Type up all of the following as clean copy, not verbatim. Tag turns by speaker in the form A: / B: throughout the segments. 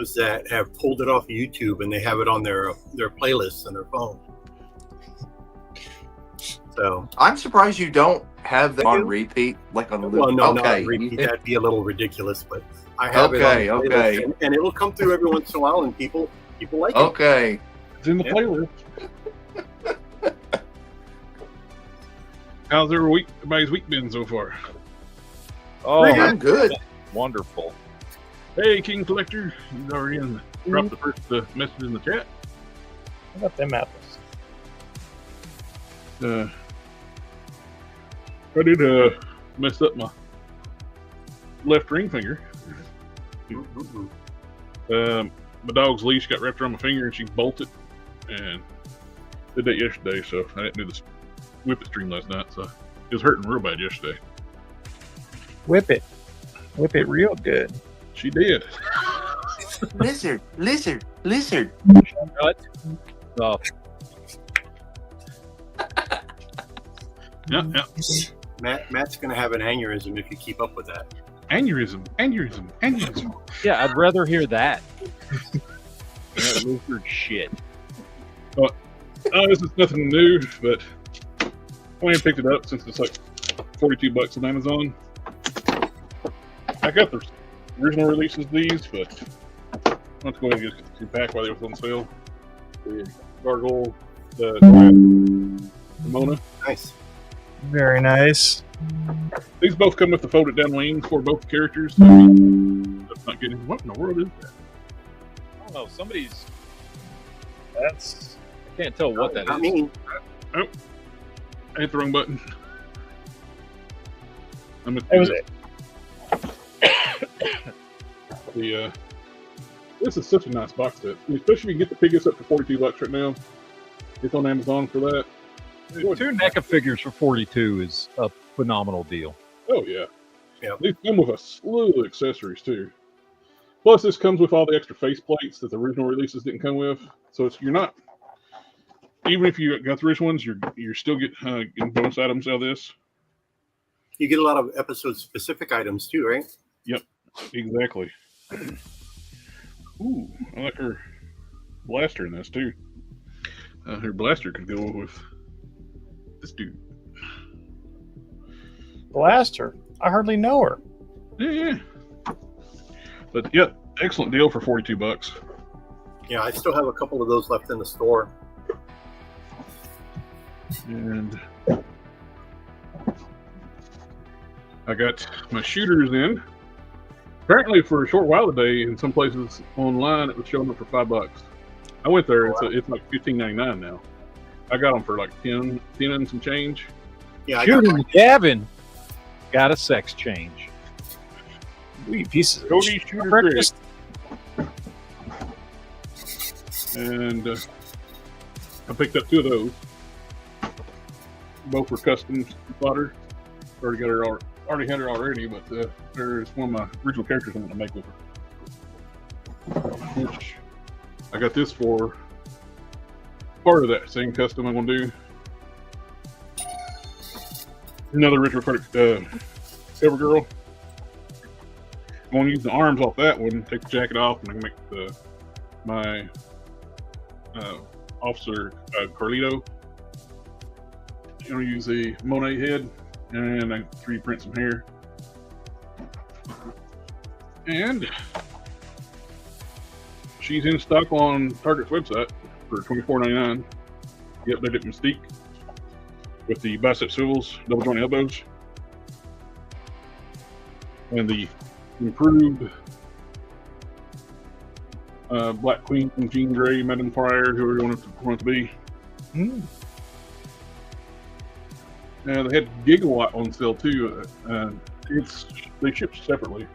A: streamers that have pulled it off YouTube and they have it on their playlists on their phone. So
B: I'm surprised you don't have that on repeat, like on the loop.
A: well, no,
B: okay,
A: not on repeat. That'd be a little ridiculous, but I have it on the playlist, and it'll come through every once in a while, and people like it.
B: Okay,
C: it's in the playlist. How's everybody's week been so far?
D: Oh,
B: I'm good.
D: Wonderful.
C: Hey, King Collector, he's already dropped the first message in the chat.
E: How about them apples?
C: I did mess up my left ring finger. My dog's leash got wrapped around my finger and she bolted, and did that yesterday. So I didn't do the whip it stream last night. So it was hurting real bad yesterday.
E: Whip it real good.
C: She did.
B: Lizard.
D: What? Oh,
C: Yeah.
A: Matt's going to have an aneurysm if you keep up with that.
C: Aneurysm.
D: yeah, I'd rather hear that. That lizard shit.
C: This is nothing new, but I went and picked it up since it's like $42 on Amazon. I got the original releases of these, but let's go ahead and get the 2-pack while they were on sale. The Gargoyle, the Mona.
A: Nice.
E: Very nice.
C: These both come with the folded down wings for both characters. So that's not getting. What in the world is that?
D: I don't know. Somebody's. That's. I can't tell what that
A: Not
D: is.
A: me.
C: Oh, I hit the wrong button. I'm
E: That was it.
C: This is such a nice box set, especially if you get the figures up for $42 right now. It's on Amazon for that.
D: 2 NECA figures for 42 is a phenomenal deal.
C: Oh yeah. These come with a slew of accessories too. Plus, this comes with all the extra faceplates that the original releases didn't come with. So you're not, even if you got the original ones, you're still getting bonus items out of this.
A: You get a lot of episode-specific items too, right?
C: Yep, exactly. Ooh, I like her blaster in this too. Her blaster could go with this dude.
E: Blaster. I hardly know her.
C: Yeah. But yeah, excellent deal for $42.
A: Yeah, I still have a couple of those left in the store.
C: And I got my shooters in. Apparently, for a short while today, in some places online, it was showing up for $5. I went there; it's like $15.99 now. I got them for like 10 and some change.
A: Yeah,
D: Shooting Gavin got a sex change.
E: We pieces of
C: Cody Shooter
E: breakfast.
C: And I picked up 2 of those. Both were custom fodder. Already had her already, but there's one of my original characters I want to make with her. Which I got this for part of that same custom I'm going to do. Another original CoverGirl. I'm going to use the arms off that one, take the jacket off, and I can make my Officer Carlito. I'm going to use a Monet head, and I 3D print some hair. And she's in stock on Target's website for $24.99. The updated Mystique with the bicep swivels, double joint elbows, and the improved Black Queen from Jean Grey, Madame Pryor, whoever you want it to be. They had Gigawatt on sale too. They ship separately.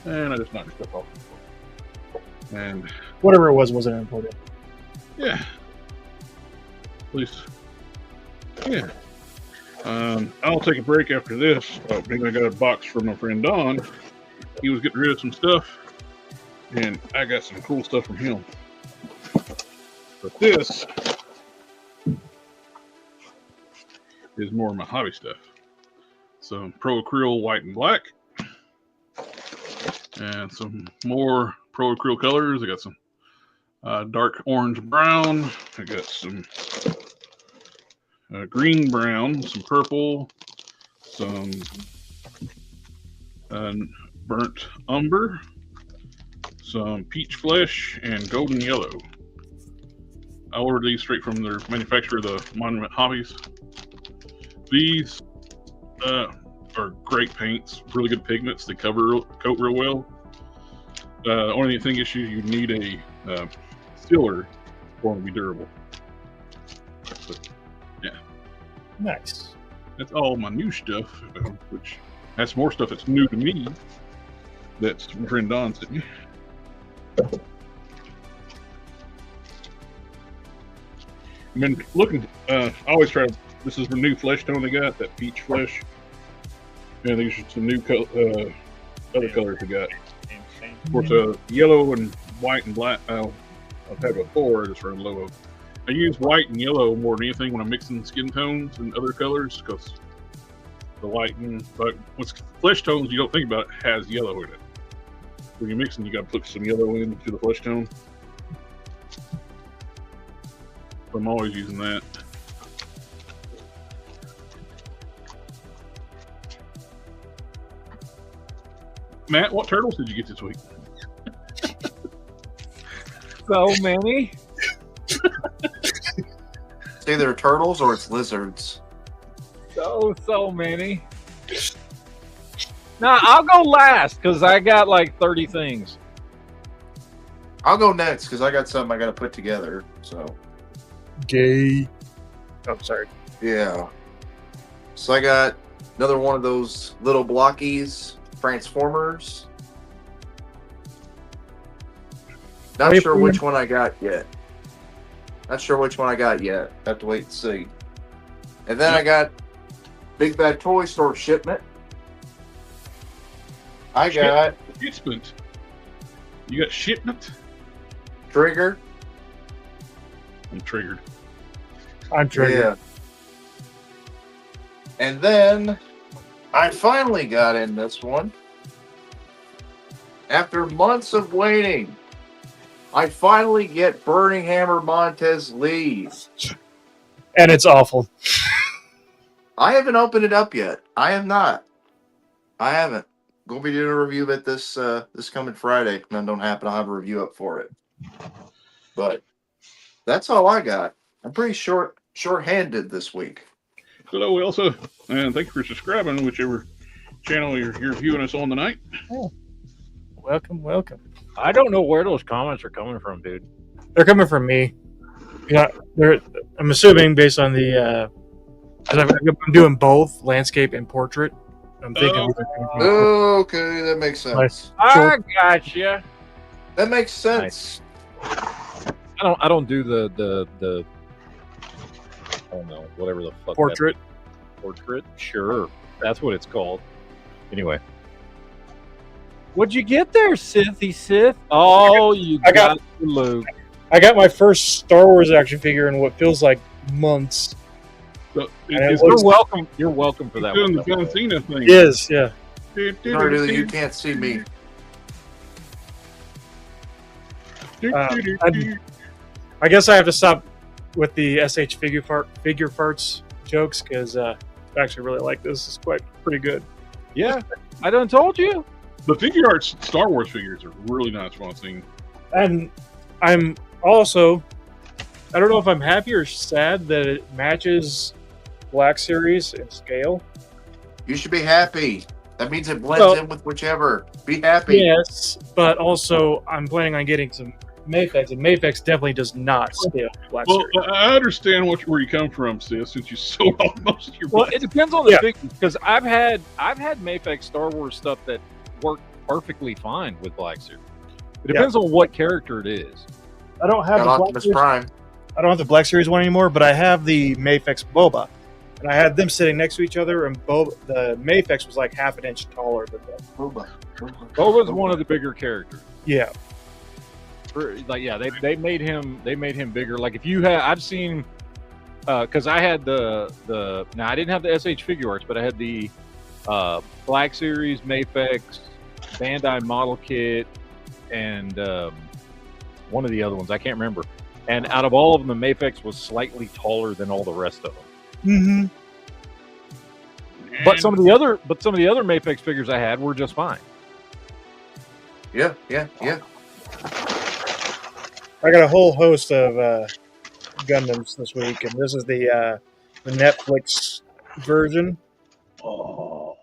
C: And I just knocked stuff off. And
E: Whatever it wasn't important.
C: yeah, at least yeah. I'll take a break after this. I think I got a box from my friend Don. He was getting rid of some stuff, and I got some cool stuff from him. But this is more of my hobby stuff. So Pro Acryl white and black. And some more Pro Acryl colors. I got some dark orange brown. I got some green brown, some purple, some burnt umber, some peach flesh, and golden yellow. I ordered these straight from their manufacturer, the Monument Hobbies. These are great paints, really good pigments. They coat real well. The only thing is you need a sealer for them to be durable. But, yeah.
E: Nice.
C: That's all my new stuff, which that's more stuff that's new to me. That's my friend Don sent me. I've been looking. I always try. This is the new flesh tone they got. That peach flesh. And these are some new other colors they got. Of course, yellow and white and black. I've had before. I just run low of. I use white and yellow more than anything when I'm mixing skin tones and other colors because the white but with flesh tones you don't think about it has yellow in it. When you're mixing, you got to put some yellow into the flesh tone. So I'm always using that. Matt, what turtles did you get this week?
D: So many.
B: It's either turtles or it's lizards.
D: So many. Now I'll go last because I got like 30 things.
B: I'll go next because I got something I got to put together. So.
E: Gay. Oh, sorry.
B: Yeah. So I got another one of those little blockies, Transformers. Not
E: Wait,
B: sure which one I got yet. Have to wait and see. And then I got Big Bad Toy Store shipment. I got
C: Shipment. You got shipment?
B: Trigger.
C: I'm triggered.
E: I'm triggered.
B: Yeah. And then I finally got in this one. After months of waiting, I finally get Burning Hammer Montez Lee.
E: And it's awful.
B: I haven't opened it up yet. I have not. I haven't. Gonna be doing a review of it this coming Friday. If that don't happen, I'll have a review up for it. But that's all I got. I'm pretty short-handed this week.
C: Hello, Elsa, and thank you for subscribing, whichever channel you're viewing us on tonight.
E: Oh. Welcome.
D: I don't know where those comments are coming from, dude.
E: They're coming from me. Yeah, I'm assuming based on the. I'm doing both landscape and portrait. I'm thinking.
B: Okay, that makes sense.
D: I gotcha.
B: That makes sense.
D: Nice. I don't do the I don't know, whatever the fuck.
E: Portrait.
D: Portrait? Sure. That's what it's called. Anyway. What'd you get there, Sithy Sith? Oh,
E: I got
D: Luke.
E: I got my first Star Wars action figure in what feels like months.
C: So
D: You're welcome. You're welcome for that
C: doing
D: one.
C: the John Cena thing.
E: It is, yeah.
B: Sorry, you can't see me.
E: I guess I have to stop with the SH figure farts jokes because I actually really like this. It's pretty good.
D: Yeah, I done told you.
C: The figure arts Star Wars figures are really nice from what I've seen.
E: And I'm also, I don't know if I'm happy or sad that it matches Black Series in scale.
B: You should be happy. That means it blends in with whichever. Be happy.
E: Yes, but also I'm planning on getting some Mafex, and Mafex definitely does not scale Black
C: Well,
E: Series.
C: I understand where you come from, sis, since you sold off most of your.
D: Well, it depends on the figure because I've had Mafex Star Wars stuff that worked perfectly fine with Black Series. It depends on what character it is.
E: I don't have the
B: Optimus Prime.
E: I don't have the Black Series one anymore, but I have the Mafex Boba. And I had them sitting next to each other, and the Mafex was like half an inch taller than them.
D: Boba's one of the bigger characters.
E: Yeah.
D: Like, yeah, they made him bigger. Like if you had, I've seen, because I had the now I didn't have the SH figure arts, but I had the Black Series Mafex Bandai Model Kit, and one of the other ones. I can't remember. And out of all of them, the Mafex was slightly taller than all the rest of them.
E: Mm-hmm.
D: But some of the other Mafex figures I had were just fine.
B: Yeah.
E: I got a whole host of Gundams this week, and this is the Netflix version.
B: Oh,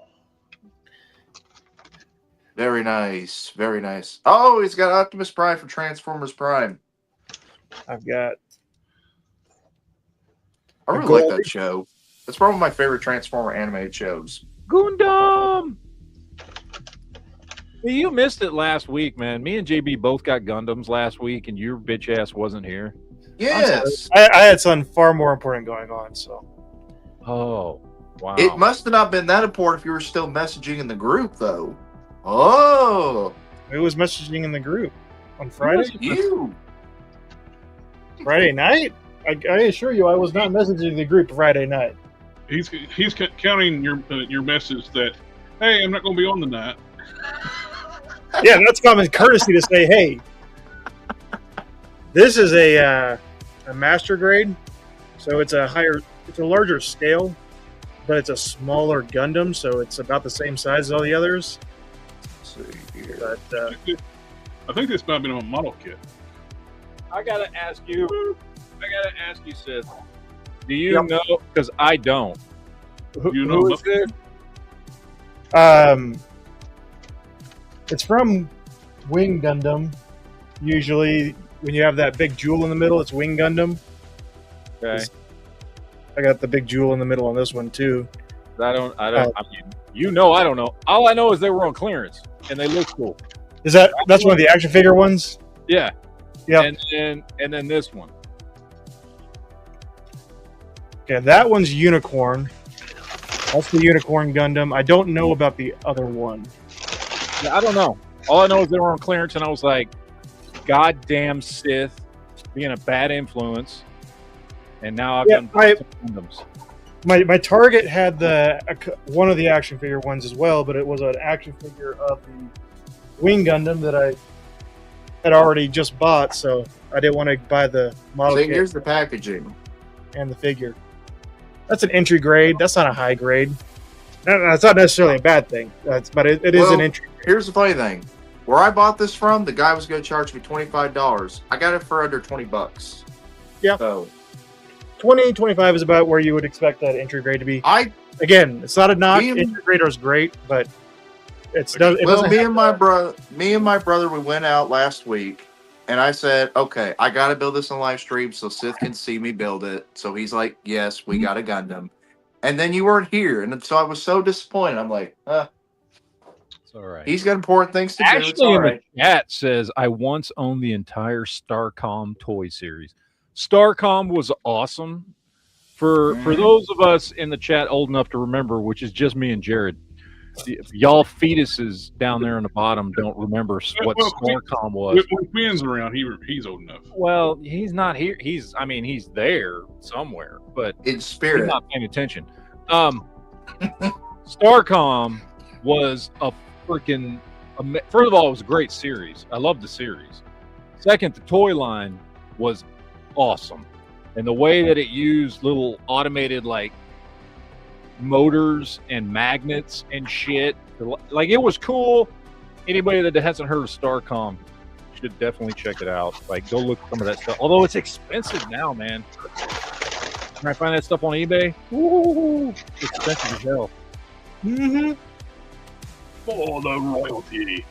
B: very nice, very nice. Oh, he's got Optimus Prime from Transformers Prime.
E: I've got.
B: I really like that show. It's probably my favorite Transformer animated shows.
D: Gundam! Hey, you missed it last week, man. Me and JB both got Gundams last week, and your bitch ass wasn't here.
B: Yes.
E: I had something far more important going on, so.
D: Oh, wow.
B: It must have not been that important if you were still messaging in the group, though. Oh.
E: It was messaging in the group on Friday.
B: You.
E: Friday night? I assure you, I was not messaging the group Friday night.
C: He's counting your message that, hey, I'm not going to be on the night.
E: Yeah, that's common courtesy to say, hey, this is a master grade, so it's a larger scale, but it's a smaller Gundam, so it's about the same size as all the others.
B: Let's see here.
E: But
C: I think this might have been on a model kit.
D: I gotta ask you, Sith. Do you know? Because I don't. Who is this?
E: It's from Wing Gundam. Usually, when you have that big jewel in the middle, it's Wing Gundam.
D: Okay.
E: I got the big jewel in the middle on this one too.
D: I don't. I mean, I don't know. All I know is they were on clearance and they look cool.
E: That's one of the action figure ones?
D: Yeah.
E: Yeah.
D: And then this one.
E: Okay, that one's Unicorn. That's the Unicorn Gundam. I don't know about the other one.
D: Yeah, I don't know. All I know is they were on clearance, and I was like, "Goddamn Sith, being a bad influence." And now I've done Gundams.
E: My Target had one of the action figure ones as well, but it was an action figure of the Wing Gundam that I had already just bought, so I didn't want to buy the model kit
B: Here's the packaging
E: and the figure. That's an entry grade. That's not a high grade. That's not necessarily a bad thing, but it is an entry grade.
B: Here's the funny thing. Where I bought this from, the guy was going to charge me $25. I got it for under $20.
E: Yeah.
B: So
E: 20, 25 is about where you would expect that entry grade to be. Again, it's not a knock. Entry grade is great, but
B: me and my brother, we went out last week, and I said, okay, I got to build this on live stream so Sith can see me build it. So he's like, yes, we got a Gundam. And then you weren't here, and so I was so disappointed. I'm like,
D: it's all right.
B: He's got important things to do.
D: Actually,
B: it's all right.
D: the chat says, I once owned the entire Starcom toy series. Starcom was awesome. For those of us in the chat old enough to remember, which is just me and Jared, y'all fetuses down there on the bottom don't remember what Starcom was.
C: When Quinn's around, he's old enough.
D: Well, he's not here. He's there somewhere, but
B: in spirit,
D: he's not paying attention. Starcom was a freaking. First of all, it was a great series. I loved the series. Second, the toy line was awesome, and the way that it used little automated motors and magnets and shit, it was cool. Anybody that hasn't heard of Starcom should definitely check it out. Go look at some of that stuff. Although it's expensive now, man. Can I find that stuff on eBay? Ooh, it's expensive as hell.
E: Mm-hmm.
C: For the royalty.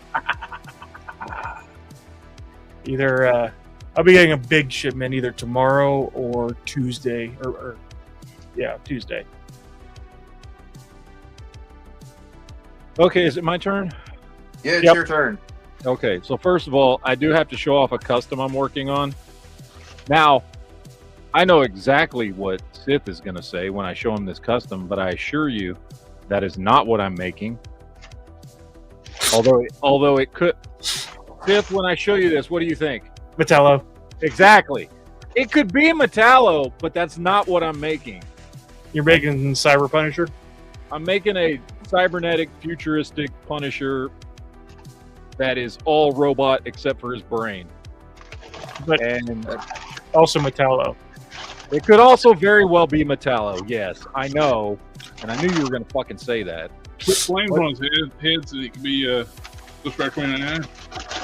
E: Either I'll be getting a big shipment either tomorrow or Tuesday, or Tuesday.
D: Okay, is it my turn?
B: Yeah, it's your turn.
D: Okay, so first of all, I do have to show off a custom I'm working on. Now, I know exactly what Sith is going to say when I show him this custom, but I assure you that is not what I'm making. Although it could. Sith, when I show you this, what do you think?
E: Metallo.
D: Exactly. It could be Metallo, but that's not what I'm making.
E: You're making Cyber Punisher?
D: I'm making a cybernetic, futuristic Punisher that is all robot except for his brain.
E: But
D: And
E: also Metallo.
D: it could also very well be Metallo. Yes, I know, and I knew you were going to fucking say that.
C: Put flames on his head so it could be just for 29.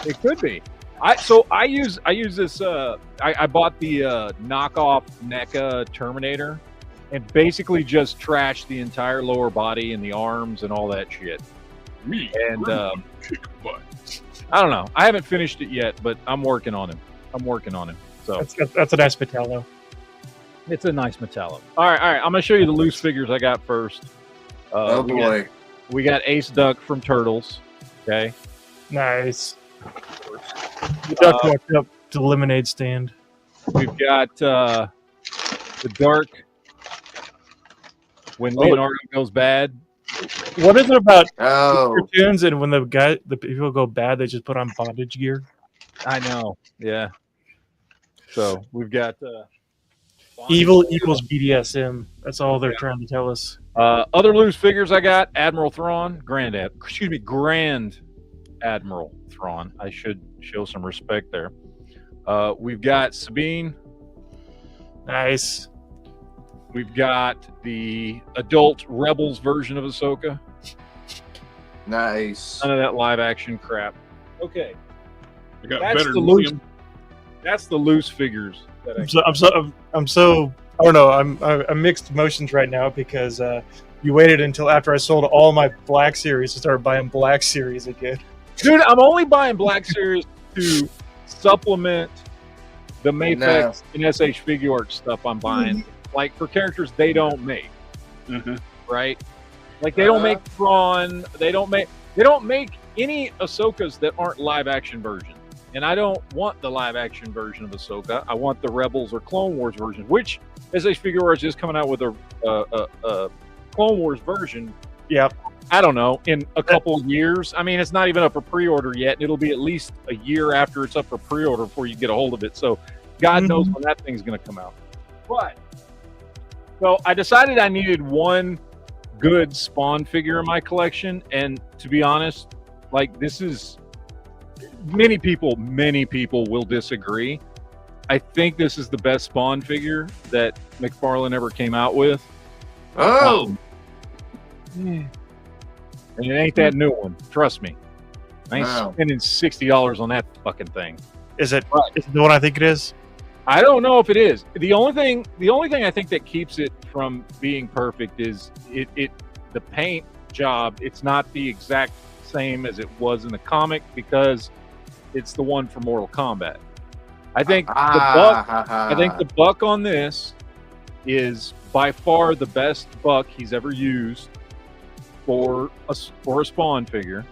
D: It could be. I use this. I bought the knockoff NECA Terminator, and basically just trashed the entire lower body and the arms and all that shit.
C: Me
D: And
C: kick butt.
D: I don't know. I haven't finished it yet, but I'm working on him. So
E: That's a nice Metallo.
D: it's a nice Metallo. All right. I'm gonna show you the loose figures I got first.
B: Oh boy.
D: We got Ace Duck from Turtles. Okay.
E: Nice. The duck walked up to the lemonade stand.
D: We've got the Dark when Leonardo goes bad.
E: What is it about
B: Oh,
E: cartoons and when the people go bad, they just put on bondage gear?
D: I know. Yeah. So we've got
E: Evil equals BDSM. That's all they're trying to tell us.
D: other loose figures I got. Admiral Thrawn, Grand Admiral Thrawn. I should show some respect there. We've got Sabine.
E: Nice.
D: We've got the adult Rebels version of Ahsoka.
B: nice.
D: None of that live action crap. Okay,
C: I got
D: That's
C: better
D: the
C: than
D: loose-
C: him.
D: that's the loose figures that I
E: I'm so I don't know. I'm mixed emotions right now because you waited until after I sold all my Black Series to start buying Black Series again.
D: Dude, I'm only buying Black Series to supplement the Mafex and SH Figure Arts stuff I'm buying. Like for characters they don't make, right? Like they don't make Thrawn. They don't make any Ahsokas that aren't live action version. And I don't want the live action version of Ahsoka. I want the Rebels or Clone Wars version, which SH Figure Arts is coming out with a Clone Wars version.
E: Yep.
D: I don't know, in a couple of years. I mean, it's not even up for pre-order yet, and it'll be at least a year after it's up for pre-order before you get a hold of it. So God knows when that thing's going to come out. But so I decided I needed one good Spawn figure in my collection, and to be honest, like this is many people will disagree. I think this is the best Spawn figure that McFarlane ever came out with.
B: Oh,
D: And it ain't that new one. Trust me. I ain't
B: Wow.
D: spending $60 on that fucking thing.
E: Is it the one I think it is?
D: I don't know if it is. The only thing I think that keeps it from being perfect is the paint job. It's not the exact same as it was in the comic because it's the one for Mortal Kombat. I think the buck on this is by far the best buck he's ever used for a Spawn figure.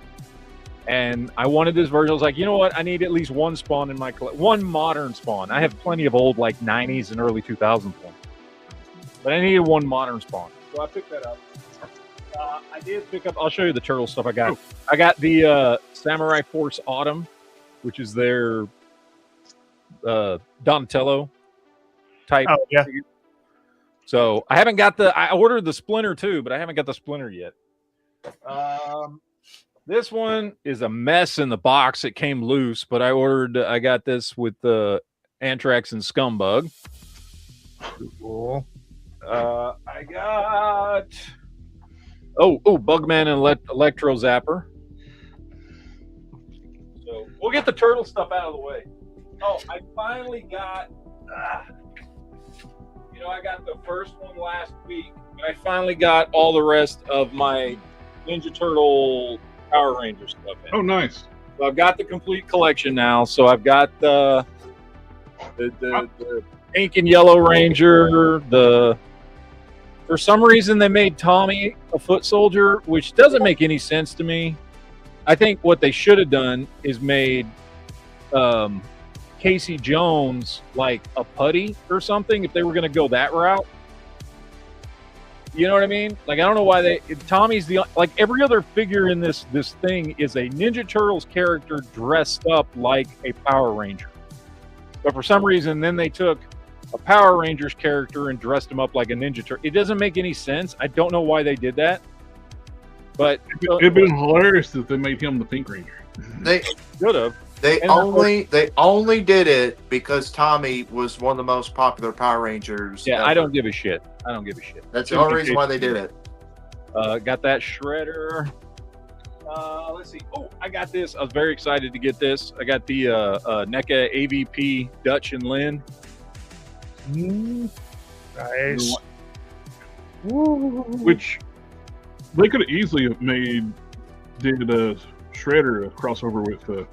D: And I wanted this version. I was like, you know what? I need at least one Spawn in my collection. One modern Spawn. I have plenty of old, like 90s and early 2000s ones. But I needed one modern Spawn. So I picked that up. I did pick up, I'll show you the turtle stuff I got. Oh. I got the Samurai Force Autumn, which is their Donatello type.
E: Oh, yeah.
D: Figure. So I haven't got I ordered the Splinter too, but I haven't got the Splinter yet. This one is a mess in the box. It came loose, but I got this with the Anthrax and Scumbug. Cool. I got Bugman and Electro Zapper. So we'll get the turtle stuff out of the way. Oh, I finally got I got the first one last week, but I finally got all the rest of my Ninja Turtle Power Ranger stuff in.
C: Oh, nice.
D: So I've got the complete collection now. So I've got the pink and yellow Ranger. For some reason they made Tommy a foot soldier, which doesn't make any sense to me. I think what they should have done is made Casey Jones like a putty or something if they were going to go that route. You know what I mean? Like, I don't know why Tommy's like every other figure in this thing is a Ninja Turtles character dressed up like a Power Ranger. But for some reason, then they took a Power Rangers character and dressed him up like a Ninja Turtle. It doesn't make any sense. I don't know why they did that. But
C: it'd been hilarious if they made him the Pink Ranger.
B: They
D: Should have.
B: they
D: And
B: only did it because Tommy was one of the most popular Power Rangers.
D: Yeah,
B: ever.
D: I don't give a shit. I don't give a shit.
B: That's the only reason why they did it.
D: Got that shredder. Let's see. Oh, I got this. I was very excited to get this. I got the NECA AVP Dutch and Lynn.
E: Nice.
C: Which they could have easily have did a Shredder a crossover with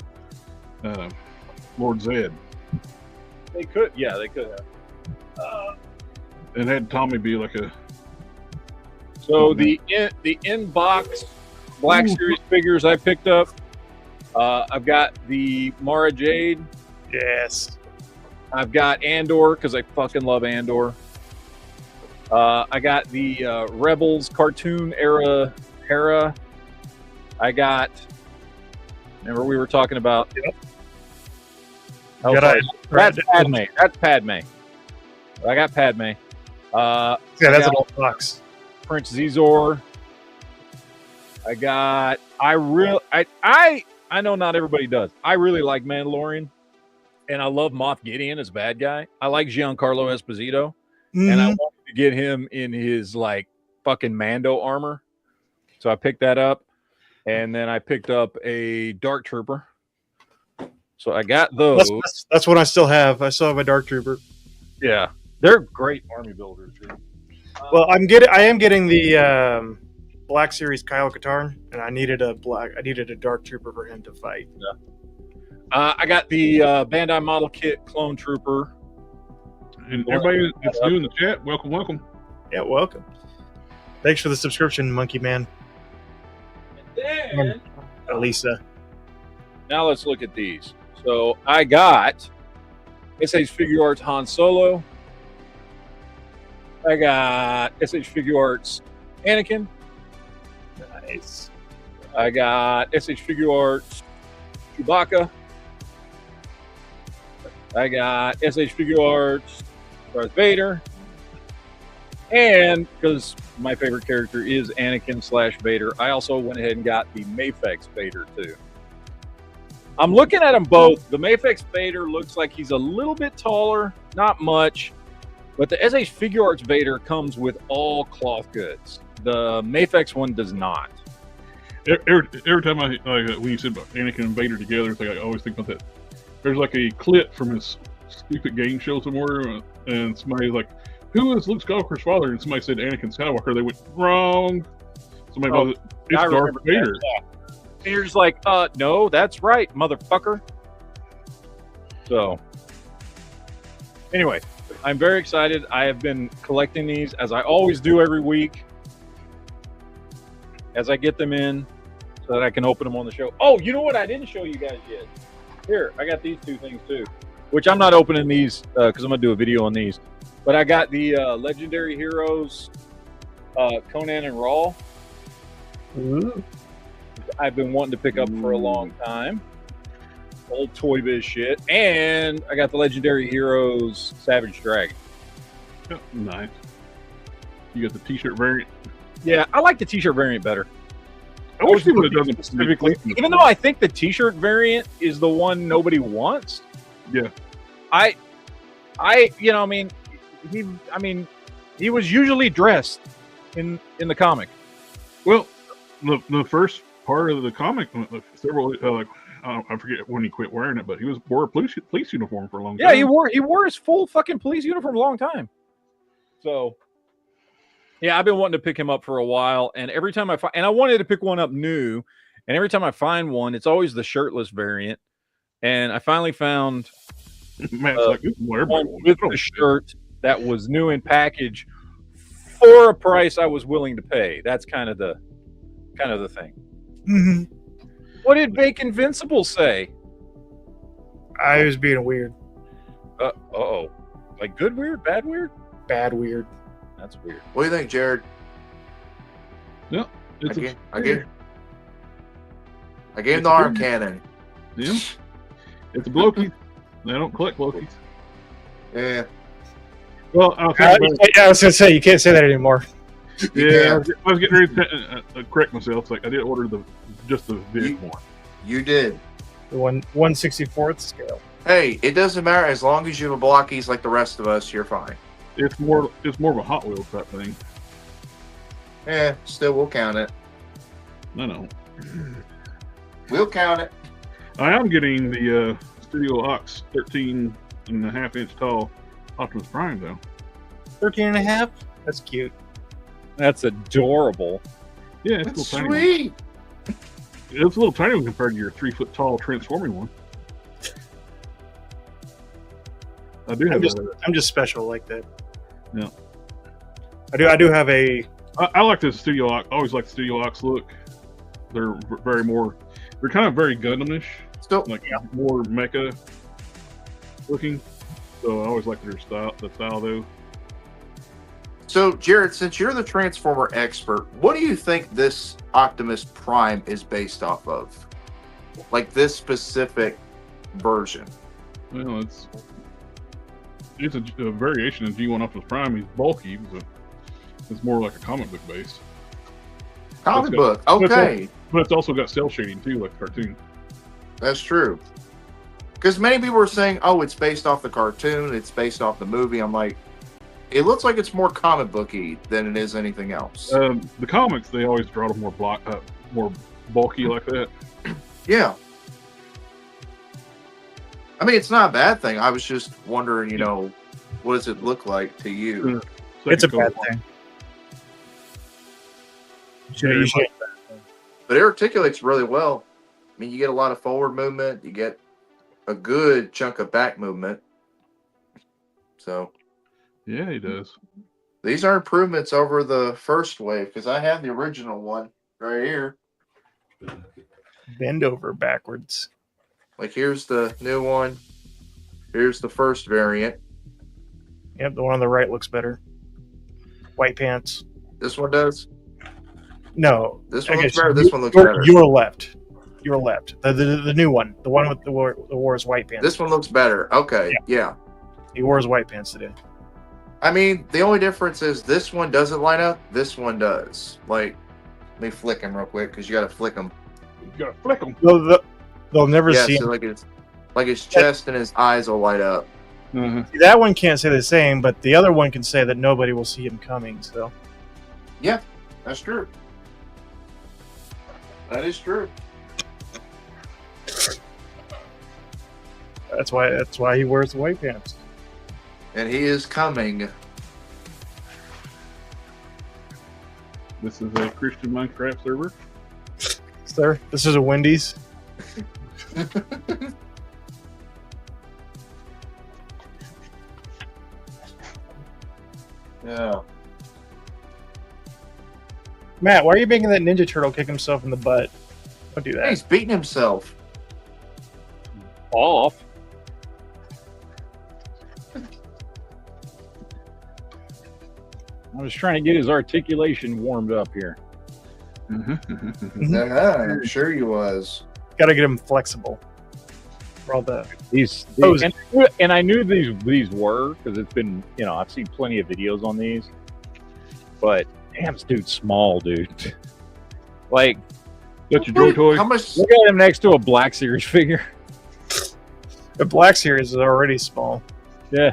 C: Lord Zed.
D: They could. Yeah, they could have.
C: And had Tommy be like a.
D: So the in-box Black Series figures I picked up. I've got the Mara Jade.
E: Yes.
D: I've got Andor because I fucking love Andor. I got the Rebels cartoon era Hera. I got. Remember we were talking about.
E: Yep.
D: Oh,
E: Jedi.
D: that's Padme. That's Padme. I got Padme.
E: Yeah, that's an old box.
D: Prince Zizor. I got. I know not everybody does. I really like Mandalorian, and I love Moff Gideon as bad guy. I like Giancarlo Esposito, and I wanted to get him in his like fucking Mando armor, so I picked that up, and then I picked up a Dark Trooper. So I got those.
E: That's what I still have. I still have a Dark Trooper.
D: Yeah, they're great army builders. Dude.
E: Well, I am getting the Black Series Kyle Katarn, and I needed a Dark Trooper for him to fight.
D: Yeah. I got the Bandai model kit Clone Trooper.
C: And everybody that's new in the chat, welcome.
E: Yeah, welcome. Thanks for the subscription, Monkey Man.
D: And then,
E: Elisa.
D: now let's look at these. So I got SH Figure Arts Han Solo. I got SH Figure Arts Anakin.
E: Nice.
D: I got SH Figure Arts Chewbacca. I got SH Figure Arts Darth Vader. And because my favorite character is Anakin / Vader, I also went ahead and got the Mafex Vader too. I'm looking at them both. The Mafex Vader looks like he's a little bit taller, not much, but the SH Figure Arts Vader comes with all cloth goods. The Mafex one does not.
C: Every time when you said about Anakin and Vader together, it's like I always think about that. There's like a clip from this stupid game show somewhere, and somebody's like, "Who is Luke Skywalker's father?" And somebody said Anakin Skywalker. They went wrong. Somebody goes, "It's Darth Vader."
D: Yeah. And you're just like, no, that's right, motherfucker. So, anyway, I'm very excited. I have been collecting these, as I always do every week, as I get them in, so that I can open them on the show. Oh, you know what I didn't show you guys yet? Here, I got these two things too, which I'm not opening these because I'm going to do a video on these. But I got the Legendary Heroes Conan and Raw.
E: Ooh.
D: I've been wanting to pick up for a long time. Old Toy Biz shit. And I got the Legendary Heroes Savage Dragon.
C: Oh, nice. You got the t-shirt variant.
D: Yeah, I like the t-shirt variant better.
C: I wish they would have done them
D: specifically. Even though I think the t-shirt variant is the one nobody wants.
C: Yeah.
D: He was usually dressed in the comic.
C: Well, the first part of the comic, several I forget when he quit wearing it, but he wore a police uniform for a long time.
D: Yeah, he wore his full fucking police uniform a long time. So, yeah, I've been wanting to pick him up for a while, and every time I wanted to pick one up new, and every time I find one, it's always the shirtless variant, and I finally found one with the shirt that was new in package for a price I was willing to pay. That's kind of the thing.
E: Mm-hmm.
D: What did Bake Invincible say?
E: I was being weird.
D: Uh-oh. Like good weird, bad weird?
E: Bad weird.
D: That's weird.
B: What do you think, Jared?
C: Yeah,
B: I gave him the arm cannon.
C: Yeah, it's a Blokies. They don't collect Blokies.
B: Yeah.
C: Well,
E: I was going to say, you can't say that anymore.
C: Yeah, I was getting ready to correct myself. Like I did order just the big one.
B: You did.
E: The 1/64th scale.
B: Hey, it doesn't matter as long as you have a blockies like the rest of us. You're fine.
C: It's more of a Hot Wheels type thing.
B: Still, we'll count it.
C: I know.
B: We'll count it.
C: I am getting the Studio Ox 13.5-inch tall Optimus Prime though.
E: 13.5? That's cute.
D: That's adorable.
C: Yeah, it's a
B: That's
C: little tiny.
B: sweet.
C: It's a little tiny one compared to your 3-foot tall transforming one. I do have that.
E: I'm just special like that.
C: Yeah.
E: I do have a.
C: I like the Studio Ox. I always like the Studio Ox look. They're they're kind of very Gundam-ish,
B: Still,
C: like more mecha looking. So I always like their style. The style though.
B: so Jared, since you're the Transformer expert, what do you think this Optimus Prime is based off of? Like this specific version.
C: Well, it's a variation of G1 Optimus Prime. He's bulky, but it's more like a comic book base.
B: Comic
C: Let's go.
B: book. Okay.
C: But it's also got cell shading too, like the cartoon.
B: That's true. Because many people were saying, "Oh, it's based off the cartoon. It's based off the movie." I'm like, it looks like it's more comic booky than it is anything else.
C: The comics, they always draw them more bulky like that.
B: Yeah. I mean, it's not a bad thing. I was just wondering, what does it look like to you?
E: It's a
C: Second
E: bad
C: color.
E: thing. You should.
B: But it articulates really well. I mean, you get a lot of forward movement. You get a good chunk of back movement. So
C: Yeah, he does.
B: these are improvements over the first wave because I have the original one right here.
E: Bend over backwards.
B: Like, here's the new one. Here's the first variant.
E: Yep, the one on the right looks better. White pants.
B: This one does.
E: No.
B: This
E: I
B: one looks
E: guess
B: better. This one looks
E: your,
B: better.
E: Your left. Your left. The new one. The one with the wore his white pants.
B: This one looks better. Okay, yeah.
E: He wore his white pants today.
B: I mean, the only difference is this one doesn't line up. This one does. Like, let me flick him real quick because you got to flick him.
C: You gotta flick them.
E: They'll never
B: Yeah,
E: see
B: so
E: him.
B: like his chest and his eyes will light up.
E: See, that one can't say the same, but the other one can say that nobody will see him coming. So
B: Yeah, that's true. That is true.
E: that's why he wears the white pants.
B: And he is coming.
C: This is a Christian Minecraft server.
E: Sir, this is a Wendy's.
B: Yeah.
E: Matt, why are you making that Ninja Turtle kick himself in the butt? Don't do that.
B: He's beating himself.
D: Off. I was trying to get his articulation warmed up here.
B: I'm sure he was.
E: Got to get him flexible. For all the
D: These
E: Poses.
D: and I knew these were because it's been I've seen plenty of videos on these, but damn, this dude's small, dude. Like,
C: That's your Joy Toy.
B: How much?
D: look at him next to a Black Series figure.
E: the Black Series is already small.
C: Is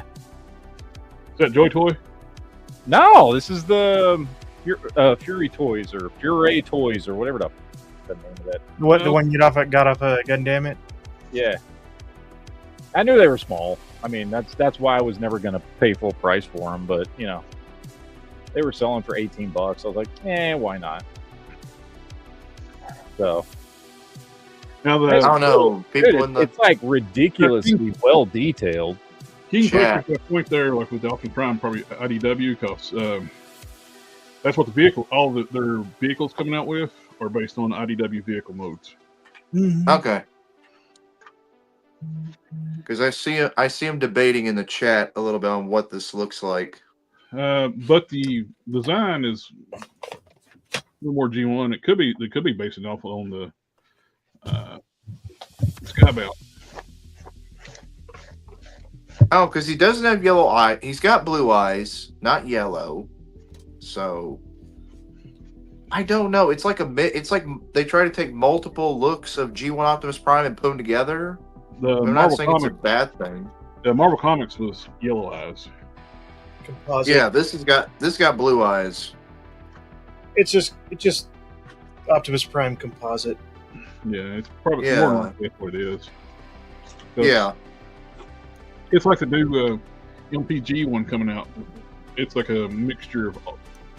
C: that Joy Toy?
D: No, this is the Fury Toys or Fury Toys or whatever the name of that.
E: What the one you got off a Gundam?
D: Yeah, I knew they were small. I mean, that's why I was never going to pay full price for them. But they were selling for $18. I was like, why not? So
C: Now
B: I don't know. People
D: dude,
B: in the
D: it's like ridiculously well detailed.
C: King
B: Yeah.
C: Push a point there, like with the Optimus Prime, probably IDW, because that's what the vehicle, their vehicles coming out with are based on IDW vehicle modes.
B: Okay. Because I see him debating in the chat a little bit on what this looks like.
C: But the design is a little more G1. It could be based off on the Skybound.
B: Oh, because he doesn't have yellow eye. He's got blue eyes, not yellow. So I don't know. It's like it's like they try to take multiple looks of G1 Optimus Prime and put them together.
C: The
B: I'm not
C: Marvel
B: saying it's a
C: Comics,
B: bad thing.
C: the Marvel Comics was yellow eyes.
E: Composite.
B: Yeah, this got blue eyes.
E: It's just Optimus Prime composite.
C: Yeah, it's probably
B: Yeah.
C: more than likely that's what it is. So
B: Yeah.
C: it's like the new MPG one coming out. It's like a mixture of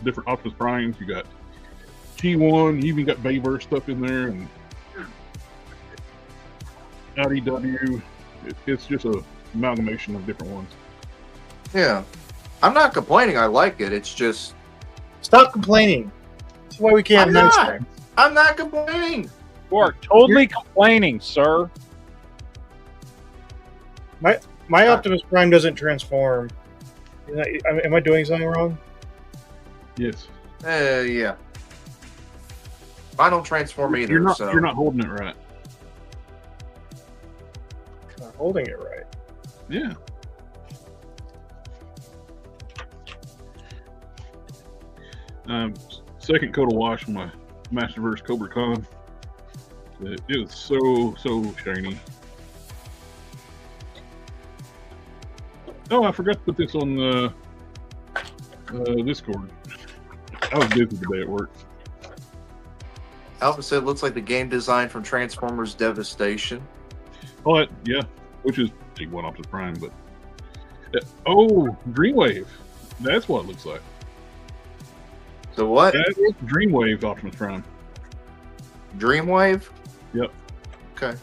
C: different Optimus Primes. You got G1, you even got Bayverse stuff in there, and IDW. It's just a amalgamation of different ones.
B: Yeah. I'm not complaining. I like it. It's just
E: Stop complaining. That's why we can't
B: I'm
E: have nice
B: not.
E: things.
B: I'm not complaining.
D: You are totally complaining, sir.
E: My Optimus Prime doesn't transform. Am I doing something wrong?
C: Yes.
B: Yeah. I don't transform either.
C: You're not.
B: So
C: You're not holding it right.
E: I'm not holding it right.
C: Yeah. Second coat of wash on my Masterverse Cobra Con. It is so shiny. Oh, I forgot to put this on the Discord. I was busy today at work.
B: Alpha said it looks like the game design from Transformers Devastation.
C: Oh, yeah, which is one Optimus Prime, but oh, Dreamwave. That's what it looks like.
B: So what?
C: That is Dreamwave Optimus Prime.
B: Dreamwave?
C: Yep.
B: Okay.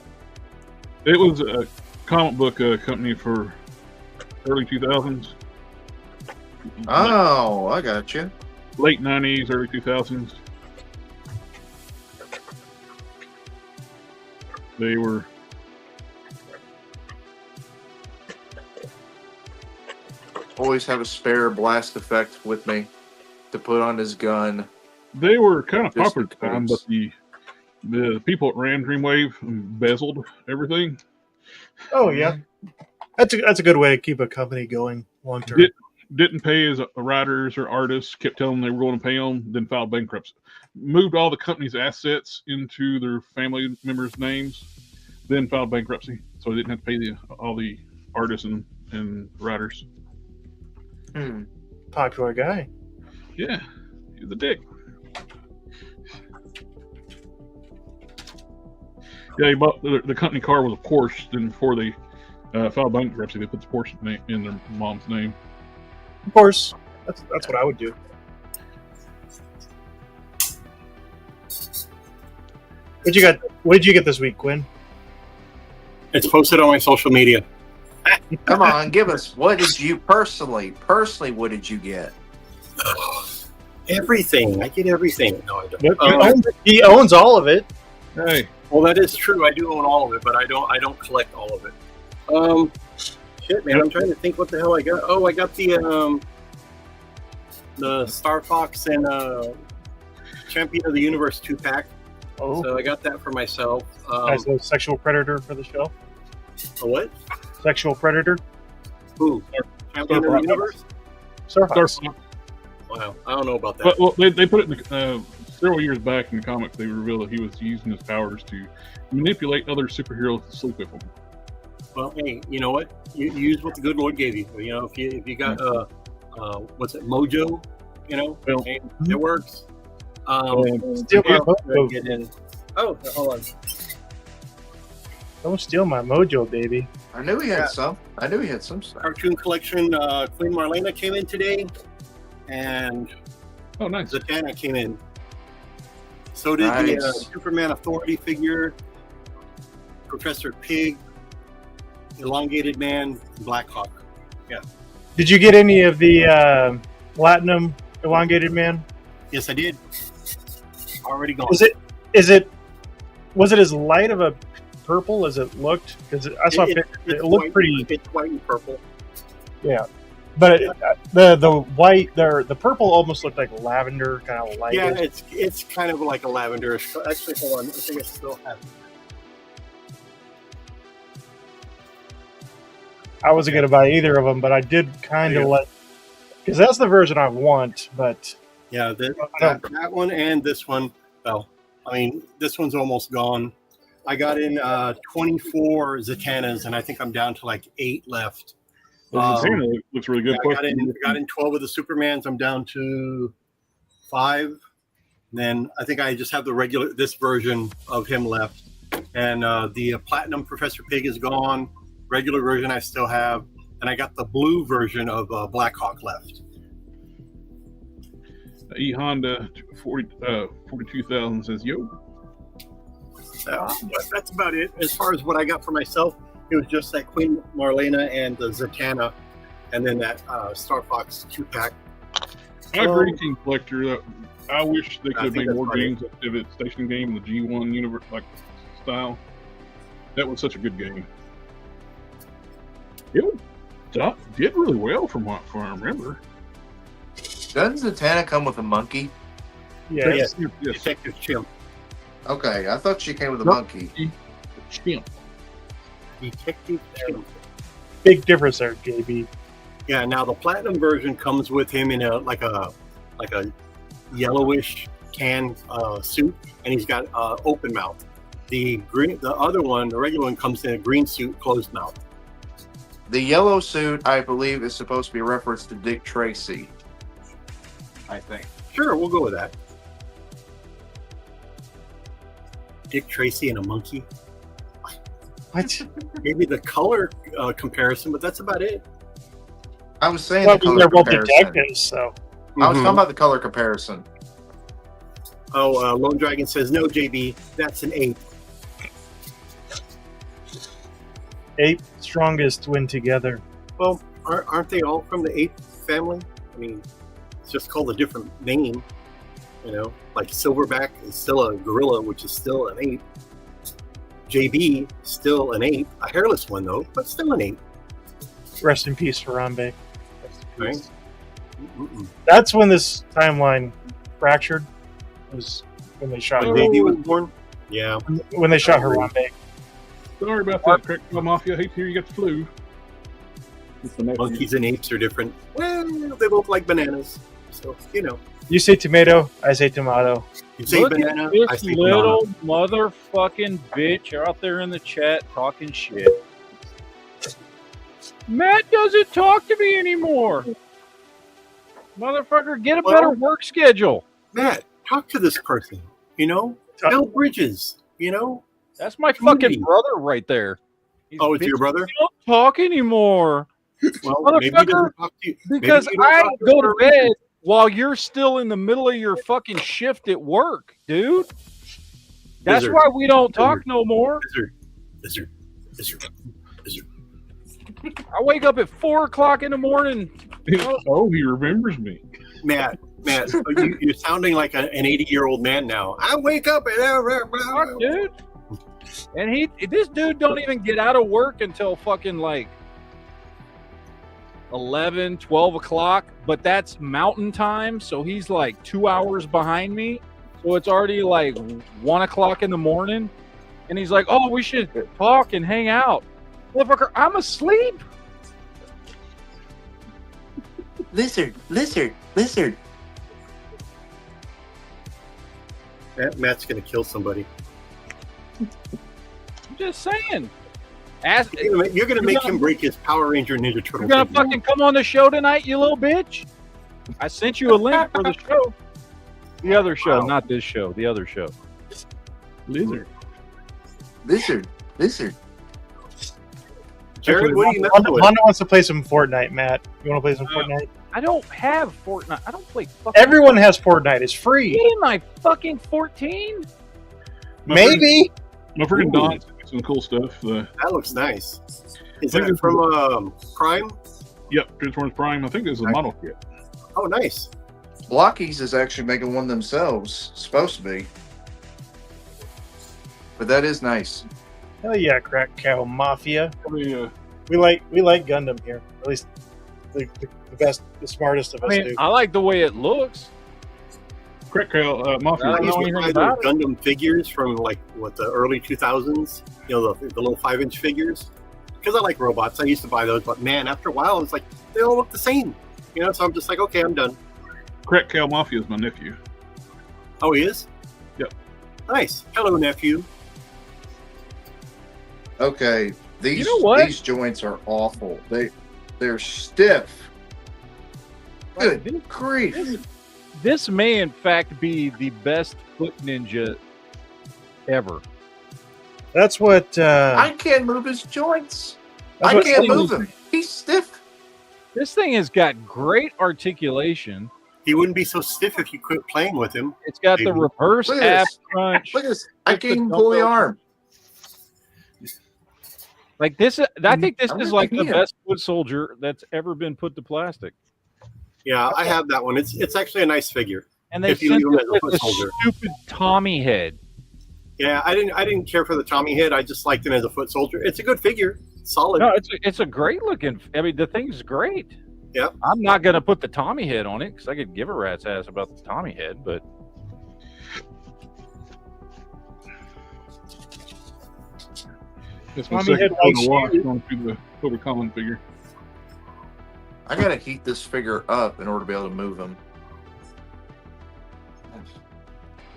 C: It was a comic book company for early 2000s.
B: Oh, I got you.
C: Late 90s, early 2000s. They were
B: Always have a spare blast effect with me to put on his gun.
C: They were kind of
B: Just
C: popular at the time, but
B: because.
C: the people at Ram Dreamwave embezzled everything.
E: Oh yeah, that's a good way to keep a company going long term.
C: Didn't pay as writers or artists. Kept telling them they were going to pay them. Then filed bankruptcy. Moved all the company's assets into their family members' names. Then filed bankruptcy, so they didn't have to pay all the artists and writers.
E: Popular guy.
C: Yeah, he's a dick. Yeah, he bought the company car was a Porsche. Then before they filed bankruptcy, they put the Porsche in their mom's name.
E: Of course, that's what I would do. What did you get this week, Quinn?
A: It's posted on my social media.
B: Come on, give us. What did you personally? What did you get?
A: Everything. I get everything. No, I don't.
E: He owns all of it.
C: Hey,
A: Well, that is true. I do own all of it, but I don't collect all of it. Shit, man. I'm trying to think what the hell I got. Oh, I got the Star Fox and Champion of the Universe 2-pack.
E: Oh,
A: So I got that for myself.
E: nice little sexual predator for the show.
A: A what?
E: Sexual predator.
A: Who? Champion of the Universe?
E: Star
C: Star
E: Fox.
C: Fox.
A: Wow, I don't know about that.
C: Well, they put it in the, several years back in the comics. They revealed that he was using his powers to manipulate other superheroes to sleep with him.
A: Well, hey, you know what? You use what the good Lord gave you. You know, if you got what's it, Mojo? You know,
C: Well,
A: hey, it works.
E: Steal my mojo.
A: Get in. Oh, hold on.
E: Don't steal my mojo, baby.
B: I knew he had some. I knew he had some stuff.
A: Cartoon collection. Queen Marlena came in today, and
C: Oh, nice.
A: Zatanna came in. So did the
B: Nice.
A: Superman Authority figure, Professor Pig, Elongated Man, Blackhawk.
E: Did you get any of the Platinum Elongated Man?
A: Yes, I did. Already gone.
E: Was it as light of a purple as it looked? Because I saw
A: It-
E: pictures.
A: it's
E: It looked
A: white.
E: pretty.
A: It's white and purple.
E: Yeah, but the white, the purple almost looked like lavender, kind of light.
A: Yeah, it's kind of like a lavender. Actually, hold on. I think I still have it.
E: I wasn't gonna buy either of them, but I did kind of
A: Yeah.
E: like, because that's the version I want. But
A: Yeah, that one and this one. Well, I mean, this one's almost gone. I got in 24 Zatannas, and I think I'm down to like 8 left.
C: Zatanna looks really good.
A: I got in 12 of the Supermans. I'm down to 5. Then I think I just have this version of him left. And the Platinum Professor Pig is gone. Regular version I still have. And I got the blue version of Blackhawk left.
C: E Honda 42,000 says, yo.
A: That's about it. As far as what I got for myself, it was just that Queen Marlena and the Zatanna, and then that Star Fox 2-pack.
C: I agree, Team Collector. I wish they could have made more games of it station game, the G1 universe like style. That was such a good game. It did really well from what I remember.
B: Doesn't Zatanna come with a monkey?
E: Yeah,
A: Yes.
C: Yes.
A: Detective Chimp.
B: Okay, I thought she came with a
C: Nope.
B: monkey.
C: Chimp.
A: Detective Chimp.
E: big difference there, JB.
A: Yeah. Now the Platinum version comes with him in a yellowish can suit, and he's got open mouth. The other one, the regular one, comes in a green suit, closed mouth.
B: The yellow suit, I believe, is supposed to be a reference to Dick Tracy. I think.
A: Sure, we'll go with that. Dick Tracy and a monkey.
E: What?
A: Maybe the color comparison, but that's about it.
B: I was saying
E: Well,
B: the color
E: they're both
B: comparison.
E: detectives, so
B: I was talking about the color comparison.
A: Oh, Lone Dragon says, no, JB, that's an ape.
E: ape strongest when together.
A: Well, aren't they all from the ape family? I mean, it's just called a different name. You know, like Silverback is still a gorilla, which is still an ape. JB, still an ape. A hairless one, though, but still an ape.
E: Rest in peace, Harambe. Rest in
A: Right.
E: peace.
A: Mm-mm.
E: That's when this timeline fractured. Was when they shot
A: When JB was born? Yeah.
E: when they shot Harambe.
C: Sorry about that, Crack Mafia. I hate to hear you got the flu. It's the nephew.
A: Monkeys and apes are different. Well, they both like bananas. So, you know.
E: You say tomato, I say tomato.
A: You say
D: Look
A: banana,
D: at
A: I
D: this
A: say
D: little
A: banana.
D: motherfucking bitch out there in the chat talking shit. Matt doesn't talk to me anymore. Motherfucker, get a
A: Well-
D: better work schedule.
A: Matt, talk to this person. You know?
E: Talk-
A: Build bridges. You know?
D: That's my
A: Community.
D: fucking brother right there. He's
A: Oh, it's your
D: bitch,
A: brother?
D: you don't talk anymore.
A: Well, maybe he
D: Motherfucker,
A: doesn't talk to you. Maybe
D: Because
A: you don't
D: I
A: talk to
D: go
A: him
D: to
A: for a reason.
D: bed while you're still in the middle of your fucking shift at work, dude. That's
A: Lizard.
D: why we don't talk
A: Lizard.
D: no more.
A: Lizard.
D: I wake up at 4 o'clock in the morning.
C: Oh, he remembers me.
A: Matt, you're sounding like an 80-year-old man now. I wake up
D: Fuck,
A: and
D: dude. And this dude don't even get out of work until fucking like 11, 12 o'clock, but that's mountain time, so he's like 2 hours behind me. So it's already like 1 o'clock in the morning, and he's like, oh, we should talk and hang out. Motherfucker, I'm asleep.
B: Lizard.
A: Matt's gonna kill somebody.
D: I'm just saying.
A: You're gonna make him break his Power Ranger Ninja Turtle.
D: You're gonna
A: figure.
D: fucking come on the show tonight, you little bitch? I sent you a link for the show. The other show,
A: Wow.
D: not this show. The other show.
C: Lizard.
A: Jared, what are you messing with?
E: Mondo wants to play some Fortnite, Matt. You want to play some Fortnite?
D: I don't have Fortnite. I don't play fucking.
E: Everyone has Fortnite. It's free.
D: Get in my fucking 14.
E: Maybe.
C: My freaking
A: Ooh.
C: Don sent me some cool stuff.
A: That looks nice. Is
C: Think
A: that
C: it's-
A: from Prime?
C: Yep, Transformers Prime. I think it's a
A: Nice.
C: model kit.
A: Oh, nice.
B: Blockies is actually making one themselves. Supposed to be. But that is nice.
E: Hell yeah, Crack Cow Mafia.
C: Probably,
E: We like Gundam here. At least the best, the smartest of
D: I
E: us
D: mean,
E: do.
D: I like the way it looks.
C: Crack Cow Mafia.
A: I
D: don't
A: used
D: know
A: to
D: anything
A: buy those
D: about
A: Gundam figures from like the early 2000s. You know, the little 5-inch figures. Because I like robots, I used to buy those. But man, after a while, it's like they all look the same. You know, so I'm just like, okay, I'm done.
C: Crack Cow Mafia is my nephew.
A: Oh, he is?
C: Yep.
A: Nice. Hello, nephew.
B: Okay, these
D: You know what?
B: these joints are awful. They're stiff.
D: Like,
B: Good grief.
D: This may, in fact, be the best foot ninja ever.
E: That's what.
B: I can't move his joints.
E: That's
B: I
E: what
B: can't
E: Steve-
B: move him. He's stiff.
D: This thing has got great articulation.
A: He wouldn't be so stiff if you quit playing with him.
D: It's got the
A: Maybe.
D: reverse
B: Look at
D: ab
B: this.
D: crunch.
B: Look at this. I
D: Look at
B: can't even
D: the
B: pull the
D: dumbbell.
B: arm.
D: Like this, I think this
B: I'm
D: is
B: with
D: like the
B: you.
D: best foot soldier that's ever been put to plastic.
A: Yeah, I have that one. It's actually a nice figure.
D: And they
A: If you
D: sent
A: leave him
D: it
A: as a
D: with
A: foot
D: a
A: soldier.
D: stupid Tommy head.
A: Yeah, I didn't care for the Tommy head. I just liked him as a foot soldier. It's a good figure. Solid.
D: No, it's a great looking. I mean, the thing's great.
A: Yep.
D: I'm not gonna put the Tommy head on it because I could give a rat's ass about the Tommy head, but
C: That's my
E: Tommy
C: second
E: Head
C: one
E: likes
C: to watch
E: you.
C: going through the Cobra Common figure.
B: I gotta heat this figure up in order to be able to move him.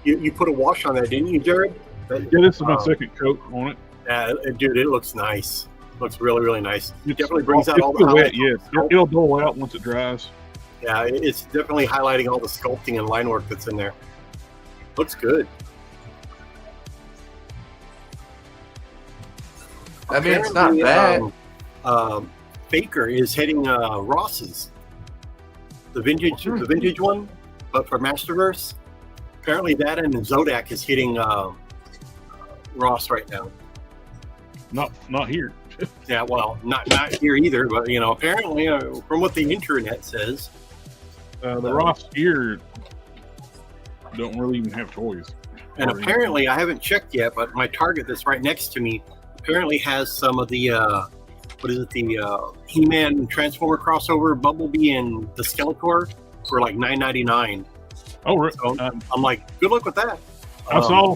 A: You put a wash on that, didn't you, Jared?
C: Yeah, this is my
A: Um,
C: second coat on it.
A: Dude, it looks nice. Looks really, really nice. It
C: It's-
A: definitely brings out
C: it's
A: all the
C: still wet,
A: highlights.
C: yes. It'll dull out once it dries.
A: Yeah, it's definitely highlighting all the sculpting and line work that's in there. Looks good.
B: I mean, it's not
A: Apparently,
B: bad.
A: Faker is hitting Ross's, the vintage one, but for Masterverse. Apparently, that and Zodak is hitting Ross right now.
C: Not here.
A: Yeah, well, not here either, but apparently, from what the internet says,
C: The Ross gear don't really even have toys.
A: and
C: Or-
A: apparently, I haven't checked yet, but my Target that's right next to me apparently has some of the the He-Man Transformer crossover, Bumblebee and the Skeletor for like $9.99.
C: Oh, right.
A: So I'm like, good luck with that.
C: I saw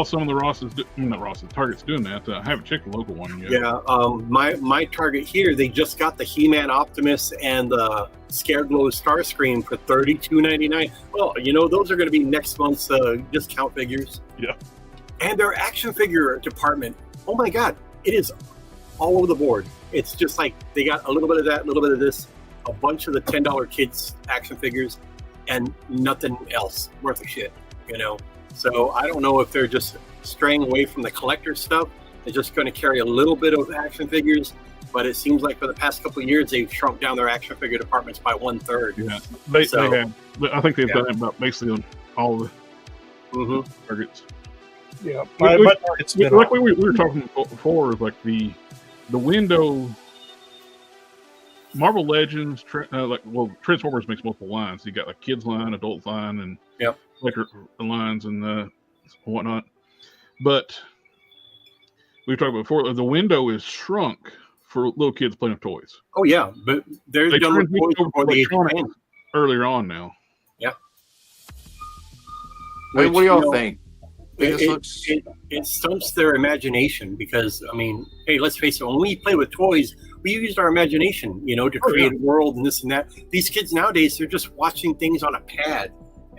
C: some of the Targets doing that. I haven't checked the local one yet.
A: Yeah, my Target here, they just got the He-Man Optimus and the Scareglow Starscream for $32.99. Well, those are going to be next month's discount figures.
C: Yeah.
A: And their action figure department, oh my God, it is all over the board. It's just like they got a little bit of that, a little bit of this, a bunch of the $10 kids action figures, and nothing else worth a shit, So I don't know if they're just straying away from the collector stuff. They're just going to carry a little bit of action figures, but it seems like for the past couple of years they've shrunk down their action figure departments by 1/3.
C: Yeah, they have. I think they've
A: Yeah.
C: done it about basically on all the
A: Mm-hmm.
C: Targets.
E: Yeah,
C: We-
E: my Target's been
C: Like
E: on.
C: we were talking before, like the window. Marvel Legends, Transformers makes multiple lines. You got like kids line, adult line, and
A: Yep.
C: collector lines and whatnot. But we were talking about before. The window is shrunk for little kids playing with toys.
A: Oh yeah, but they're
C: They
A: done with
C: transitioned
A: toys
C: over
A: before
C: to
A: the age of
C: electronics
A: 10.
C: earlier on now.
B: Hey,
A: Which,
B: what do y'all think?
A: It,
B: This
A: it,
B: looks.
A: it stunts their imagination because, hey, let's face it, when we play with toys, we used our imagination, to create a world and this and that. These kids nowadays, they're just watching things on a pad.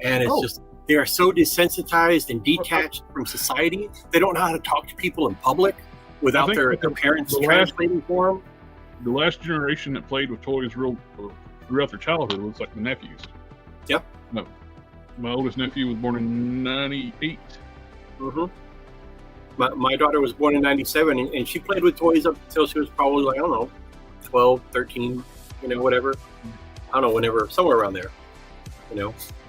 A: And it's just, they are so desensitized and detached from society. They don't know how to talk to people in public without
C: think
A: their
C: that
A: parents
C: the last-
A: translating for them.
C: The last generation that played with toys real throughout their childhood was like the nephews.
A: Yep.
C: No, my oldest nephew was born in '98.
A: Mm-hmm. My daughter was born in 97, and she played with toys up until she was probably, like, I don't know, 12, 13, whatever. I don't know, whenever, somewhere around there,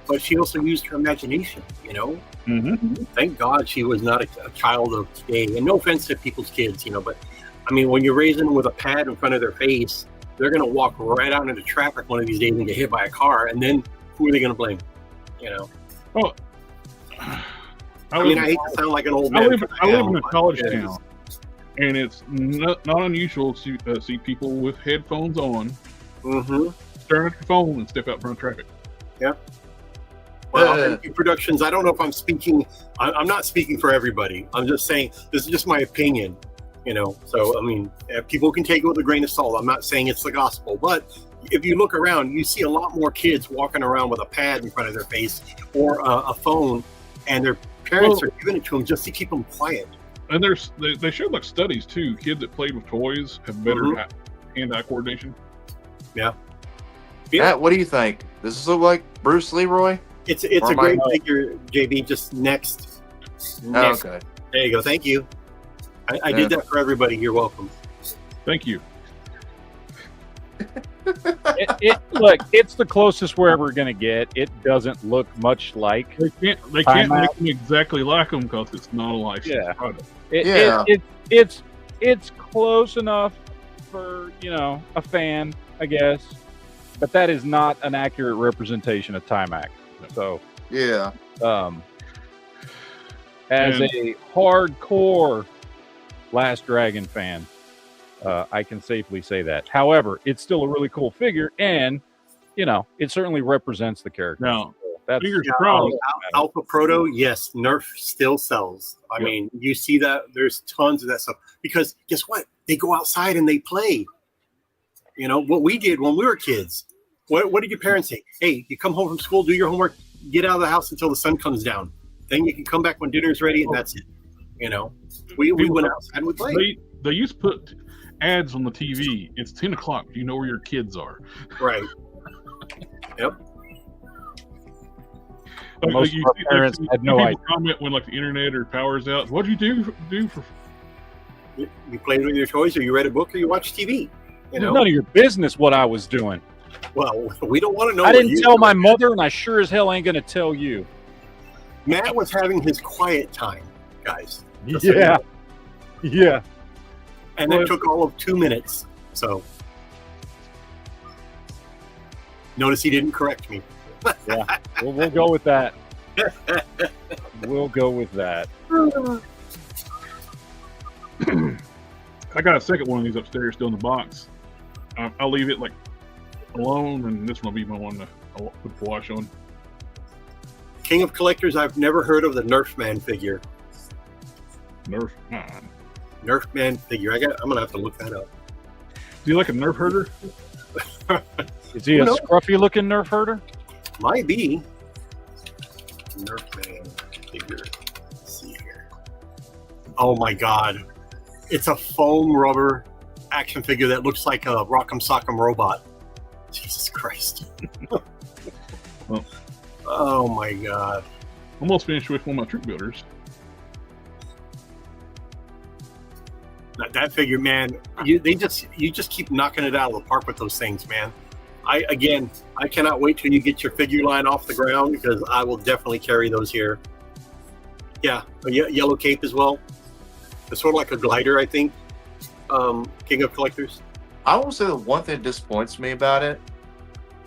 A: But she also used her imagination,
C: Mm-hmm.
A: Thank God she was not a child of today. And no offense to people's kids, but, when you're raising them with a pad in front of their face, they're going to walk right out into traffic one of these days and get hit by a car. And then who are they going to blame,
C: Oh,
A: I hate to sound like an old man.
C: I live in a
A: but
C: college
A: it is.
C: town, and it's not unusual to see people with headphones on,
A: Mm-hmm.
C: staring at their phone and step out in front of traffic.
A: Well, MP Productions, I don't know if I'm speaking, I'm not speaking for everybody. I'm just saying, this is just my opinion, So, people can take it with a grain of salt. I'm not saying it's the gospel, but, if you look around, you see a lot more kids walking around with a pad in front of their face or a phone, and their parents are giving it to them just to keep them quiet.
C: And they showed like studies too. Kids that played with toys have better hand-eye coordination.
A: Yeah.
B: Matt, what do you think? Does this look like Bruce Leroy?
A: It's
B: Or
A: a
B: am
A: great
B: I-
A: figure, JB. Just next.
B: Oh, okay.
A: There you go. Thank you. I
B: Yeah.
A: did that for everybody. You're welcome.
C: Thank you.
D: Look, it's the closest we're ever going to get. It doesn't look much like.
C: They can't make them exactly like them because it's not a licensed
D: Yeah.
C: product.
D: It's close enough for a fan, I guess, but that is not an accurate representation of Timac. So,
B: Yeah.
D: as
C: And-
D: a hardcore Last Dragon fan, I can safely say that. However, it's still a really cool figure, and it certainly represents the character.
C: Now,
D: That's
C: fingers
A: Yeah,
C: crossed.
A: Alpha Proto, yes, Nerf still sells. I
C: Yeah.
A: mean, you see that there's tons of that stuff because guess what? They go outside and they play. What we did when we were kids. What did your parents say? Hey, you come home from school, do your homework, get out of the house until the sun comes down. Then you can come back when dinner's ready, and that's it. We went outside and we played.
C: They used to put ads on the TV. It's 10 o'clock. Do you know where your kids are?
A: Right. Yep.
D: Most of our parents had no
C: people
D: idea.
C: comment when like the internet or power's out. What'd you do for?
A: You played with your toys, or you read a book, or you watched TV.
D: It's none of your business what I was doing.
A: Well, we don't want to know.
D: I
A: what
D: didn't
A: you
D: tell
A: do.
D: my mother, and I sure as hell ain't going to tell you.
A: Matt was having his quiet time, guys. Just so you
D: Yeah.
A: know.
D: Yeah.
A: And it took all of 2 minutes. So notice he didn't correct me.
D: We'll go with that. We'll go with that.
C: I got a second one of these upstairs still in the box. I'll leave it like alone, and this one will be my one I'll put the wash on.
A: King of Collectors, I've never heard of the Nerf Man figure.
C: Nerf.
A: Nerf Man figure. I'm gonna have to look that up.
C: Do you like a Nerf herder?
D: Is he a
A: No.
D: scruffy looking Nerf herder?
A: Might be. Nerf Man figure. Let's see here. Oh my god. It's a foam rubber action figure that looks like a Rock'em Sock'em robot. Jesus Christ.
C: Well.
A: Oh my god.
C: Almost finished with one of my troop builders.
A: That figure, man, you just keep knocking it out of the park with those things, man. I cannot wait till you get your figure line off the ground because I will definitely carry those here. Yeah, a yellow cape as well. It's sort of like a glider, I think. King of Collectors.
B: I will say the one thing that disappoints me about it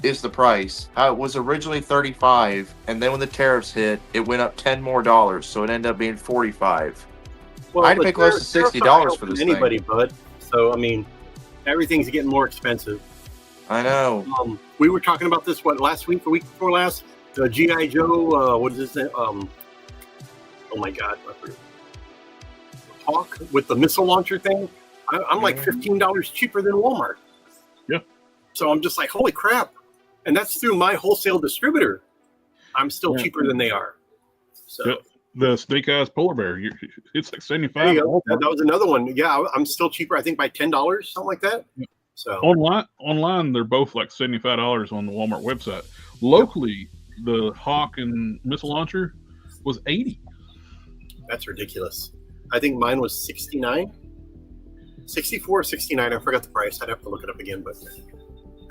B: is the price. It was originally $35, and then when the tariffs hit, it went up $10 more, so it ended up being $45.
A: Well,
B: I'd
A: but
B: pay close to
A: they're not
B: $60 for
A: helping
B: this
A: anybody,
B: thing.
A: bud. So I mean, everything's getting more expensive.
B: I know.
A: We were talking about this last week or week before last. The GI Joe. What is this? Oh my god! Hawk with the missile launcher thing. I'm like $15 cheaper than Walmart.
C: Yeah.
A: So I'm just like, holy crap! And that's through my wholesale distributor. I'm still cheaper than they are. So.
C: Yeah. The Snake Eyes Polar Bear, it's like
A: There
C: $75.
A: you go. That was another one. Yeah, I'm still cheaper. I think by $10, something like that. So
C: Online, they're both like $75 on the Walmart website. Locally, the Hawk and missile launcher was $80.
A: that's ridiculous. I think mine was 69, 64, 69. I forgot the price. I'd have to look it up again. But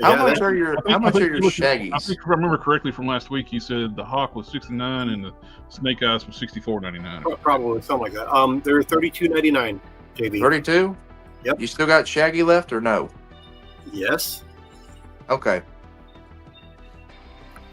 B: How
A: yeah,
B: much
A: that-
B: are your
C: I think
B: Shaggies?
C: I think if I remember correctly from last week, he said the Hawk was $69 and the Snake Eyes was $64.99.
A: probably something like that. They're $32.99. JB.
B: 32?
A: Yep.
B: You still got Shaggy left or no?
A: Yes.
B: Okay.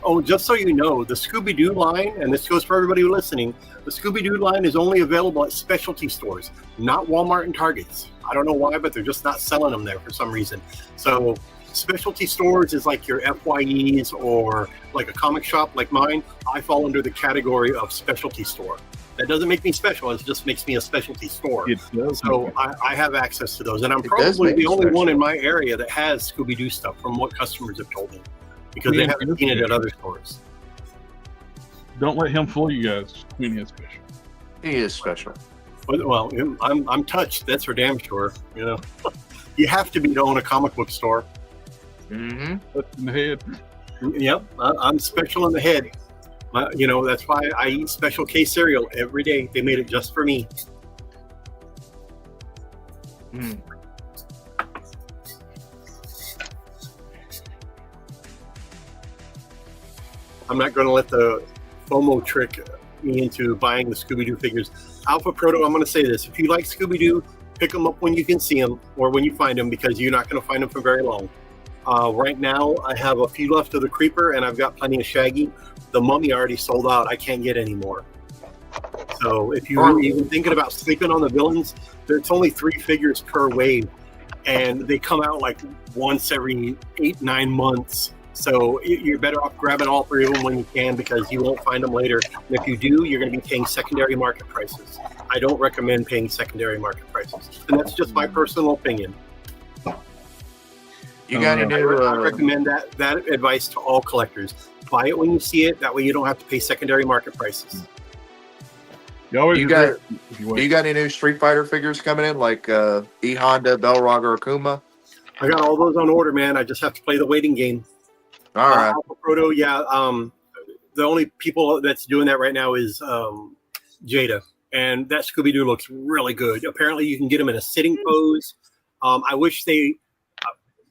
A: Oh, just so you know, the Scooby-Doo line, and this goes for everybody listening, the Scooby-Doo line is only available at specialty stores, not Walmart and Targets. I don't know why, but they're just not selling them there for some reason. So specialty stores is like your FYEs or like a comic shop like mine. I fall under the category of specialty store. That doesn't make me special. It just makes me a specialty store.
C: It does.
A: So I have access to those, and I'm
B: It does
A: probably
B: make
A: the
B: you
A: only one
B: special.
A: in my area that has Scooby-Doo stuff from what customers have told me, because they
C: Yeah,
A: haven't seen it at other stores.
C: Don't let him fool you guys. Queenie is special.
B: He is special.
A: But, well, I'm touched. That's for damn sure. You know, you have to be to own a comic book store.
B: Mm-hmm.
C: That's in the head.
A: Yep, I'm special in the head. You know, that's why I eat Special K cereal every day. They made it just for me.
B: Mm.
A: I'm not going to let the FOMO trick me into buying the Scooby-Doo figures. Alpha Proto, I'm going to say this. If you like Scooby-Doo, pick them up when you can see them or when you find them, because you're not going to find them for very long. Right now, I have a few left of the Creeper, and I've got plenty of Shaggy. The Mummy already sold out. I can't get any more. So if you're even thinking about sleeping on the villains, there's only 3 figures per wave, and they come out like once every 8-9 months. So you're better off grabbing all 3 of them when you can, because you won't find them later. And if you do, you're going to be paying secondary market prices. I don't recommend paying secondary market prices, and that's just my personal opinion.
B: You got any new?
A: I recommend that advice to all collectors. Buy it when you see it. That way, you don't have to pay secondary market prices.
C: You always
B: You got-
C: if you
B: Do
C: wait.
B: you got any new Street Fighter figures coming in, like E Honda, Belrog, or Akuma?
A: I got all those on order, man. I just have to play the waiting game.
B: All right.
A: Alpha Proto, yeah. The only people that's doing that right now is Jada, and that Scooby-Doo looks really good. Apparently, you can get them in a sitting pose. I wish they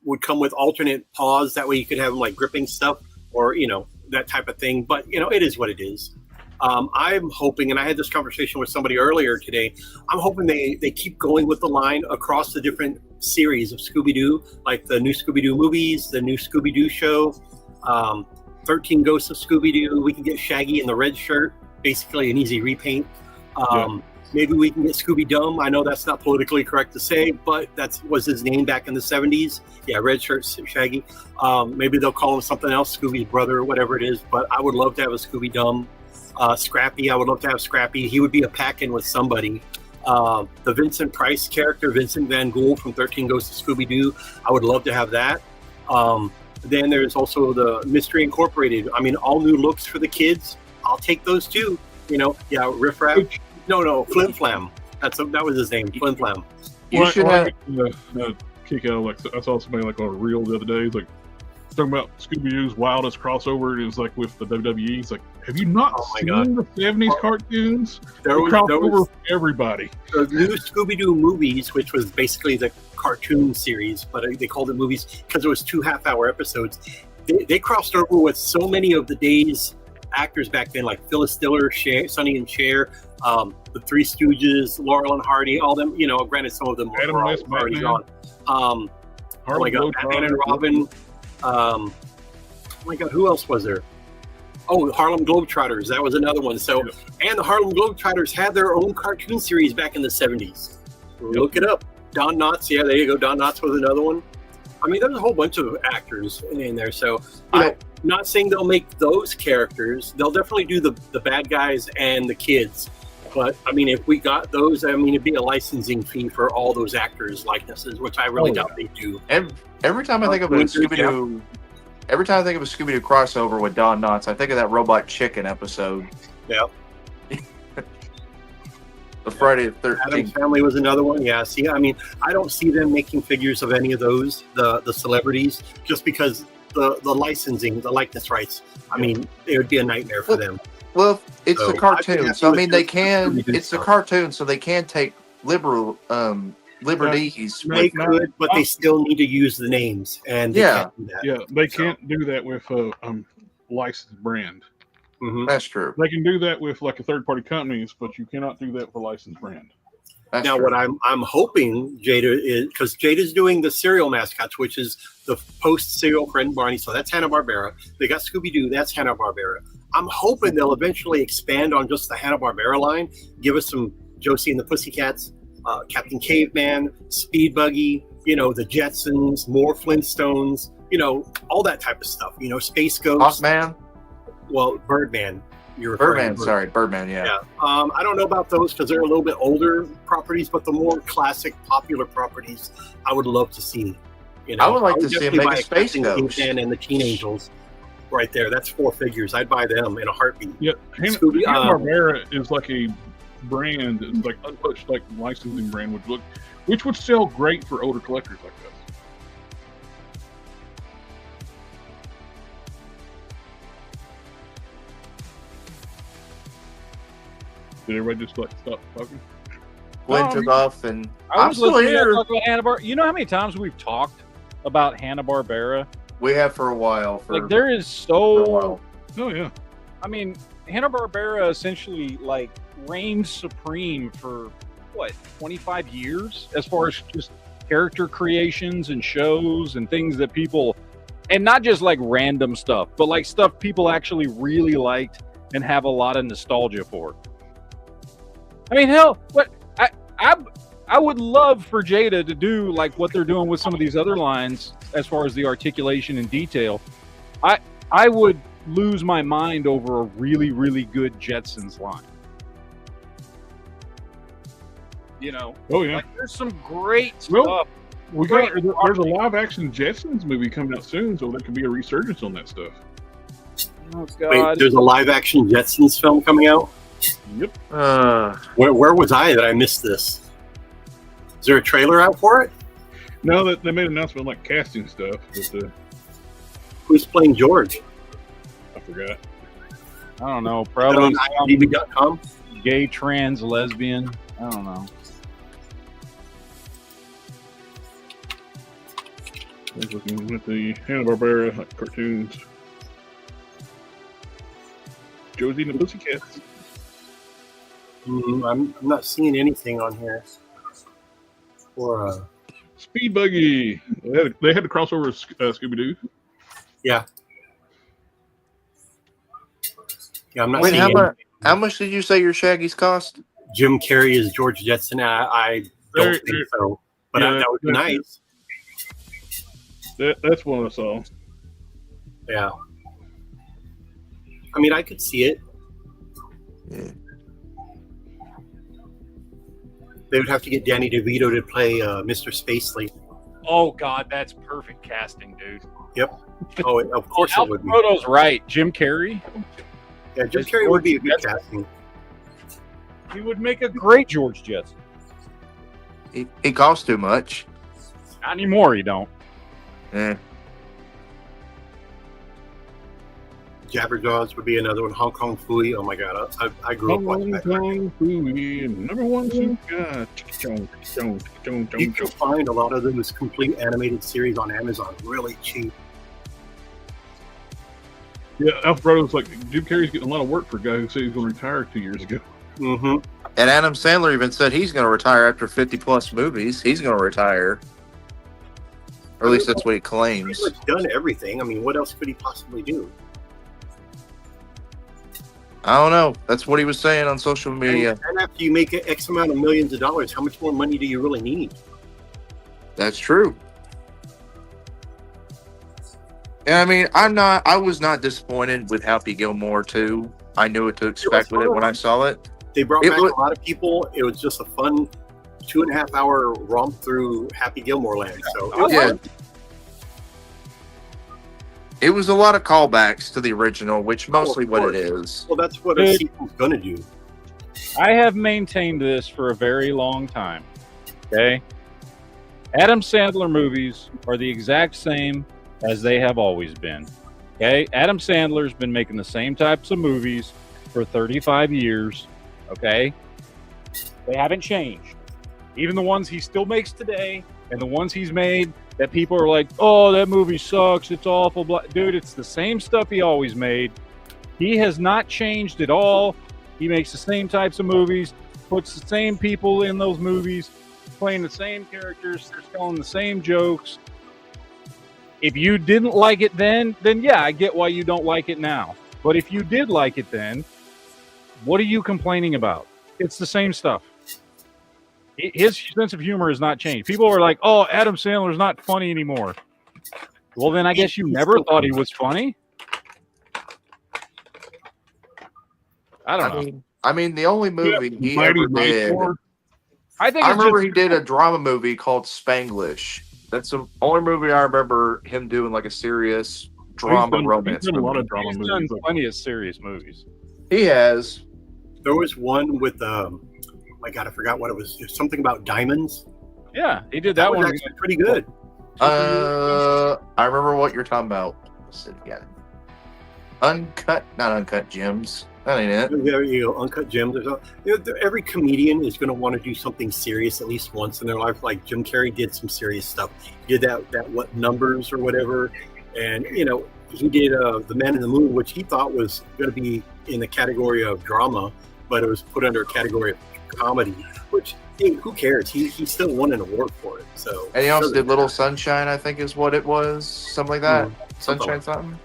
A: would come with alternate paws. That way, you could have them like gripping stuff, or that type of thing. But it is what it is. I'm hoping, and I had this conversation with somebody earlier today, I'm hoping they keep going with the line across the different series of Scooby-Doo, like the new Scooby-Doo movies, the new Scooby-Doo show, 13 Ghosts of Scooby-Doo. We can get Shaggy in the red shirt, basically an easy repaint. Maybe we can get Scooby-Dum. I know that's not politically correct to say, but that was his name back in the 70s. Yeah, red shirt Shaggy. Maybe they'll call him something else, Scooby's brother or whatever it is, but I would love to have a Scooby-Dum. Scrappy, I would love to have Scrappy. He would be a pack-in with somebody. The Vincent Price character, Vincent Van Gogh from 13 Ghosts of Scooby-Doo, I would love to have that. Then there's also the Mystery Incorporated. I mean, all new looks for the kids. I'll take those too. Riff Raff. No, Flim Flam. That was his name, Flim Flam.
B: You should have.
C: Kick out. Like I saw somebody like on a reel the other day. It's like talking about Scooby-Doo's wildest crossover. It was like with the WWE. It's like, have you not
A: Oh my
C: seen
A: God.
C: the 70s cartoons?
A: There
C: They
A: was
C: crossed over for everybody.
A: the new Scooby-Doo movies, which was basically the cartoon series, but they called it movies because it was 2 half-hour episodes. They crossed over with so many of the day's actors back then, like Phyllis Diller, Sonny and Cher, the Three Stooges, Laurel and Hardy, all them. Granted, some of them
C: Adam
A: were
C: West,
A: already
C: Batman.
A: gone. Oh my God, Batman and Robin. Oh my God, who else was there? Oh, the Harlem Globetrotters. That was another one. So, and the Harlem Globetrotters had their own cartoon series back in the 70s. Look it up. Don Knotts. Yeah, there you go. Don Knotts was another one. I mean, there's a whole bunch of actors in there. So, I'm not saying they'll make those characters. They'll definitely do the bad guys and the kids. But, I mean, if we got those, I mean, it'd be a licensing fee for all those actors' likenesses, which I really doubt they do.
B: Every time I think of a Scooby-Doo, every time I think of a Scooby-Doo crossover with Don Knotts, I think of that Robot Chicken episode.
A: Yeah.
B: The Friday the
A: Adam's
B: 13th.
A: Family was another one. Yeah, see, I mean, I don't see them making figures of any of those, the celebrities, just because the licensing, the likeness rights. I mean, it would be a nightmare for them.
B: Well, it's
A: So,
B: a
A: I'd be
B: cartoon,
A: happy
B: so I
A: with
B: mean they
A: just
B: can.
A: Scooby-Doo
B: It's a
A: stuff.
B: cartoon, so they can take liberties.
A: They
B: with,
A: could, but they still need to use the names, and they
B: Yeah.
A: can't do that.
C: Yeah, they
A: So-
C: can't do that with a licensed brand.
A: Mhm.
B: that's true.
C: They can do that with like a third-party companies, but you cannot do that for a licensed brand.
B: That's
A: Now,
B: true.
A: what I'm hoping Jada is, because Jada's doing the cereal mascots, which is the post cereal Fred and Barney, so that's Hanna-Barbera. They got Scooby-Doo, that's Hanna-Barbera. I'm hoping they'll eventually expand on just the Hanna-Barbera line, give us some Josie and the Pussycats, Captain Caveman, Speed Buggy, the Jetsons, more Flintstones, all that type of stuff. Space Ghost,
B: Hawkman.
A: well, Birdman. you're referring
B: Birdman.
A: to.
B: Sorry, Birdman. Yeah.
A: Yeah. I don't know about those because they're a little bit older properties, but the more classic, popular properties, I would love to see. You know,
B: I would like to see him
A: definitely
B: make
A: buy
B: a Space
A: Captain
B: Ghost.
A: Kingpin and the Teen Angels, right there. That's 4 figures. I'd buy them in a heartbeat.
C: Yeah,
A: Scooby-
C: Hanna-Barbera is like a brand, it's like untouched, like licensing brand which would sell great for older collectors like us. Did everybody just like stop talking?
B: Glenn
D: No,
B: took off, and
D: I
B: I'm
D: was
B: still
D: listening to
B: here.
D: talk about Hanna-Barbera. You know how many times we've talked about Hanna-Barbera?
B: We have for a while. For,
D: Like there is
B: for a
D: so
B: while.
C: Oh yeah.
D: I mean, Hanna-Barbera essentially like reigned supreme for what, 25 years as far as just character creations and shows and things that people, and not just like random stuff, but like stuff people actually really liked and have a lot of nostalgia for. I mean, hell, I would love for Jada to do like what they're doing with some of these other lines as far as the articulation and detail. I would lose my mind over a really, really good Jetsons line. You know,
C: Oh yeah.
D: like there's some great
C: Well,
D: stuff.
C: We got there's a live action Jetsons movie coming out soon, so there could be a resurgence on that stuff.
D: Oh
A: Wait,
D: God!
A: there's a live action Jetsons film coming out.
C: Yep.
A: Where was I that I missed this? Is there a trailer out for it?
C: Now that they made an announcement like casting stuff, but
A: Who's playing George?
C: I forgot.
D: I don't know.
A: Is it
D: Probably
A: on
D: some
A: IMDb.com?
D: gay, trans, lesbian. I don't know.
C: I was looking at the Hanna-Barbera like, cartoons. Josie and the Pussycats.
A: I'm not seeing anything on here. Or
C: Speed Buggy. They had to cross over with Scooby Doo.
A: yeah, I'm not
B: Wait,
A: seeing
B: how
A: anything.
B: much? How much did you say your Shaggies cost?
A: Jim Carrey is George Jetson. I don't
C: There-
A: think so, but
C: yeah,
A: that would be
C: that's-
A: nice.
C: That's one I saw.
A: Yeah. I mean, I could see it.
B: Yeah.
A: They would have to get Danny DeVito to play Mr. Spacely.
D: Oh God, that's perfect casting, dude.
A: Oh, of course it would be.
D: Frodo's right. Jim Carrey.
A: Yeah, Jim
D: It's
A: Carrey would be a good
D: George
A: casting.
D: He would make a great George Jetson.
B: He costs too much.
D: Not anymore. He don't.
B: Yeah.
A: Jabberjaws would be another one. Hong Kong Phooey. Oh my God, I grew up watching that.
C: Number one super.
A: You can find a lot of those complete animated series on Amazon really cheap.
C: Yeah, Alfredo's like Jim Carrey's getting a lot of work for a guy who said he's going to retire 2 years ago.
A: Mm-hmm.
B: And Adam Sandler even said he's going to retire after 50 plus movies. He's going to retire. Or at least that's what he claims.
A: He's done everything. I mean, what else could he possibly do?
B: I don't know. That's what he was saying on social media.
A: And after you make X amount of millions of dollars, how much more money do you really need?
B: That's true. And I mean, I was not disappointed with Happy Gilmore 2. I knew what to expect with it when I saw it.
A: They brought
B: It
A: back
B: was-
A: a lot of people. It was just a fun 2.5 hour romp through Happy Gilmore Land. So
B: Yeah. It was a lot of callbacks to the original, which mostly what it is.
A: well, that's what a
D: Dude.
A: sequel's gonna do.
D: I have maintained this for a very long time. Okay. Adam Sandler movies are the exact same as they have always been. Okay. Adam Sandler's been making the same types of movies for 35 years. Okay. They haven't changed. Even the ones he still makes today and the ones he's made that people are like, oh, that movie sucks. It's awful. Dude, it's the same stuff he always made. He has not changed at all. He makes the same types of movies, puts the same people in those movies, playing the same characters, they're telling the same jokes. If you didn't like it then yeah, I get why you don't like it now. But if you did like it then, what are you complaining about? It's the same stuff. His sense of humor has not changed. People are like, oh, Adam Sandler's not funny anymore. Well, then I guess you never thought he was funny. I don't know.
B: I mean, the only movie he
C: Mighty
B: ever
C: Mighty
B: did.
C: Thor.
D: I think
B: I
D: it's
B: remember
D: just,
B: he did a drama movie called Spanglish. That's the only movie I remember him doing like a serious drama romance
C: He's done a lot
B: movie.
C: of drama
D: he's
C: movies.
D: done
C: Like,
D: plenty of serious movies.
B: He has.
A: There was one with my God, I forgot what it was. It was something about diamonds.
D: Yeah, he did that
A: was
D: one.
A: actually pretty good.
B: I remember what you're talking about. Let's see again. Not Uncut Gems. That ain't it.
A: There you go, Uncut Gems. Every comedian is going to want to do something serious at least once in their life. Like Jim Carrey did some serious stuff. He did that what numbers or whatever, and he did The Man in the Moon, which he thought was going to be in the category of drama, but it was put under a category of comedy. Which, hey, who cares? He still won an award for it. So.
B: And he also did Little Sunshine, I think is what it was. Something like that.
A: something
B: Sunshine
A: like
B: something.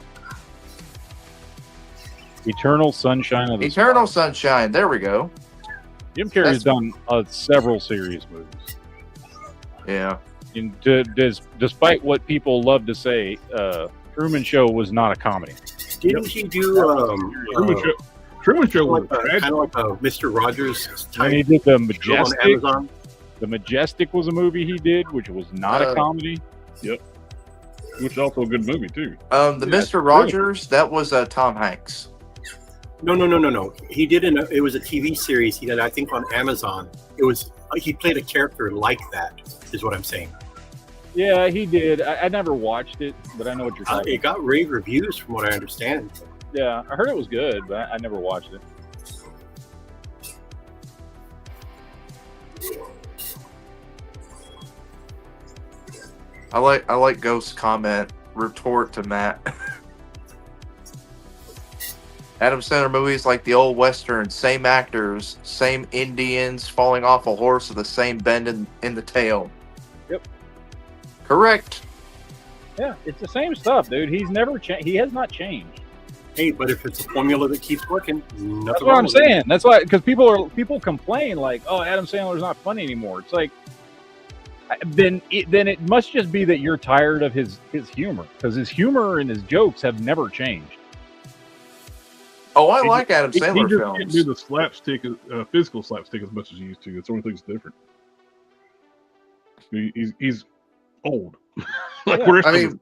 D: Eternal Sunshine of the
B: Eternal Sunshine. There we go.
D: Jim Carrey's done several serious movies.
B: Yeah.
D: And despite what people love to say, Truman Show was not a comedy.
A: Didn't he do
C: Truman Show was
A: kind of like a Mr. Rogers
D: And
A: type
D: he did The
A: show on
D: Majestic.
A: Amazon?
D: The Majestic was a movie he did, which was not a comedy.
C: which is also a good movie too.
B: The Mr. Rogers, that was Tom Hanks.
A: No. He did it was a TV series he did, I think, on Amazon. It was he played a character like that, is what I'm saying.
D: Yeah, he did. I never watched it, but I know what you're talking
A: It got rave reviews from what I understand.
D: about. Yeah, I heard it was good, but I never watched it.
B: I like Ghost's comment retort to Matt. Adam Sandler movies like the old Western, same actors, same Indians falling off a horse with the same bend in the tail.
D: Yep.
B: Correct.
D: Yeah, it's the same stuff, dude. He's never changed. He has not changed.
A: Hey, but if it's a formula that keeps working, nothing
D: That's what
A: wrong
D: I'm
A: with it.
D: saying. That's why, because people complain like, "Oh, Adam Sandler's not funny anymore." It's like, then it must just be that you're tired of his humor, because his humor and his jokes have never changed.
B: Oh, I like Adam
C: He
B: Sandler
C: just can't do
B: films.
C: the slapstick, physical slapstick as much as he used to. That's the only thing that's different. He's old. Like
D: Yeah.
C: we're
B: I mean,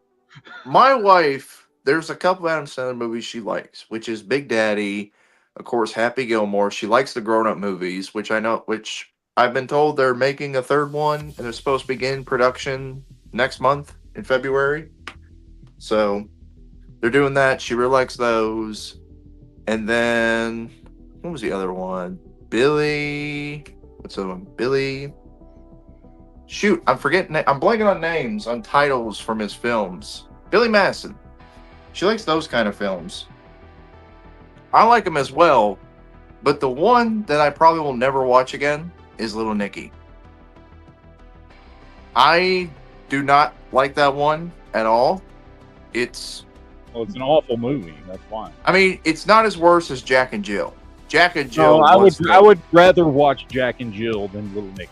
B: my wife, there's a couple Adam Sandler movies she likes, which is Big Daddy, of course, Happy Gilmore. She likes the grown-up movies, which I've been told they're making a third one, and they're supposed to begin production next month in February. So they're doing that. She really likes those. And then what was the other one? Billy. What's the other one? Billy. Shoot, I'm forgetting. I'm blanking on names, on titles from his films. Billy Madison. She likes those kind of films. I like them as well, but the one that I probably will never watch again is Little Nicky. I do not like that one at all.
D: Well, it's an awful movie. That's why.
B: I mean, it's not as worse as Jack and Jill. Jack and Jill.
D: No,
B: was
D: I would rather watch Jack and Jill than Little Nicky.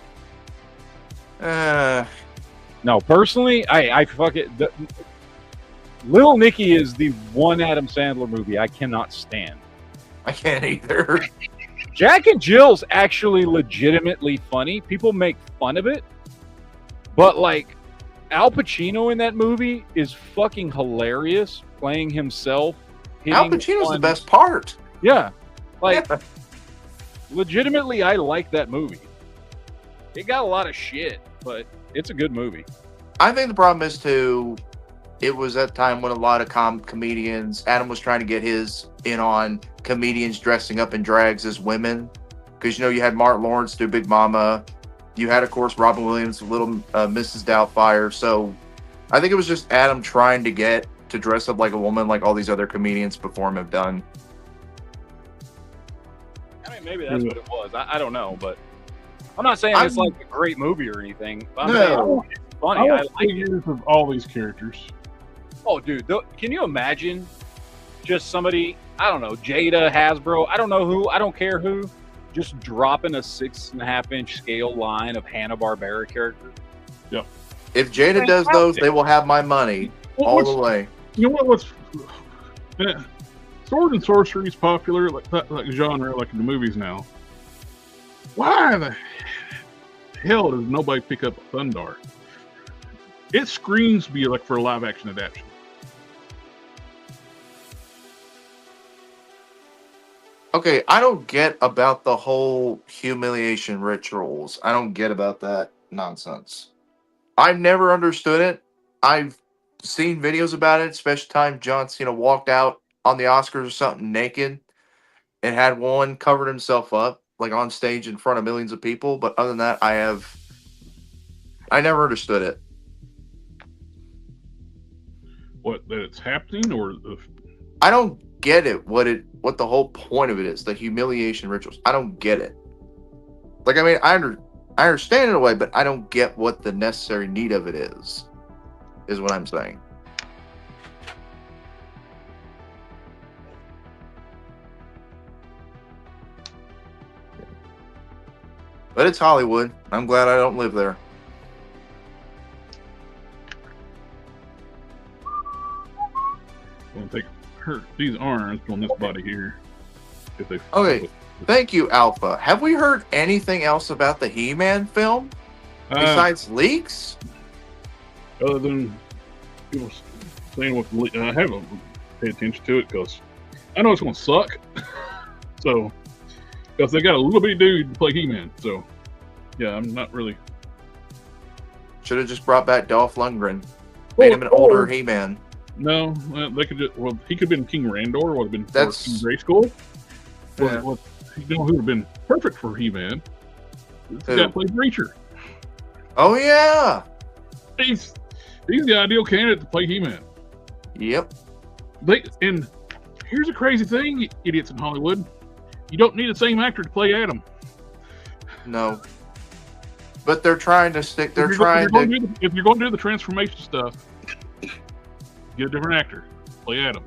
D: No, personally, I fuck it. Little Nicky is the one Adam Sandler movie I cannot stand.
B: I can't either.
D: Jack and Jill's actually legitimately funny. People make fun of it, but like Al Pacino in that movie is fucking hilarious, playing himself.
B: Al
D: hitting
B: Pacino's the
D: on-
B: best part.
D: Yeah, like legitimately, I like that movie. It got a lot of shit, but it's a good movie.
B: I think the problem is too, it was that time when a lot of comedians, Adam was trying to get his in on comedians dressing up in drags as women. Because, you had Martin Lawrence do Big Mama. You had, of course, Robin Williams, Little Mrs. Doubtfire. So I think it was just Adam trying to get to dress up like a woman like all these other comedians before him have done.
D: I mean, maybe that's what it was. I don't know, but I'm not saying it's like a great movie or anything. I'm saying it's funny. I
C: I
D: like
C: like
D: it.
C: figures of all these characters.
D: Oh, dude, can you imagine just somebody, I don't know, Jada, Hasbro, I don't know who, I don't care who, just dropping a 6.5-inch scale line of Hanna-Barbera characters?
B: If Jada does those, they will have my money all the way.
C: You know what's sword and sorcery is popular, like that like genre, like in the movies now. Why the hell does nobody pick up Thundar? It screams to be like for a live action adaptation.
B: Okay, I don't get about the whole humiliation rituals. I don't get about that nonsense. I've never understood it. I've seen videos about it, especially time John Cena walked out on the Oscars or something naked and had one covered himself up, like on stage in front of millions of people. But other than that, I never understood it.
C: What, that it's happening, or
B: I don't get it. What the whole point of it is, the humiliation rituals. I don't get it. Like, I mean, I understand it in a way, but I don't get what the necessary need of it is what I'm saying. But it's Hollywood. I'm glad I don't live there.
C: going to take these arms on this body here. If they
B: Okay. Thank you, Alpha. Have we heard anything else about the He-Man film besides leaks?
C: Other than people saying what I haven't paid attention to it because I know it's going to suck. So, because they got a little bitty dude to play He-Man. So, yeah, I'm not really.
B: Should have just brought back Dolph Lundgren. Made him an older He-Man.
C: No, they could just. Well, he could have been King Randor. Would have been
B: That's-
C: King Grayskull.
B: Yeah.
C: Well, you know who would have been perfect for He-Man? This
B: Who?
C: guy played Reacher.
B: Oh, yeah.
C: He's the ideal candidate to play He-Man.
B: Yep.
C: And here's a crazy thing, you idiots in Hollywood. You don't need the same actor to play Adam.
B: No. But they're trying to stick.
C: If
B: They're
C: you're
B: trying
C: going
B: to.
C: if you're going to do the transformation stuff, get a different actor. Play Adam.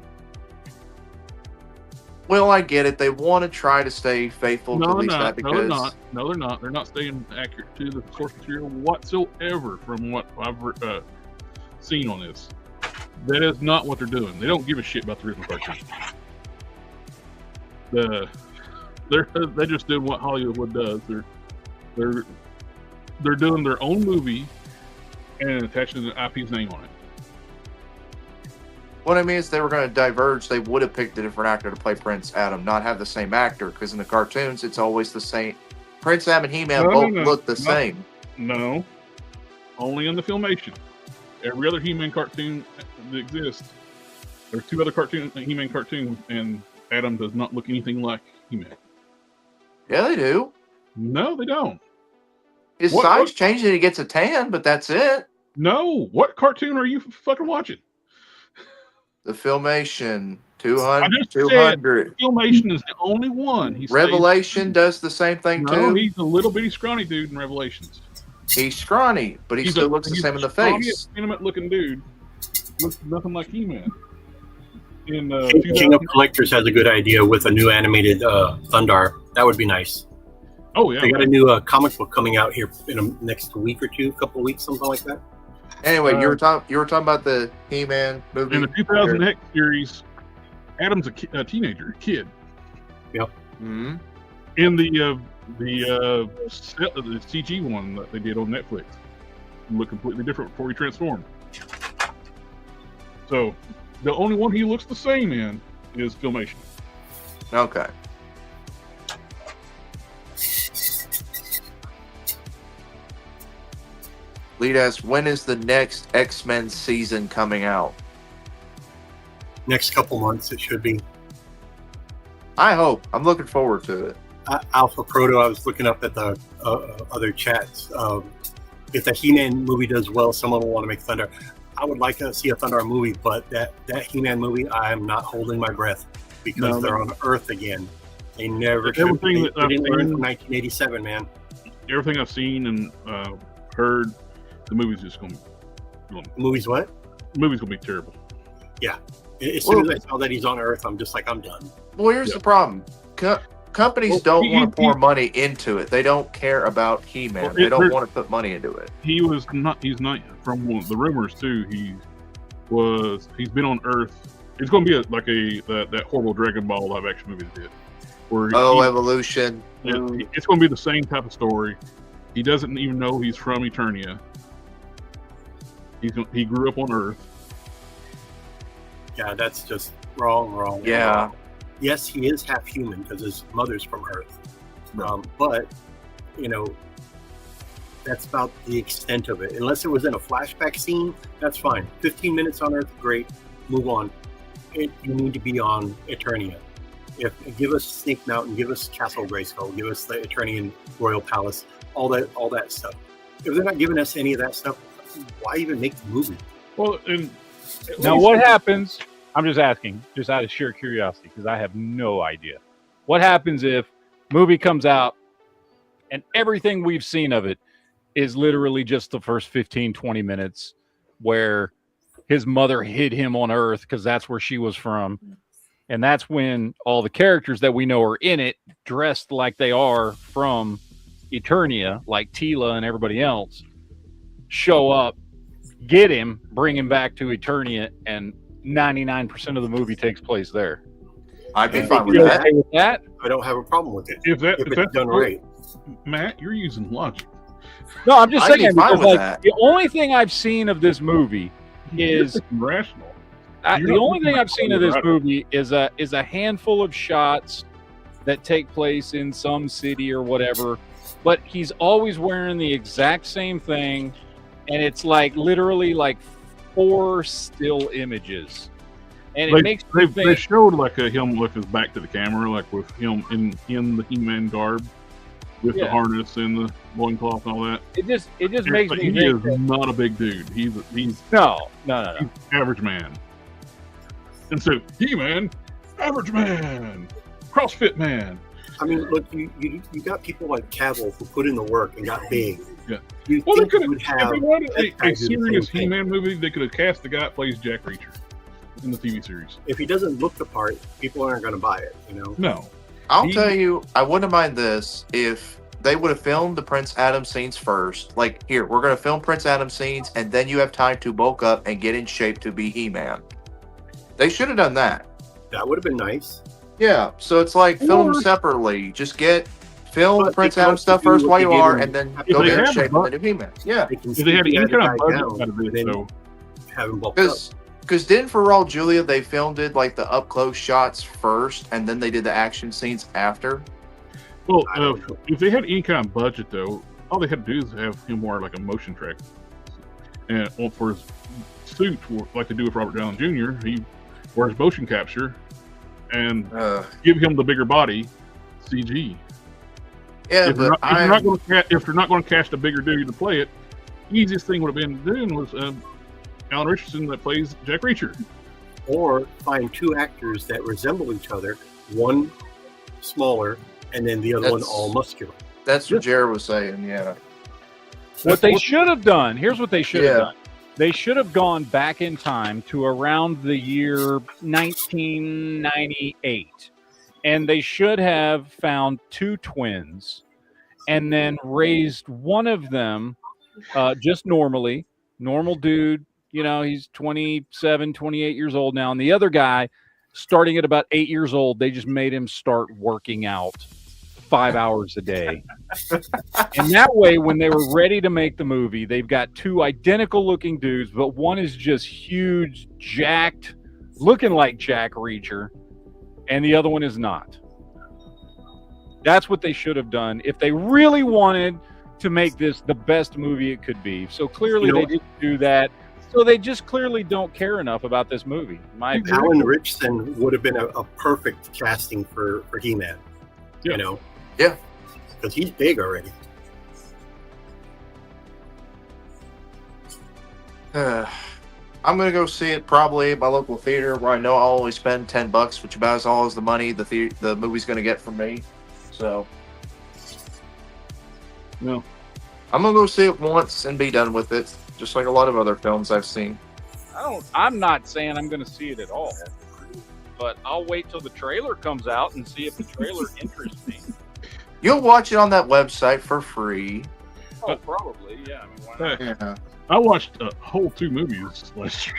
B: Well, I get it. They want to try to stay faithful to
C: No,
B: at
C: they're
B: least that
C: not.
B: because
C: No, they're not. No, they're not. They're not staying accurate to the source material whatsoever from what I've seen on this. That is not what they're doing. They don't give a shit about the original cartoon. They're just doing what Hollywood does. They're doing their own movie and attaching the IP's name on it.
B: what I mean is they were going to diverge. They would have picked a different actor to play Prince Adam, not have the same actor, because in the cartoons it's always the same. Prince Adam and He-Man both look the same.
C: No, only in the Filmation. Every other He-Man cartoon that exists, there are two other He-Man cartoons, and Adam does not look anything like He-Man.
B: Yeah, they do.
C: No, they don't.
B: His
C: What-
B: size
C: what-
B: changed and he gets a tan, but that's it.
C: No, what cartoon are you fucking watching?
B: The Filmation,
C: I
B: 200,
C: just said
B: 200.
C: Filmation is the only one. He stays-
B: Revelation does the same thing
C: No,
B: too.
C: he's a little bitty scrawny dude in Revelations.
B: He's scrawny, but he still looks the same in the face.
C: Intimate looking dude. Looks nothing like He-Man. In
A: King of Collectors has a good idea with a new animated Thundar. That would be nice.
C: Oh yeah.
A: They got a new comic book coming out here in the next week or two, couple of weeks, something like that.
B: Anyway, you were talking about the He-Man movie.
C: In the 2000 X series, Adam's a teenager, a kid.
B: Mhm.
C: In the CG one that they did on Netflix, he looked completely different before he transformed. So, the only one he looks the same in is Filmation.
B: Okay. Lead us, when is the next X-Men season coming out?
A: Next couple months, it should be.
B: I hope. I'm looking forward to it.
A: Alpha Proto, I was looking up at the other chats. If the He-Man movie does well, someone will want to make Thunder. I would like to see a Thunder movie, but that He-Man movie, I am not holding my breath because
C: No,
A: they're on Earth again. They never should.
C: Everything
A: They
C: that I've
A: didn't learn
C: seen-
A: from 1987, man.
C: Everything I've seen and heard, the movie's just going.
A: The movie's what?
C: The movie's gonna be terrible.
A: As soon as I saw that he's on Earth, I'm just like, I'm done.
B: Well, here's the problem. Companies
C: Well,
B: don't
C: he-
B: want to pour
C: he-
B: money into it. They don't care about He-Man.
C: Well,
B: They don't
C: there-
B: want to put money into it.
C: He's not from the rumors too. He's been on Earth It's going to be that horrible Dragon Ball live action movie they did. Where
B: Evolution.
C: it's going to be the same type of story. He doesn't even know he's from Eternia. He grew up on Earth.
A: Yeah, that's just wrong.
B: Yeah.
A: Wrong. Yes, he is half human because his mother's from Earth. But, that's about the extent of it. Unless it was in a flashback scene, that's fine. 15 minutes on Earth, great. Move on. You need to be on Eternia. Give us Snake Mountain, give us Castle Grayskull, give us the Eternian Royal Palace, all that stuff. If they're not giving us any of that stuff, why even make the movie?
C: Well, and
D: Now, what happens? I'm just asking, just out of sheer curiosity, because I have no idea. What happens if movie comes out and everything we've seen of it is literally just the first 15, 20 minutes where his mother hid him on Earth because that's where she was from. And that's when all the characters that we know are in it, dressed like they are from Eternia, like Tila and everybody else, show up, get him, bring him back to Eternia, and 99% of the movie takes place there.
B: I'd be
A: And
B: fine
A: if
B: with
A: you're
B: that.
D: Okay with that?
A: I don't have a problem with it
C: if
A: if
C: that's
A: it's done right.
C: Matt, you're using logic.
D: No, I'm just
B: I'd be
D: saying
B: fine
D: because
B: with
D: like
B: that.
D: the only thing I've seen of this movie is
C: rational.
D: the only thing I've seen of this movie is a handful of shots that take place in some city or whatever, but he's always wearing the exact same thing, and it's like literally like 4 still images, and it makes me
C: They
D: think.
C: showed like him with his back to the camera, like with him in the He-Man garb, with the
D: Yeah.
C: harness and the loincloth and all that.
D: It just makes
C: But
D: me
C: he
D: think.
C: is not a big dude. He's
D: No.
C: he's average man. And so He-Man, average man, CrossFit man.
A: I mean, look, you got people like Cavill who put in the work and got big.
C: Yeah.
A: You
C: Well, they
A: think
C: could
A: you would
C: have.
A: have
C: If they wanted
A: this guy
C: a
A: do the same
C: serious
A: thing.
C: He-Man movie, they could have cast the guy that plays Jack Reacher in the TV series.
A: If he doesn't look the part, people aren't going to buy it.
C: No,
B: I'll tell you, I wouldn't mind this if they would have filmed the Prince Adam scenes first. Like, here, we're going to film Prince Adam scenes, and then you have time to bulk up and get in shape to be He-Man. They should have done that.
A: That would have been nice.
B: Yeah, so it's like film
C: Or-
B: separately. Just film
A: But
B: Prince
A: they
B: Adam
A: can
B: stuff
A: also
B: first
A: do
B: while
A: what
B: you
A: they did
B: are,
A: in-
B: and then
C: If
B: go
C: they
B: get in
C: have
B: shape
C: a
B: and then do He-Man. Yeah,
A: They can
C: if they had
A: sneak
C: any
A: the
C: kind
A: other
C: of
A: guy
C: budget
A: down
C: out of it,
A: and then
C: so
A: have him bulked up.
B: because didn't for Raul Julia they filmed it like the up close shots first, and then they did the action scenes after.
C: well,
A: I don't know.
C: if they had any kind of budget though, all they had to do is have him wear like a motion track, and for his suit, like they do with Robert Downey Jr., he wears motion capture and give him the bigger body CG.
B: Yeah,
C: If you're
B: but
C: not going to cast a bigger dude to play it, easiest thing would have been doing was Alan Richardson that plays Jack Reacher.
A: Or find 2 actors that resemble each other, one smaller and then the other one
B: That's-
A: all muscular.
B: that's what Jared was saying. Yeah,
D: What they should have done, here's what they should have
B: Yeah.
D: done. They should have gone back in time to around the year 1998. And they should have found 2 twins and then raised one of them just normally, normal dude. He's 27, 28 years old now. And the other guy, starting at about 8 years old, they just made him start working out 5 hours a day. And that way, when they were ready to make the movie, they've got 2 identical looking dudes, but one is just huge, jacked, looking like Jack Reacher, and the other one is not. That's what they should have done if they really wanted to make this the best movie it could be. So clearly they didn't do that. So they just clearly don't care enough about this movie. in my opinion.
A: Alan Richardson would have been a perfect casting for He-Man.
C: Yeah.
B: Yeah.
A: Because he's big already.
B: I'm gonna go see it probably at my local theater where I know I'll only spend $10, which about as all as the money the movie's gonna get from me. So
C: No,
B: I'm gonna go see it once and be done with it, just like a lot of other films I've seen.
D: I'm not saying I'm going to see it at all, but I'll wait till the trailer comes out and see if the trailer interests me.
B: You'll watch it on that website for free.
D: Oh, probably, yeah. I mean, why not?
B: Yeah.
C: I watched a whole 2 movies last year.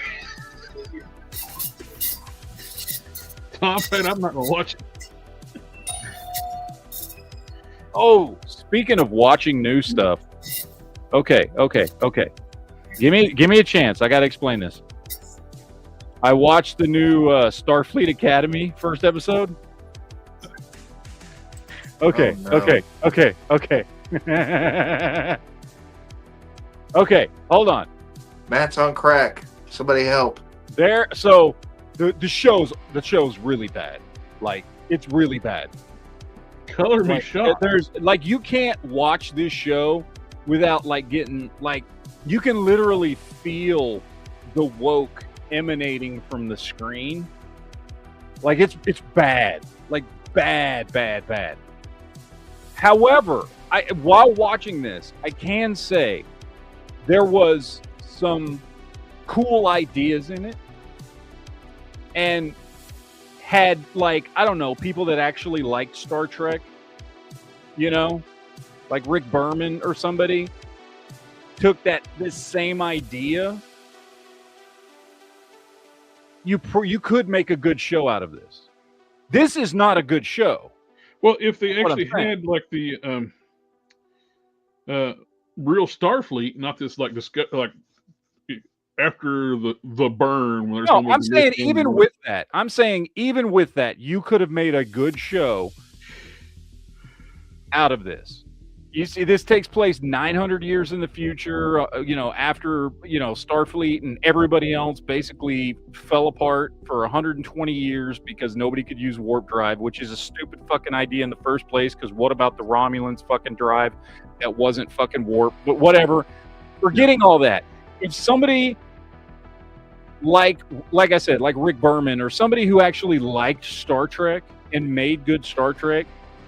C: Tom said I'm not gonna watch it.
D: Oh, speaking of watching new stuff. Okay. Give me a chance. I got to explain this. I watched the new Starfleet Academy first episode. Okay.
B: Oh, no.
D: Okay. Okay, hold on.
B: Matt's on crack. Somebody help.
D: So the show's really bad. Like, it's really bad.
C: Color me
D: Like,
C: shocked.
D: there's like, you can't watch this show without like getting like, you can literally feel the woke emanating from the screen. Like, it's bad. Like, bad. However, while watching this, I can say there was some cool ideas in it, and had, like, I don't know, people that actually liked Star Trek, you know, like Rick Berman or somebody, took this same idea. You could make a good show out of this. This is not a good show.
C: Well, if they
D: What I'm
C: actually
D: saying.
C: had like the real Starfleet, not this like like after the burn. When there's
D: No,
C: gonna be
D: I'm
C: the
D: saying
C: mission
D: even
C: or-
D: with that, you could have made a good show out of this. You see, this takes place 900 years in the future, after, Starfleet and everybody else basically fell apart for 120 years because nobody could use warp drive, which is a stupid fucking idea in the first place, because what about the Romulans fucking drive that wasn't fucking warp? But whatever. Forgetting all that. If somebody like I said, like Rick Berman, or somebody who actually liked Star Trek and made good Star Trek,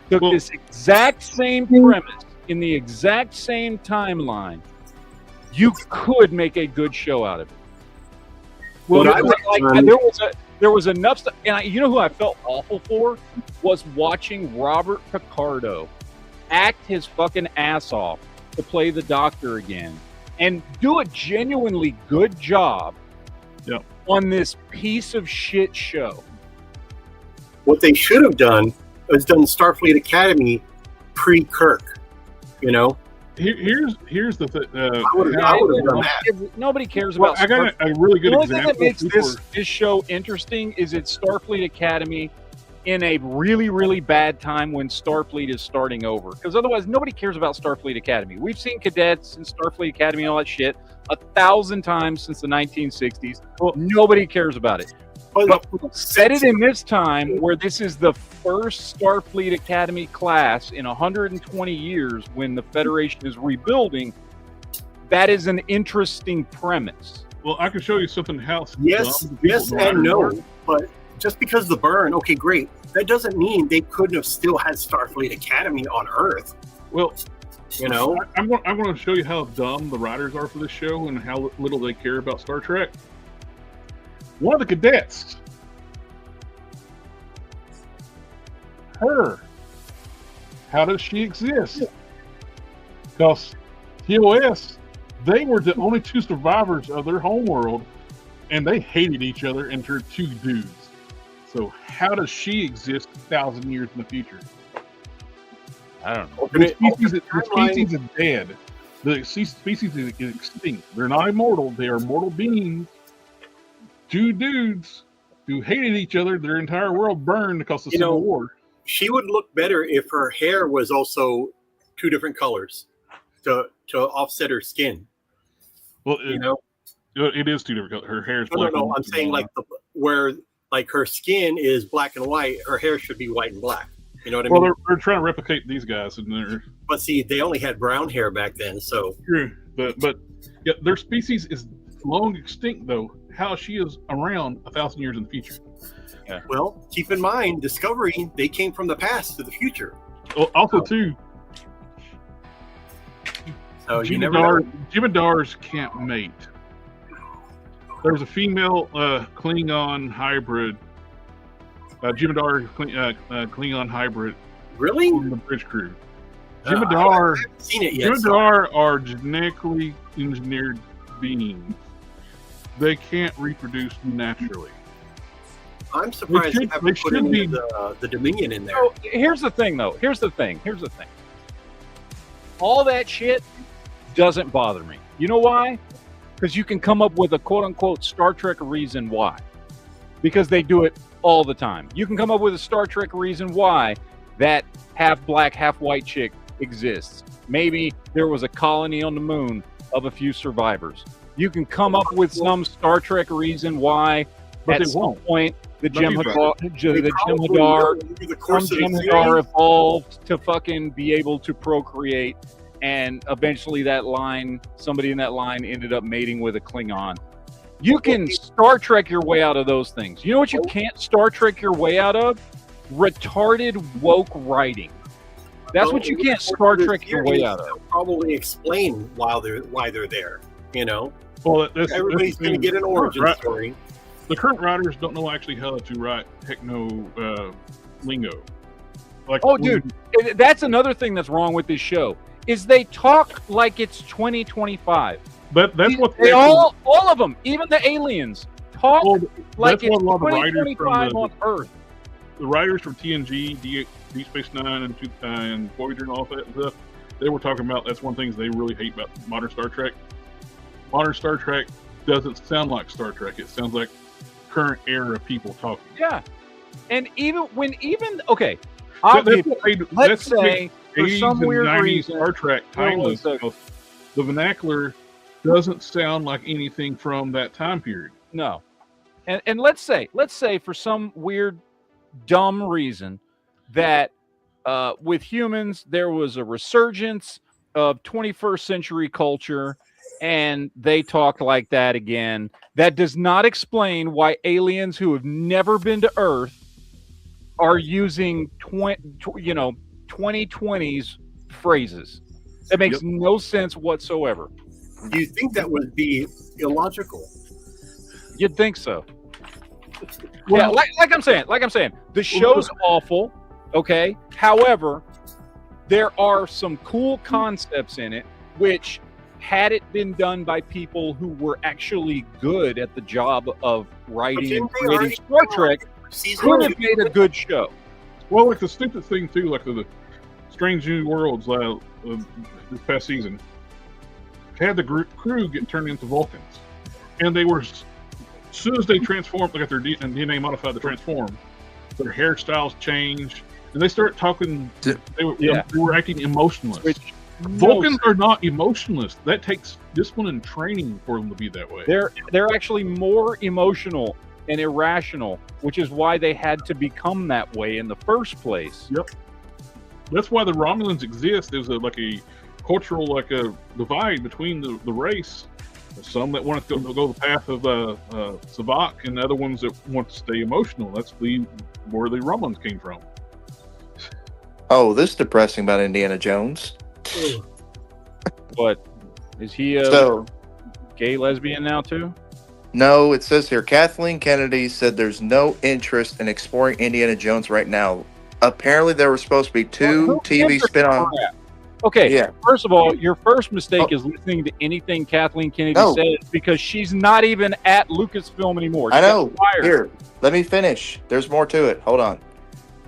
D: took
C: Well-
D: this exact same premise in the exact same timeline, you could make a good show out of it. Well,
A: What I would-
D: there was enough stuff, and you know who I felt awful for was watching Robert Picardo act his fucking ass off to play the Doctor again and do a genuinely good job
C: Yep.
D: on this piece of shit show.
A: What they should have done is done Starfleet Academy pre-Kirk. You know,
C: Here's the thing.
A: I would have done that.
D: Nobody cares
C: Well,
D: about
C: I got a really good
D: The only thing
C: example.
D: that makes
C: before-
D: this show interesting is it's Starfleet Academy in a really, really bad time when Starfleet is starting over. Because otherwise, nobody cares about Starfleet Academy. We've seen cadets and Starfleet Academy and all that shit 1,000 times since the 1960s. Well, nobody cares about it.
A: But
D: Set it in this time where this is the first Starfleet Academy class in 120 years when the Federation is rebuilding. That is an interesting premise.
C: Well, I can show you something else.
A: yes, and no. But just because the burn, okay, great. That doesn't mean they couldn't have still had Starfleet Academy on Earth.
C: Well,
A: You know,
C: I'm going to show you how dumb the writers are for this show and how little they care about Star Trek. One of the cadets, her, how does she exist? Because TOS, they were the only two survivors of their homeworld, and they hated each other, and they're two dudes. So how does she exist 1,000 years in the future?
D: I don't know.
A: open
C: The
A: it.
C: species, the
A: timeline.
C: species is dead. The species is extinct. They're not immortal. They are mortal beings. Two dudes who hated each other. Their entire world burned because of the
A: You know,
C: Civil War.
A: She would look better if her hair was also two different colors to offset her skin.
C: Well,
A: You know,
C: it is two different colors. Her hair is
A: no,
C: black.
A: I'm saying like where like her skin is black and white, her hair should be white and black. You know what I
C: Well,
A: mean?
C: they're trying to replicate these guys, and they're
A: But see, they only had brown hair back then, so
C: true. But yeah, their species is long extinct though. How she is around 1,000 years in the future.
A: well, keep in mind, Discovery, they came from the past to the future.
C: Well, also too,
A: So you never know.
C: Jim'Adars can't mate. There's a female Klingon hybrid, Jim'Adar Klingon hybrid
A: Really?
C: on the bridge crew.
A: I
C: Jim'Adar,
A: haven't seen it yet. so-
C: Jim'Adar are genetically engineered beings. They can't reproduce naturally.
A: I'm surprised they
C: should-
A: haven't
C: they
A: put
C: should
A: any
C: be-
A: of the Dominion in there.
D: So here's the thing, though. Here's the thing. All that shit doesn't bother me. You know why? Because you can come up with a quote unquote Star Trek reason why. Because they do it all the time. You can come up with a Star Trek reason why that half black, half white chick exists. Maybe there was a colony on the moon of a few survivors. You can come up with some Star Trek reason why
C: But
D: at
C: they
D: some
C: won't.
D: point the
C: But these
D: Jem'Hadar
A: the course of the
D: Jem'Hadar
A: series,
D: evolved to fucking be able to procreate, and eventually somebody in that line ended up mating with a Klingon. You can Star Trek your way out of those things. You know what you can't Star Trek your way out of? Retarded woke writing. That's what you can't Star Trek your way out of.
A: They'll probably explain why they're there. You know,
C: Well, that's
A: everybody's
C: the
A: going to
C: thing.
A: get an origin
C: Right.
A: story.
C: The current writers don't know actually how to write techno lingo. Like,
D: Oh, dude, that's another thing that's wrong with this show. Is they talk like it's 2025.
C: But that's what
D: They all of them, even the aliens, talk
C: Well,
D: like
C: that's
D: it's
C: what a lot of the writers
D: 2025
C: from
D: on Earth.
C: the writers from TNG, Deep Space Nine, and Voyager, and all that stuff. They were talking about that's one thing they really hate about modern Star Trek. Modern Star Trek doesn't sound like Star Trek. It sounds like current era people talking.
D: Yeah, and okay,
C: Let's
D: let's say for some weird reason,
C: Star Trek timeless.
D: Hold on a
C: The vernacular doesn't sound like anything from that time period.
D: no, and let's say for some weird dumb reason that with humans there was a resurgence of 21st century culture and they talk like that again. That does not explain why aliens who have never been to Earth are using 2020s phrases. That makes no sense whatsoever.
A: Do you think that would be illogical?
D: You'd think so. Yeah, like I'm saying, the show's awful. Okay. However, there are some cool concepts in it, which, had it been done by people who were actually good at the job of writing and creating Star Trek, could have made a good show.
C: Well, like the stupid thing too, like the Strange New Worlds this past season, had the crew get turned into Vulcans, and they were, as soon as they transformed, they got their DNA modified to transform, their hairstyles changed, and they start talking. They were acting emotionless.
D: Which
C: Vulcans are not emotionless. That takes discipline and training for them to be that way.
D: They're actually more emotional and irrational, which is why they had to become that way in the first place.
C: Yep. That's why the Romulans exist. There's a cultural a divide between the race. Some that want to go the path of Savak, and other ones that want to stay emotional. That's where the Romulans came from.
B: Oh, this is depressing about Indiana Jones.
D: But is he a
B: So,
D: gay lesbian now too?
B: no, it says here Kathleen Kennedy said there's no interest in exploring Indiana Jones right now. Apparently, there were supposed to be two
D: Who
B: TV
D: gives a
B: spin-off.
D: crap? Okay,
B: Yeah.
D: first of all, your first mistake is listening to anything Kathleen Kennedy
B: No.
D: says, because she's not even at Lucasfilm anymore.
B: I
D: She got
B: know.
D: fired.
B: Here, let me finish. There's more to it. Hold on.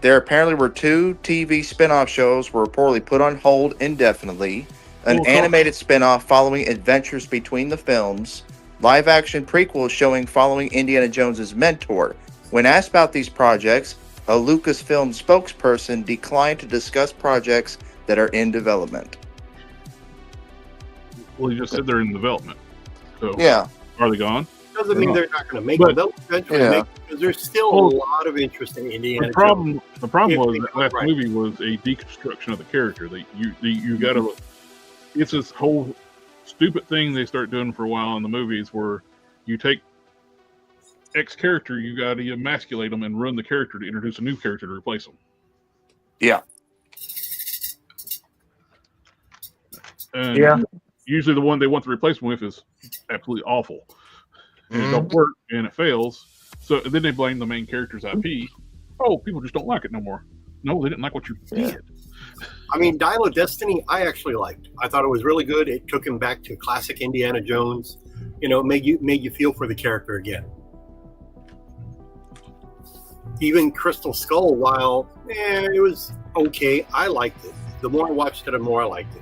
B: There apparently were two TV spin-off shows were reportedly put on hold indefinitely. An
C: Oh, cool.
B: animated spin-off following adventures between the films. Live-action prequels showing following Indiana Jones's mentor. When asked about these projects, a Lucasfilm spokesperson declined to discuss projects that are in development.
C: Well, you just said they're in development. So
B: Yeah.
C: are they gone?
A: Doesn't mean they're not going to make
C: But-
A: it. They'll eventually
B: Yeah.
A: make it, because there's still
C: Well,
A: a lot of interest in Indiana
C: The
A: Jones.
C: problem
A: If
C: was
A: they
C: that
A: go
C: last
A: right.
C: movie was a deconstruction of the character. You gotta. It's this whole stupid thing they start doing for a while in the movies, where you take X character, you got to emasculate them and run the character to introduce a new character to replace them.
B: Yeah.
C: And
B: Yeah.
C: usually the one they want to replace them with is absolutely awful. And it don't work, and it fails. So then they blame the main character's IP. Oh, people just don't like it no more. No, they didn't like what you
B: Yeah.
C: did.
A: I mean, Dial of Destiny, I actually liked. I thought it was really good. It took him back to classic Indiana Jones. You know, made you feel for the character again. even Crystal Skull, while it was okay, I liked it. The more I watched it, the more I liked it.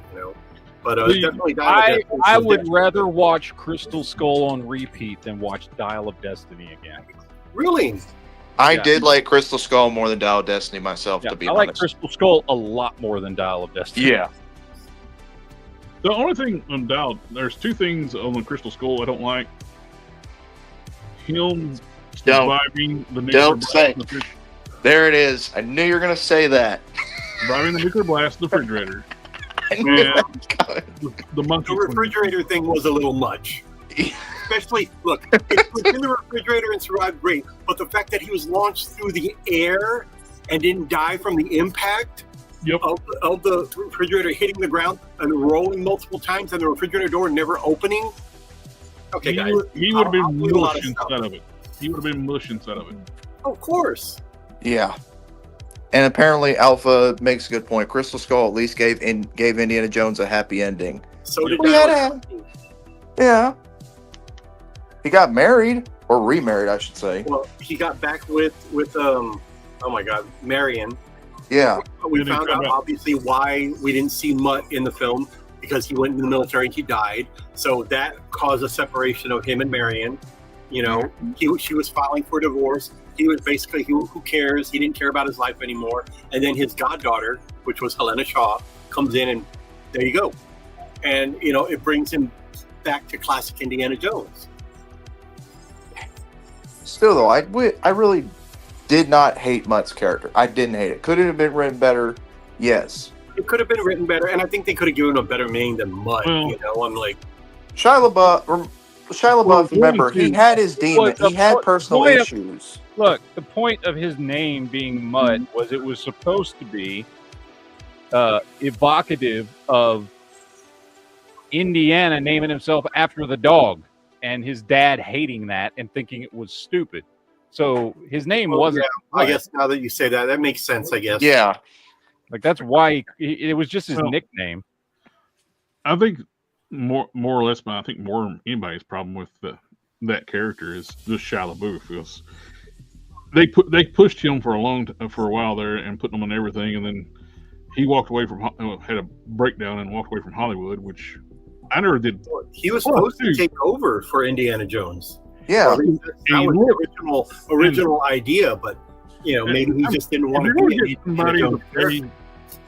A: But definitely
D: I would rather watch Crystal Skull on repeat than watch Dial of Destiny again.
A: Really.
B: I
D: Yeah.
B: did like Crystal Skull more than Dial of Destiny myself,
D: Yeah,
B: to be
D: I
B: honest.
D: like Crystal Skull a lot more than Dial of Destiny.
B: Yeah.
C: The only thing on Dial, there's two things on the Crystal Skull I don't like. Him surviving the nuclear
B: Don't
C: blast
B: say.
C: in the
B: There it is. I knew you were going to say that.
C: surviving the nuclear blast in the refrigerator.
B: I knew
C: Yeah.
B: that was coming.
C: The monkey.
A: The refrigerator thing was a little much. Especially, look, it was in the refrigerator and survived great, but the fact that he was launched through the air and didn't die from the impact
C: Yep.
A: of the refrigerator hitting the ground and rolling multiple times and the refrigerator door never opening. Okay, guys.
C: He would have
A: I'll
C: been
A: do a lot
C: mush
A: of stuff.
C: inside of it. He would have been mush inside of it.
A: Of course.
B: Yeah. And apparently Alpha makes a good point. Crystal Skull at least gave Indiana Jones a happy ending.
A: So did
B: We
A: Dial
B: had
A: of Destiny.
B: Yeah. He got married, or remarried, I should say.
A: Well, he got back with oh my God, Marion.
B: Yeah.
A: We
C: Did he
A: found
C: come
A: out
C: back?
A: obviously why we didn't see Mutt in the film, because he went in the military and he died. So that caused a separation of him and Marion. She was filing for divorce. He was basically, who cares? He didn't care about his life anymore. And then his goddaughter, which was Helena Shaw, comes in and there you go. And, it brings him back to classic Indiana Jones.
B: Still, though, I really did not hate Mutt's character. I didn't hate it. Could it have been written better? Yes.
A: It could have been written better, and I think they could have given him a better name than Mutt.
C: Well-
A: I'm like,
B: Shia LaBeouf, remember, he had his demon.
D: Well,
B: He had
D: the
B: personal
D: point of-
B: issues.
D: Look, the point of his name being Mutt was it was supposed to be evocative of Indiana naming himself after the dog and his dad hating that and thinking it was stupid. So his name wasn't.
A: I guess now that you say that, that makes sense, I guess.
B: Yeah.
D: Like that's why it was just his
C: Well,
D: nickname.
C: I think more or less, I think more than anybody's problem with that character is just Shia LaBeouf. Because they pushed him for a while there and put him on everything, and then he walked away from had a breakdown and walked away from Hollywood, which I never did.
A: He was supposed to take over for Indiana Jones.
B: Yeah.
A: That was the original idea, but maybe he just didn't want
C: If
A: to
C: you're
A: be
C: gonna
A: an
C: get somebody
A: Indiana
C: to
A: Jones character.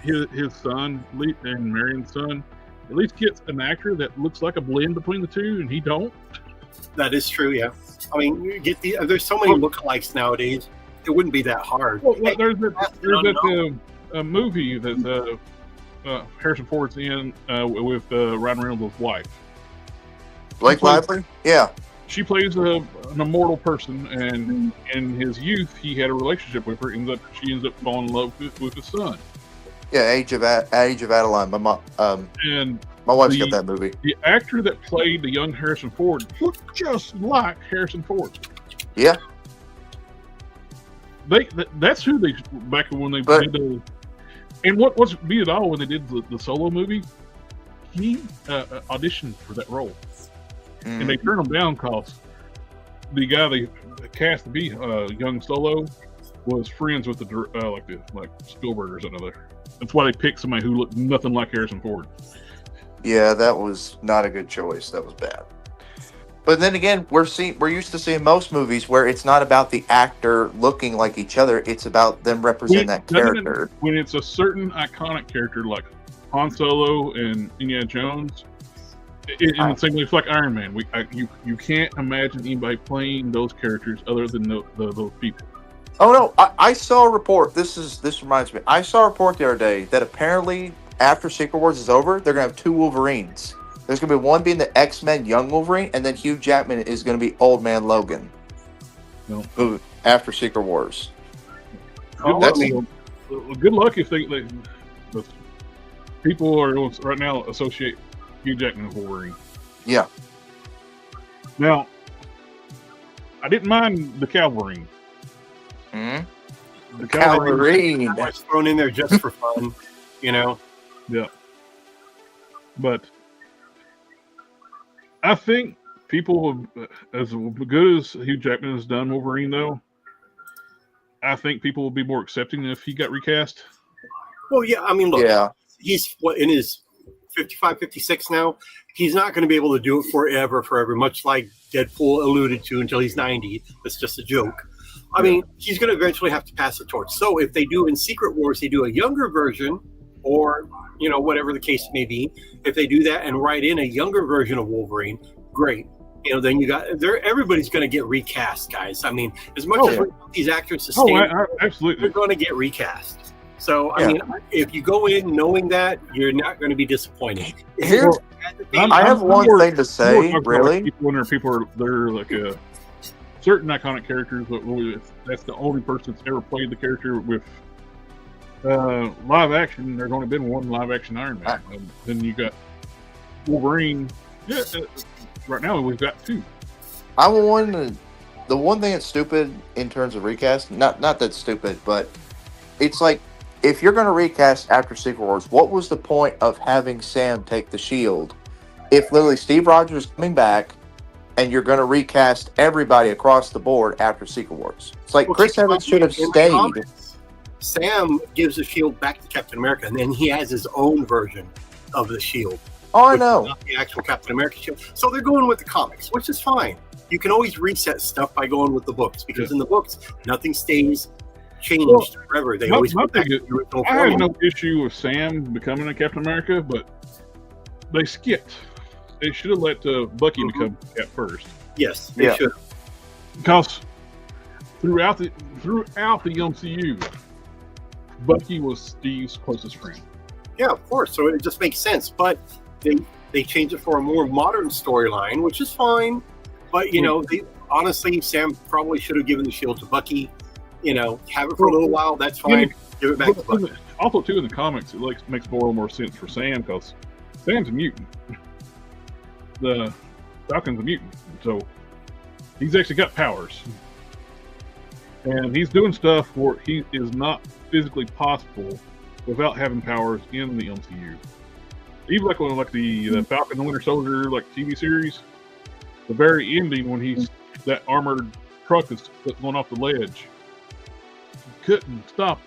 C: play his son and Marion's son, at least get an actor that looks like a blend between the two, and he don't.
A: That is true, yeah. I mean, you get there's so many lookalikes nowadays. It wouldn't be that hard.
C: Well,
A: Hey,
C: there's
A: that's
C: that movie that Harrison Ford's in with Ryan Reynolds' wife.
B: Blake Lively? Yeah.
C: She plays an immortal person, and in his youth, he had a relationship with her. She ends up falling in love with his son.
B: Yeah, Age of Adeline.
C: And
B: My wife's got that movie.
C: the actor that played the young Harrison Ford looked just like Harrison Ford.
B: Yeah.
C: That's who they back when they
B: But-
C: did the. And what's beat it all when they did the Solo movie, he auditioned for that role, and they turned him down because the guy they cast to be young Solo was friends with like Spielberg or something. That's why they picked somebody who looked nothing like Harrison Ford.
B: Yeah, that was not a good choice. That was bad. But then again, we're used to seeing most movies where it's not about the actor looking like each other. It's about them representing that character.
C: When it's a certain iconic character like Han Solo and Indiana Jones, in the same way, it's like Iron Man. You can't imagine anybody playing those characters other than those people.
B: Oh no, I saw a report. This reminds me. I saw a report the other day that apparently after Secret Wars is over, they're gonna have two Wolverines. There's gonna be one being the X-Men young Wolverine, and then Hugh Jackman is gonna be Old Man Logan.
C: No.
B: After Secret Wars.
C: Good luck if the people are right now associate Hugh Jackman with Wolverine.
B: Yeah.
C: Now, I didn't mind the Calverine.
B: Mm-hmm.
C: The
B: Calverine.
A: That was thrown in there just for fun,
C: Yeah. But I think people, as good as Hugh Jackman has done Wolverine, though, I think people will be more accepting if he got recast.
A: Well, yeah, I mean, look,
B: Yeah.
A: he's in his 55, 56 now. He's not going to be able to do it forever, much like Deadpool alluded to until he's 90. That's just a joke. I mean, he's going to eventually have to pass the torch. So if they do in Secret Wars, they do a younger version, or, whatever the case may be, if they do that and write in a younger version of Wolverine, great. Then you got everybody's going to get recast, guys. I mean, as much as we want these actors to stay,
C: Absolutely.
A: they're going to get recast. So,
B: Yeah.
A: I mean, if you go in knowing that, you're not going to be disappointed.
B: Here's- I have one thing to say, really.
C: People are they're like a certain iconic characters, but that's the only person that's ever played the character with live action. There's only been one live action Iron Man. And then you got Wolverine. Yeah, right now we've got two.
B: The one thing that's stupid in terms of recast, not that stupid, but it's like, if you're going to recast after Secret Wars, what was the point of having Sam take the shield if literally Steve Rogers is coming back and you're going to recast everybody across the board after Secret Wars? It's like Chris Evans should have stayed.
A: Sam gives the shield back to Captain America, and then he has his own version of the shield.
B: Oh, I
A: which is
B: know.
A: not the actual Captain America shield. So they're going with the comics, which is fine. You can always reset stuff by going with the books, because in the books, nothing stays changed forever. They always go back to the original
C: I have
A: formula.
C: no issue with Sam becoming a Captain America, but they skipped. They should have let Bucky become Cap first,
A: Yes, they
B: Yeah.
A: should.
C: because throughout the MCU, Bucky was Steve's closest friend.
A: Yeah, of course. So it just makes sense. But they changed it for a more modern storyline, which is fine. But honestly, Sam probably should have given the shield to Bucky. Have it for a little while. That's fine. Give it back to Bucky.
C: Also, too, in the comics, it makes more and more sense for Sam because Sam's a mutant. The Falcon's a mutant, so he's actually got powers, and he's doing stuff where he is not physically possible without having powers in the MCU. Even like the Falcon and Winter Soldier TV series, the very ending when that armored truck is going off the ledge, he couldn't stop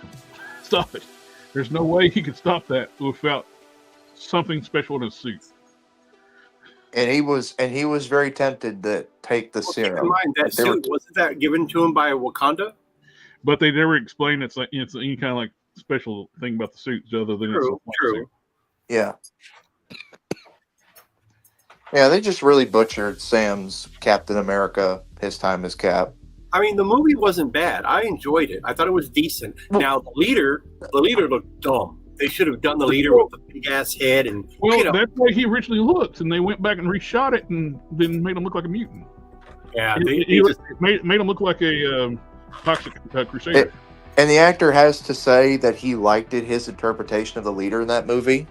C: it. There's no way he could stop that without something special in his suit.
B: And he was very tempted to take the
A: Well, keep in
B: serum.
A: mind that suit wasn't that given to him by Wakanda?
C: But they never explain it's any kind of special thing about the suits other than it's a white
A: True.
C: suit.
B: Yeah. Yeah, they just really butchered Sam's Captain America, his time as Cap.
A: I mean, the movie wasn't bad. I enjoyed it. I thought it was decent. Now the leader looked dumb. They should have done the leader with the big ass head and
C: Well, that's the way he originally looked, and they went back and reshot it and then made him look like a mutant.
A: yeah,
C: It made him look like a toxic crusader.
B: And the actor has to say that he liked his interpretation of the leader in that movie.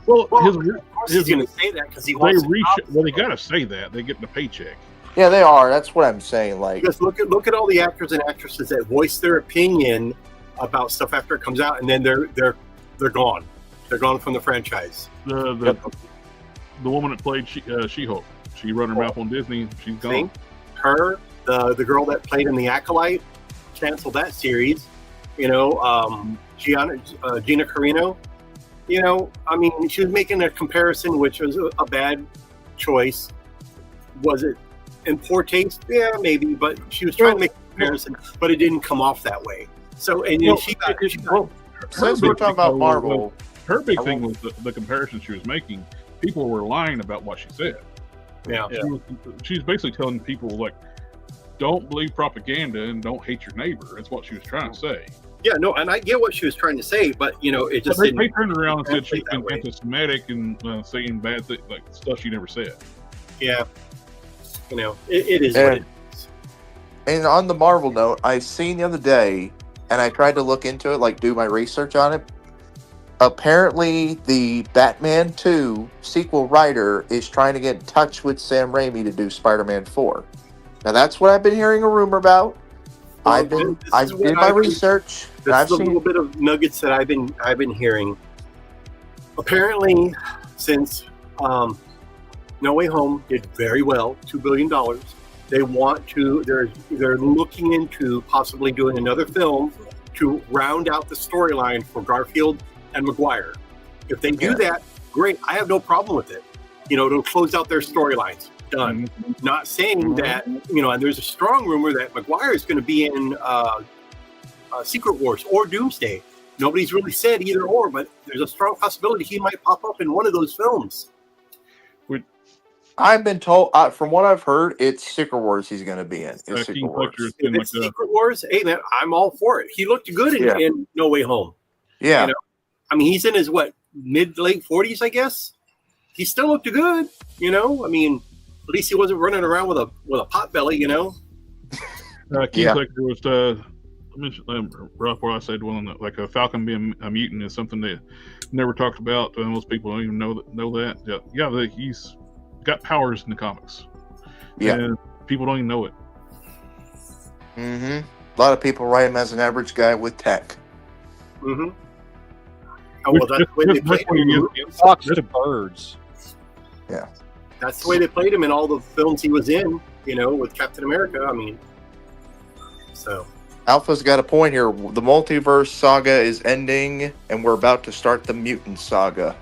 C: Well,
A: of course he's going to say that because he wants.
C: they gotta say that they get the paycheck.
B: Yeah, they are. That's what I'm saying. Like,
A: Because look at all the actors and actresses that voice their opinion about stuff after it comes out, and then they're gone. They're gone from the franchise.
C: The woman that played She-Hulk, she run her mouth on Disney. She's gone.
A: See? Her, the girl that played in the Acolyte, canceled that series. Gina Carino. I mean, she was making a comparison, which was a bad choice. Was it in poor taste? Yeah, maybe, but she was trying to make a comparison, but it didn't come off that way. So, and she got
B: since we're talking about Marvel,
C: Her big thing was the comparison she was making. People were lying about what she said.
A: yeah.
C: She's basically telling people don't believe propaganda and don't hate your neighbor. That's what she was trying to say.
A: Yeah, no, and I get what she was trying to say, but it just
C: They
A: didn't.
C: turned around and said she's
A: that
C: been
A: way.
C: anti-Semitic and saying bad things, stuff she never said.
A: Yeah, it is what it is.
B: and on the Marvel note, I seen the other day, and I tried to look into it, do my research on it. Apparently, the Batman 2 sequel writer is trying to get in touch with Sam Raimi to do Spider-Man 4. Now, that's what I've been hearing a rumor about.
A: Well,
B: I
A: this is
B: did
A: what
B: my
A: I've been-
B: research, and
A: This
B: I've
A: is a
B: seen.
A: little bit of nuggets that I've been hearing. Apparently, since No Way Home did very well, $2 billion, they want to. They're looking into possibly doing another film to round out the storyline for Garfield and Maguire. If they do that, great. I have no problem with it. It'll close out their storylines. Done. Not saying that, and there's a strong rumor that Maguire is going to be in Secret Wars or Doomsday. Nobody's really said either or, but there's a strong possibility he might pop up in one of those films.
B: I've been told, from what I've heard, it's Secret Wars he's going to be in. It's Secret
C: King
B: Wars.
C: Fletcher's
A: If
C: been
A: it's Secret Wars, hey man, I'm all for it. He looked good in No Way Home.
B: Yeah.
A: I mean, he's in his mid-late 40s, I guess. He still looked good. I mean, at least he wasn't running around with a pot belly.
C: King Fletcher was I mentioned right before I said like a Falcon being a mutant is something that never talked about, and most people don't even know that. Yeah, he's got powers in the comics.
B: Yeah,
C: and people don't even know it.
B: A lot of people write him as an average guy with tech.
A: Oh, well, that's the way they played him.
D: Talks to birds.
B: Yeah,
A: that's the way they played him in all the films he was in. With Captain America. I mean, so.
B: Alpha's got a point here. The multiverse saga is ending, and we're about to start the mutant saga.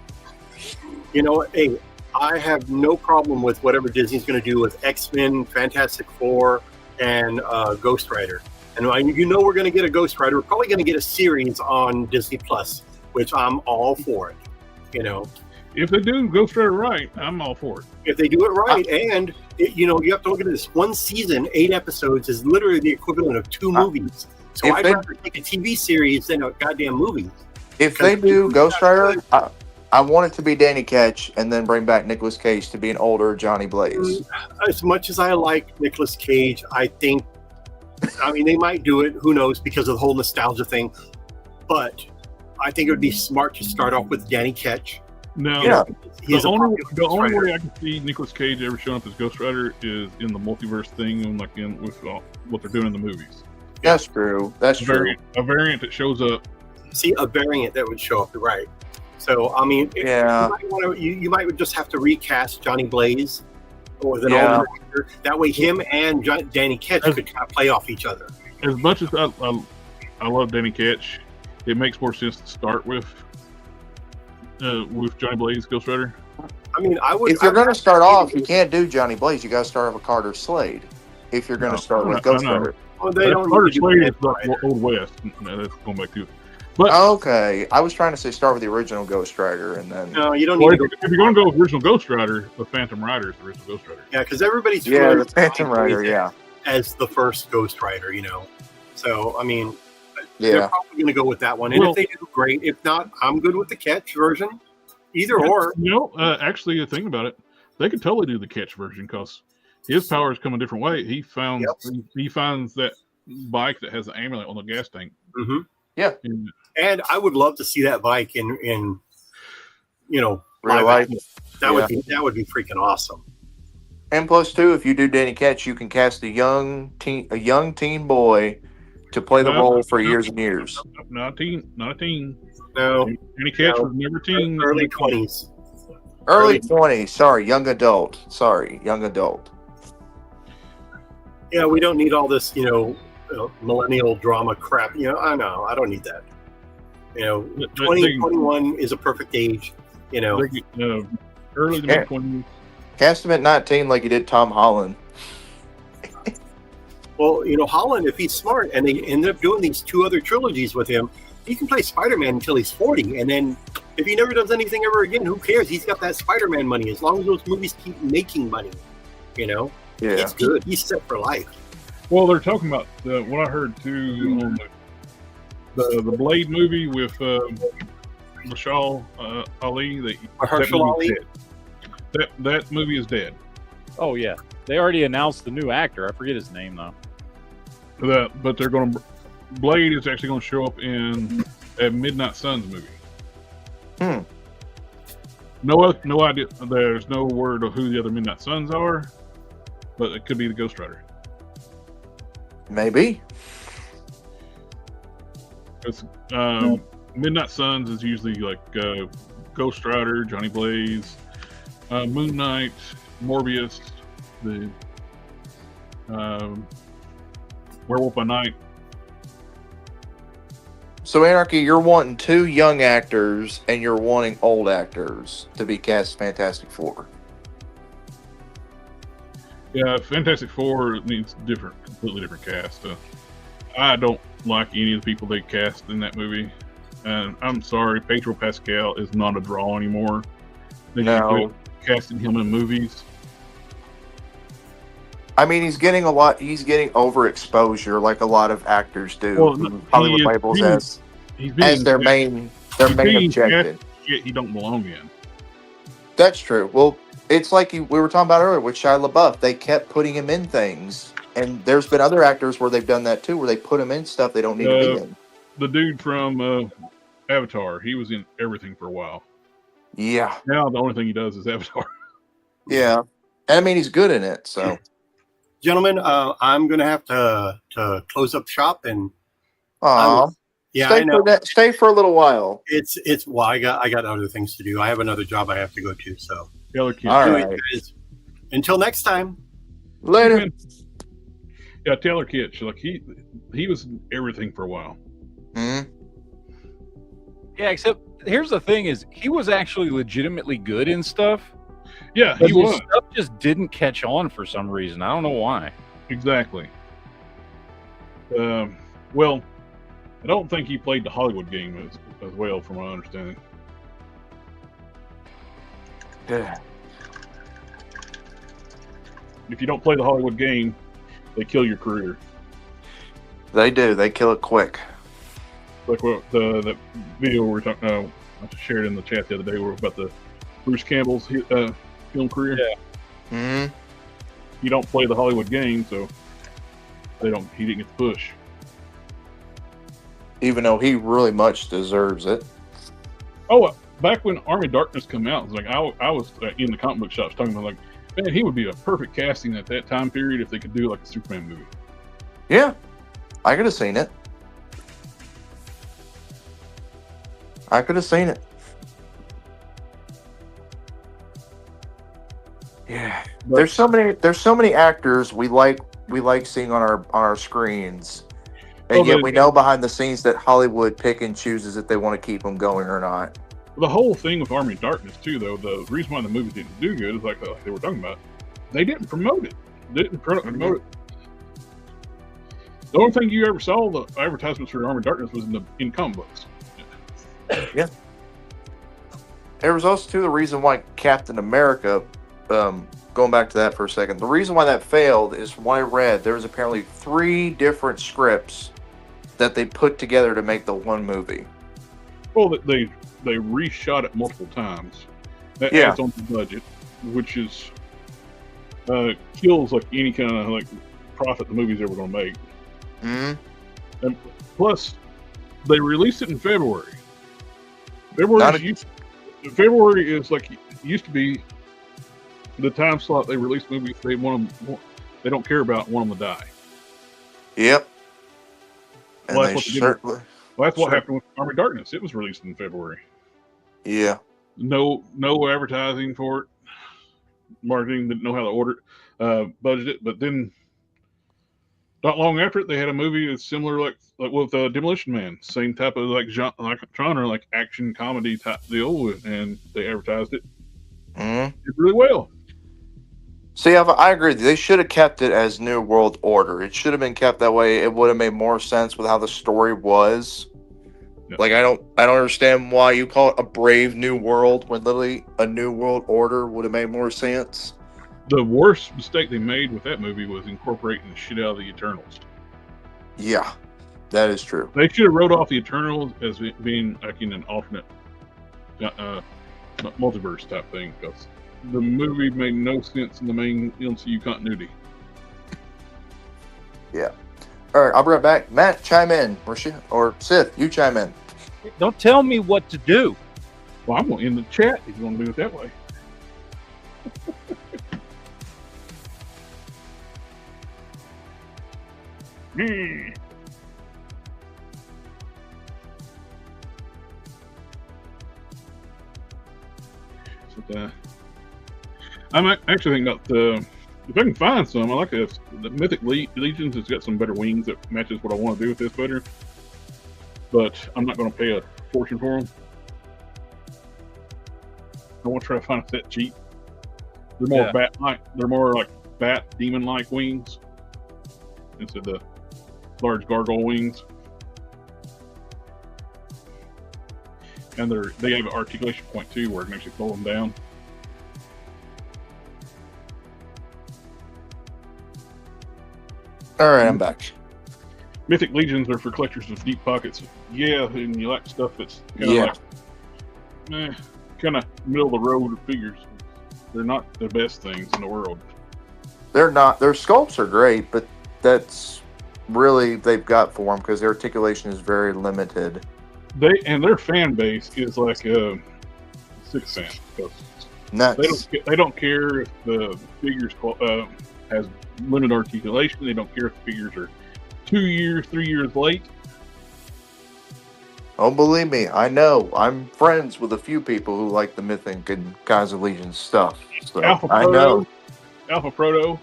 A: Hey, I have no problem with whatever Disney's going to do with X-Men, Fantastic Four, and Ghost Rider. And we're going to get a Ghost Rider. We're probably going to get a series on Disney Plus, which I'm all for it.
C: If they do Ghost Rider right, I'm all for it.
A: If they do it right, and you have to look at this. One season, 8 episodes is literally the equivalent of 2 movies. So I'd rather take a TV series than a goddamn movie.
B: If they do Ghost Rider, I want it to be Danny Ketch, and then bring back Nicolas Cage to be an older Johnny Blaze.
A: As much as I like Nicolas Cage, I think, they might do it. Who knows? Because of the whole nostalgia thing. But I think it would be smart to start off with Danny Ketch.
C: No, the only way I can see Nicolas Cage ever showing up as Ghost Rider is in the multiverse thing, with what they're doing in the movies.
B: That's true. That's true.
C: A variant that shows up.
A: See, a variant that would show up, right? So, you might just have to recast Johnny Blaze with an older actor. That way, him and Danny Ketch could kind of play off each other.
C: As much as I love Danny Ketch, it makes more sense to start with Johnny Blaze, Ghost Rider.
A: I would.
B: If you're going to start off, you can't do Johnny Blaze. You got to start off with Carter Slade. If you're going to start with Ghost Rider.
A: Well, they don't.
C: Carter Slade is like Old West. That's going back to it. But
B: okay, I was trying to say start with the original Ghost Rider, and then
A: no, you don't need.
C: If you're going to go with original Ghost Rider, the Phantom Rider is the original Ghost Rider.
A: Yeah, because everybody's
B: the Phantom Rider,
A: as the first Ghost Rider, So
B: they're
A: probably going to go with that one, and if they do, great. If not, I'm good with the Ketch version. Either or.
C: Actually, the thing about it, they could totally do the Ketch version because his powers come a different way. He finds that bike that has the amulet on the gas tank.
A: Mm-hmm.
B: Yeah,
A: and I would love to see that bike in
B: real life.
A: That would be freaking awesome.
B: And plus, too, if you do Danny Ketch, you can cast a young teen boy to play the role for years and years.
C: Not a teen.
A: No,
C: Danny Ketch was never teen.
A: Early 20s.
B: Early 20s. Sorry, young adult.
A: Yeah, we don't need all this, millennial drama crap. I know. I don't need that. 21 is a perfect age.
C: Early to mid 20s.
B: Cast him at 19 like you did Tom Holland.
A: Well, Holland, if he's smart and they end up doing these 2 other trilogies with him, he can play Spider-Man until he's 40. And then if he never does anything ever again, who cares? He's got that Spider-Man money. As long as those movies keep making money,
B: Yeah.
A: He's good. He's set for life.
C: Well, they're talking about what I heard too on the Blade movie with Mahershala Ali.
A: Mahershala Ali?
C: That movie is dead.
D: Oh yeah, they already announced the new actor. I forget his name though.
C: But they're going to. Blade is actually going to show up in a Midnight Suns movie. No idea. There's no word of who the other Midnight Suns are, but it could be the Ghost Rider.
B: Maybe.
C: It's, Midnight Suns is usually like Ghost Rider, Johnny Blaze, Moon Knight, Morbius. Werewolf by Night.
B: So Anarchy, you're wanting 2 young actors and you're wanting old actors to be cast Fantastic Four.
C: Yeah, Fantastic Four needs completely different cast. I don't like any of the people they cast in that movie. And I'm sorry, Pedro Pascal is not a draw anymore. They need to
B: No.
C: quit casting him in movies.
B: I mean, he's getting overexposure like a lot of actors do.
C: Well,
B: who Hollywood
C: he is
B: labels
C: being-
B: as
C: He's being
B: their main
C: he's being
B: objective.
C: cast shit he don't belong in.
B: That's true. Well, it's like we were talking about earlier with Shia LaBeouf. They kept putting him in things, and there's been other actors where they've done that too, where they put him in stuff they don't need to be in.
C: The dude from Avatar, he was in everything for a while.
B: Yeah,
C: Now the only thing he does is Avatar.
B: yeah. And I mean, he's good in it. So,
A: Gentlemen, I'm going to have to close up shop, and
B: aw,
A: yeah, I know
B: stay for a little while.
A: it's well, I got other things to do. I have another job I have to go to. So
C: Taylor Kitsch.
B: All
A: anyway,
B: right,
A: guys, until next time.
B: later.
C: Yeah, Taylor Kitsch. Like he was in everything for a while.
B: Mhm.
D: Yeah, except here's the thing: is he was actually legitimately good in stuff,
C: Yeah,
D: but
C: he
D: his
C: was.
D: stuff just didn't catch on for some reason. I don't know why.
C: Exactly. Well, I don't think he played the Hollywood game as well, from my understanding.
B: Yeah.
C: If you don't play the Hollywood game, they kill your career.
B: They do. They kill it quick.
C: Like what that video we were talking. I shared in the chat the other day, about the Bruce Campbell's film career.
D: Yeah.
B: Hmm.
C: You don't play the Hollywood game, so he didn't get the push.
B: Even though he really much deserves it.
C: Oh, back when Army of Darkness came out, it was like I was in the comic book shops talking about, like, man, he would be a perfect casting at that time period if they could do like a Superman movie.
B: Yeah, I could have seen it. Yeah.
C: But
B: There's so many actors we like seeing on our screens, and
C: Well,
B: yet
C: the-
B: we know behind the scenes that Hollywood pick and chooses if they want to keep them going or not.
C: the whole thing with Army of Darkness too, though, the reason why the movie didn't do good is like they were talking about, they didn't promote it. They didn't promote it. The only thing you ever saw the advertisements for Army of Darkness was in comic books.
B: There was also too the reason why Captain America, going back to that for a second, the reason why that failed is from what I read, there was apparently 3 different scripts that they put together to make the one movie.
C: Well, they reshot it multiple times. That
B: Yeah.
C: adds on to the budget, which is kills like any kind of like profit the movie's ever going to make.
B: Mm-hmm.
C: Plus, they released it in February.
B: Not a-
C: February is like used to be the time slot they release movies. They don't care about one of them to die.
B: Yep. And
C: Well,
B: they
C: that's what they did.
B: certainly,
C: Well, that's what
B: Sure.
C: happened with Army of Darkness. It was released in February.
B: yeah.
C: No advertising for it. Marketing didn't know how to order it, budget it. But then, not long after it, they had a movie that's similar, like with Demolition Man, same type of like genre, like action comedy type deal, and they advertised it.
B: Mm-hmm.
C: Did really well.
B: See, I agree with you. They should have kept it as New World Order. It should have been kept that way. It would have made more sense with how the story was.
C: Yeah.
B: Like I don't understand why you call it a Brave New World when literally a New World Order would have made more sense.
C: The worst mistake they made with that movie was incorporating the shit out of the Eternals.
B: Yeah, that is true.
C: They should have wrote off the Eternals as being like in an alternate multiverse type thing, because the movie made no sense in the main MCU continuity.
B: All right, I'll be right back. Matt, chime in, or Sith, you chime in.
D: Don't tell me what to do.
C: Well, I'm going to end the chat if you want to do it that way. I'm actually thinking about If I can find some, I like the Mythic Legions. It's got some better wings that matches what I want to do with this better. But I'm not going to pay a fortune for them. I want to try to find a set cheap. They're more bat-like. They're more like bat demon-like wings instead of the large gargoyle wings. And they have an articulation point too, where it can actually pull them down.
B: All right, I'm back.
C: Mythic Legions are for collectors with deep pockets. Yeah, and you like stuff that's kind of kind of middle of the road figures. They're not the best things in the world.
B: They're not. Their sculpts are great, but that's really they've got for them because their articulation is very limited.
C: Their fan base is like 6 cents.
B: Nuts.
C: They don't care if the figures has limited articulation. They don't care if the figures are 2 years, 3 years late.
B: Oh, believe me, I know. I'm friends with a few people who like the Mythic and Kaiser Legion stuff. So
C: Alpha
B: I
C: Proto,
B: know.
C: Alpha Proto.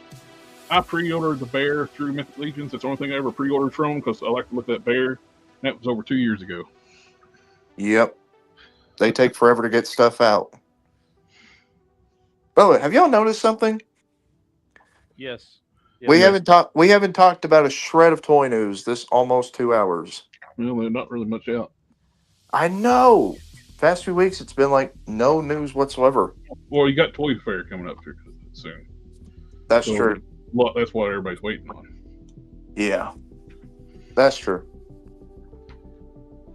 C: I pre-ordered the bear through Mythic Legions. It's the only thing I ever pre-ordered from because I like to look at that bear. That was over 2 years ago.
B: Yep. They take forever to get stuff out. By the way, have y'all noticed something?
D: Yes.
B: We haven't talked about a shred of toy news this almost 2 hours.
C: Well, there's not really much out.
B: I know. Past few weeks, it's been like no news whatsoever.
C: Well, you got Toy Fair coming up here soon.
B: That's
C: So,
B: true.
C: That's what everybody's waiting on.
B: Yeah, that's true.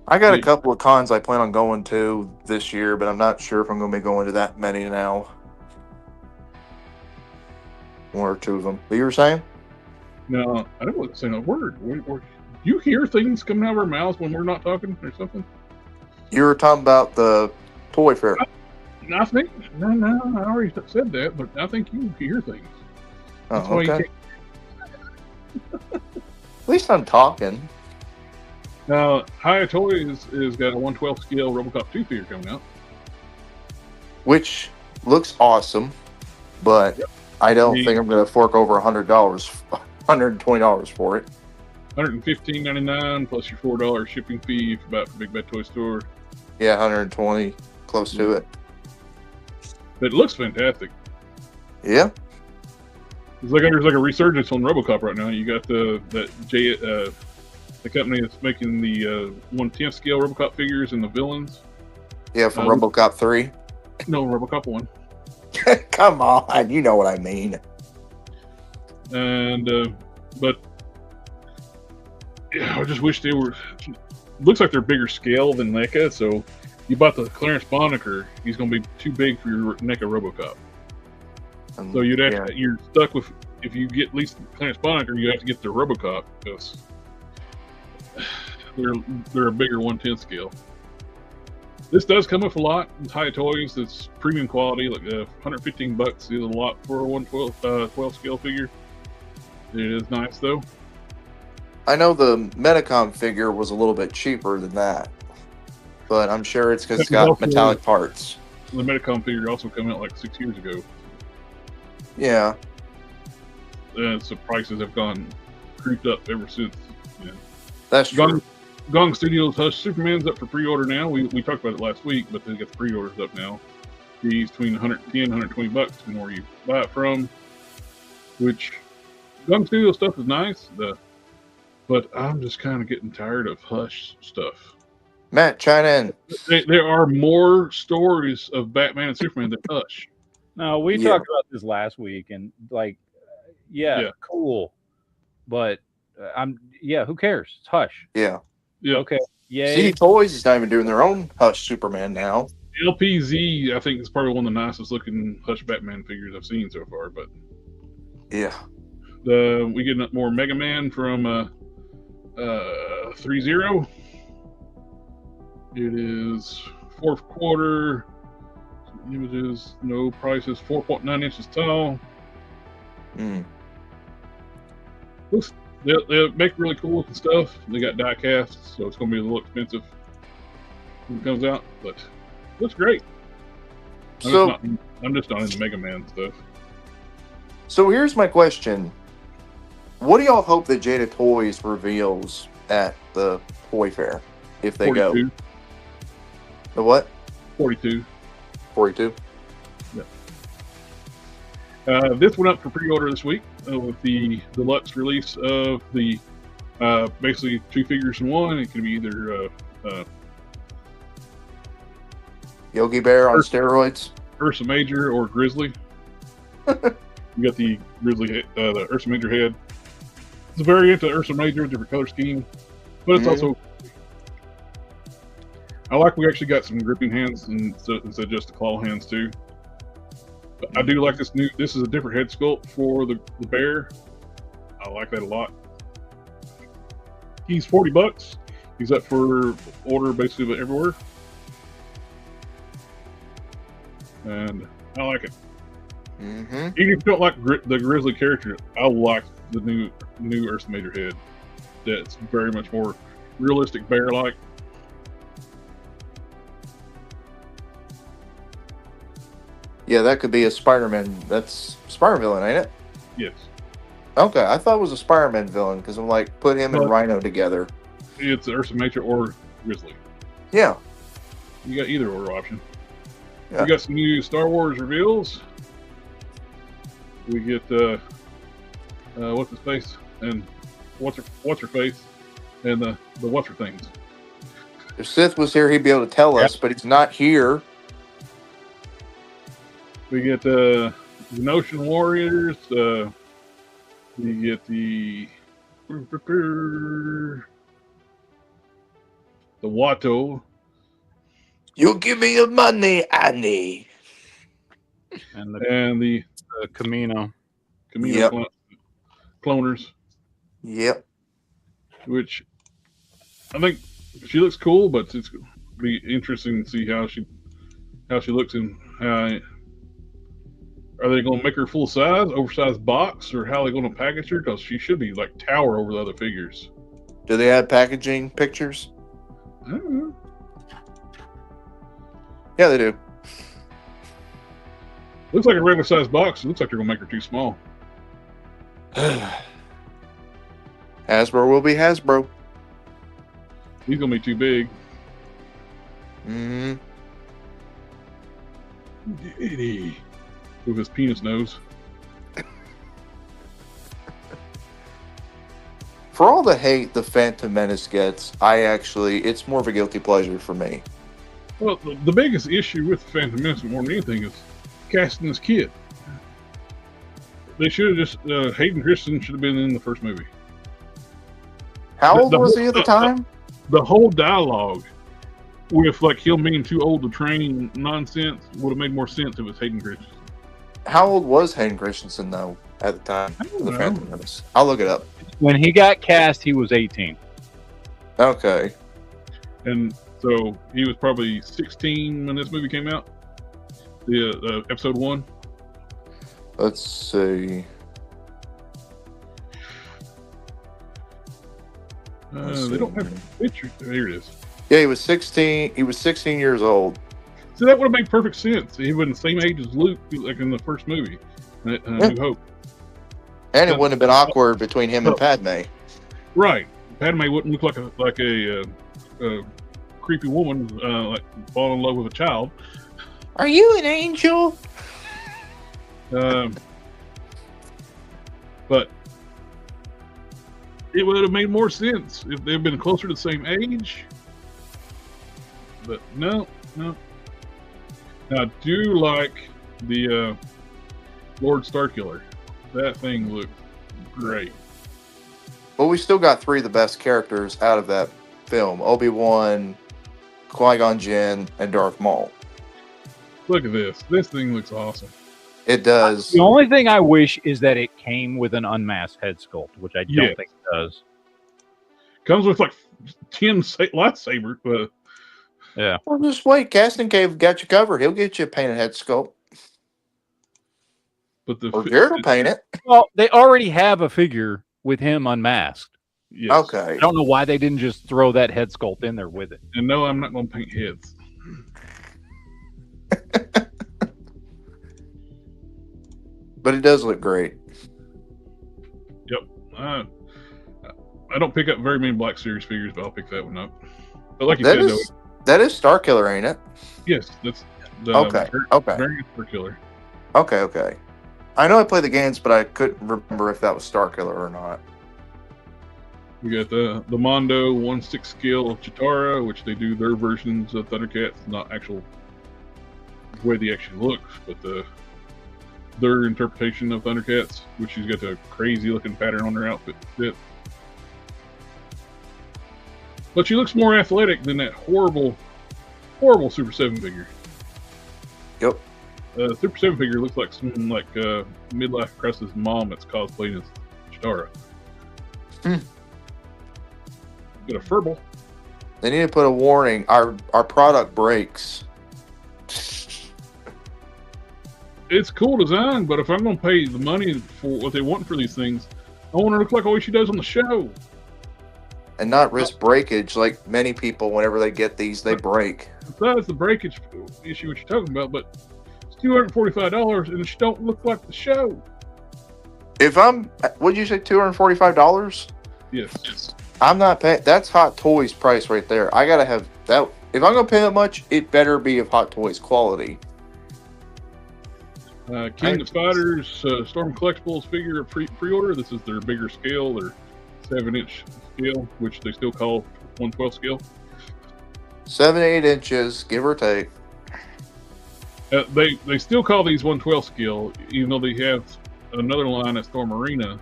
B: I got a
C: Yeah.
B: couple of cons I plan on going to this year, but I'm not sure if I'm going to be going to that many now. One or two of them. But you were saying?
C: No, I don't want to say a word. You hear things coming out of our mouths when we're not talking or something?
B: You were talking about the toy fair.
C: No, I think no, I already said that, but I think you hear things. That's
B: Oh,
C: why you
B: okay.
C: can't.
B: At least I'm talking.
C: Now, High Toys has got a 1/12 scale RoboCop 2 figure coming out.
B: Which looks awesome, but I don't think I'm going to fork over $100, $120 for it.
C: $115.99 plus your $4 shipping fee if you buy it from Big Bad Toy Store.
B: Yeah, 120, close to it.
C: But it looks fantastic.
B: Yeah.
C: It's like there's like a resurgence on RoboCop right now. You got the company that's making the 1/10 scale RoboCop figures and the villains.
B: Yeah, from RoboCop 3.
C: No, RoboCop 1.
B: Come on, you know what I mean.
C: And but yeah, I just wish they were. Looks like they're bigger scale than NECA. So you bought the Clarence Boddicker, he's going to be too big for your NECA RoboCop. So you'd have to, you're stuck with, if you get at least Clarence Boddicker, you have to get the RoboCop because they're a bigger 1/10 scale. This does come with a lot. It's High Toys. It's premium quality, like $115 is a lot for a 1/12 scale figure. It is nice though.
B: I know the Metacom figure was a little bit cheaper than that, but I'm sure it's because it's got metallic parts.
C: The Metacom figure also came out like 6 years ago.
B: Yeah,
C: So prices have gone creeped up ever since. Yeah.
B: that's true.
C: Gong Studios Hush Superman's up for pre-order now. We talked about it last week, but they got the pre-orders up now. He's between $110 and $120 depending where you buy it from. Which Gong Studio stuff is nice, but I'm just kind of getting tired of Hush stuff.
B: Matt, chime in.
C: There are more stories of Batman and Superman than Hush.
D: No, we
B: Yeah.
D: talked about this last week, and like,
C: Yeah.
D: cool, but who cares? It's Hush.
B: Yeah.
C: Yeah.
D: Okay, yay.
B: CD Toys is not even doing their own Hush Superman now.
C: LPZ, I think, is probably one of the nicest looking Hush Batman figures I've seen so far. But
B: Yeah.
C: we get more Mega Man from 3-0. It is fourth quarter. Images, no prices. 4.9 inches tall.
B: Mm.
C: They make really cool looking stuff. They got die casts, so it's going to be a little expensive when it comes out, but it looks great. I'm just not into Mega Man stuff.
B: So here's my question: what do y'all hope that Jada Toys reveals at the toy fair if they
C: 42.
B: go? The what?
C: 42.
B: 42.
C: This went up for pre-order this week with the deluxe release of the basically two figures in one. It can be either
B: Yogi Bear on steroids.
C: Ursa Major or Grizzly. You got the Grizzly, the Ursa Major head. It's a variant of Ursa Major, different color scheme, but it's also. I like we actually got some gripping hands instead of just the claw hands too. But I do like this new. This is a different head sculpt for the bear. I like that a lot. He's $40. He's up for order basically everywhere, and I like it.
B: Mm-hmm.
C: Even if you don't like the Grizzly character, I like the new Ursa Major head. That's very much more realistic bear-like.
B: Yeah, that could be a Spider-Man. That's Spider villain, ain't it?
C: Yes,
B: Okay, I thought it was a Spider-Man villain because I'm like, put him and
C: Well-
B: Rhino together.
C: it's Ursa Major or Grizzly.
B: Yeah.
C: You got either order option.
B: Yeah.
C: We got some new Star Wars reveals. We get what's his face and what's her face and the what's her things.
B: If Sith was here, he'd be able to tell us, but he's not here.
C: We get the Notion Warriors. We get the Watto.
B: You give me the money I need.
D: And
C: And the
D: Camino.
C: Camino
B: Yep.
C: cloners,
B: Yep.
C: which I think she looks cool, but it's gonna be interesting to see how she looks and how. Are they going to make her full size, oversized box, or how are they going to package her? Because she should be like tower over the other figures.
B: Do they have packaging pictures?
C: I don't know.
B: Yeah, they do.
C: Looks like a regular sized box. It looks like they're going to make her too small.
B: Hasbro will be Hasbro.
C: He's going to be too big.
B: Mm-hmm.
C: Eddie. With his penis nose.
B: For all the hate the Phantom Menace gets, it's more of a guilty pleasure for me.
C: Well, the biggest issue with Phantom Menace more than anything is casting this kid. They should have just Hayden Christensen should have been in the first movie.
B: How old
C: The
B: was
C: whole-
B: he at the time?
C: The whole dialogue with like him being too old to train nonsense would have made more sense if it was Hayden Christensen.
B: How old was Hayden Christensen, though, at the time
C: I don't
B: of the
C: know.
B: Phantom Menace? I'll look it up.
D: When he got cast, he was 18.
B: Okay.
C: And so he was probably 16 when this movie came out. The episode 1.
B: Let's see.
C: They don't have a picture. Here it is.
B: Yeah, he was 16. He was 16 years old.
C: So that would have made perfect sense. He was the same age as Luke, like in the first movie, New Hope.
B: And it wouldn't have been awkward between him and Padme.
C: Right. Padme wouldn't look like a creepy woman, like falling in love with a child.
B: Are you an angel?
C: But it would have made more sense if they'd been closer to the same age. But no. Now, I do like the Lord Starkiller. That thing looked great.
B: Well, we still got three of the best characters out of that film: Obi-Wan, Qui-Gon Jinn, and Darth Maul.
C: Look at this. This thing looks awesome.
B: It does.
D: The only thing I wish is that it came with an unmasked head sculpt, which I don't
C: Yes.
D: think it does.
C: Comes with like 10 lightsabers, but
B: Well, just wait. Casting Cave got you covered. He'll get you a painted head sculpt.
C: the
B: Or Jared will paint it.
D: Well, they already have a figure with him unmasked.
C: Yes.
B: Okay.
D: I don't know why they didn't just throw that head sculpt in there with it.
C: And no, I'm not going to paint heads.
B: but it does look great.
C: I don't pick up very many Black Series figures, but I'll pick that one up. But like you
B: That
C: said,
B: is that is Star Killer, ain't it?
C: yes, that's the
B: Okay, okay.
C: variant for Killer.
B: Okay. I know I played the games, but I couldn't remember if that was Star Killer or not.
C: We got the Mondo 1/6 scale of Chitara, which they do their versions of Thundercats, not actual the way they actually look, but their interpretation of Thundercats, which she's got the crazy looking pattern on her outfit. But she looks more athletic than that horrible Super 7 figure.
B: Yep.
C: Super 7 figure looks like some midlife crisis mom that's cosplaying as Chitara. Got a furball.
B: They need to put a warning. Our product breaks.
C: It's cool design, but if I'm going to pay the money for what they want for these things, I want her to look like the way she does on the show.
B: And not risk breakage like many people. Whenever they get these, they break.
C: Besides the breakage issue, what you're talking about, but it's $245 and she don't look like the show.
B: What'd you say, $245?
C: Yes.
B: I'm not paying. That's Hot Toys price right there. I gotta have that. If I'm gonna pay that much, it better be of Hot Toys quality.
C: King of Fighters Storm Collectibles figure pre-order. This is their bigger scale, their 7-inch scale, which they still call 1/12 scale.
B: 7 to 8 inches, give or take.
C: They still call these 1/12 scale, even though they have another line at Storm Arena,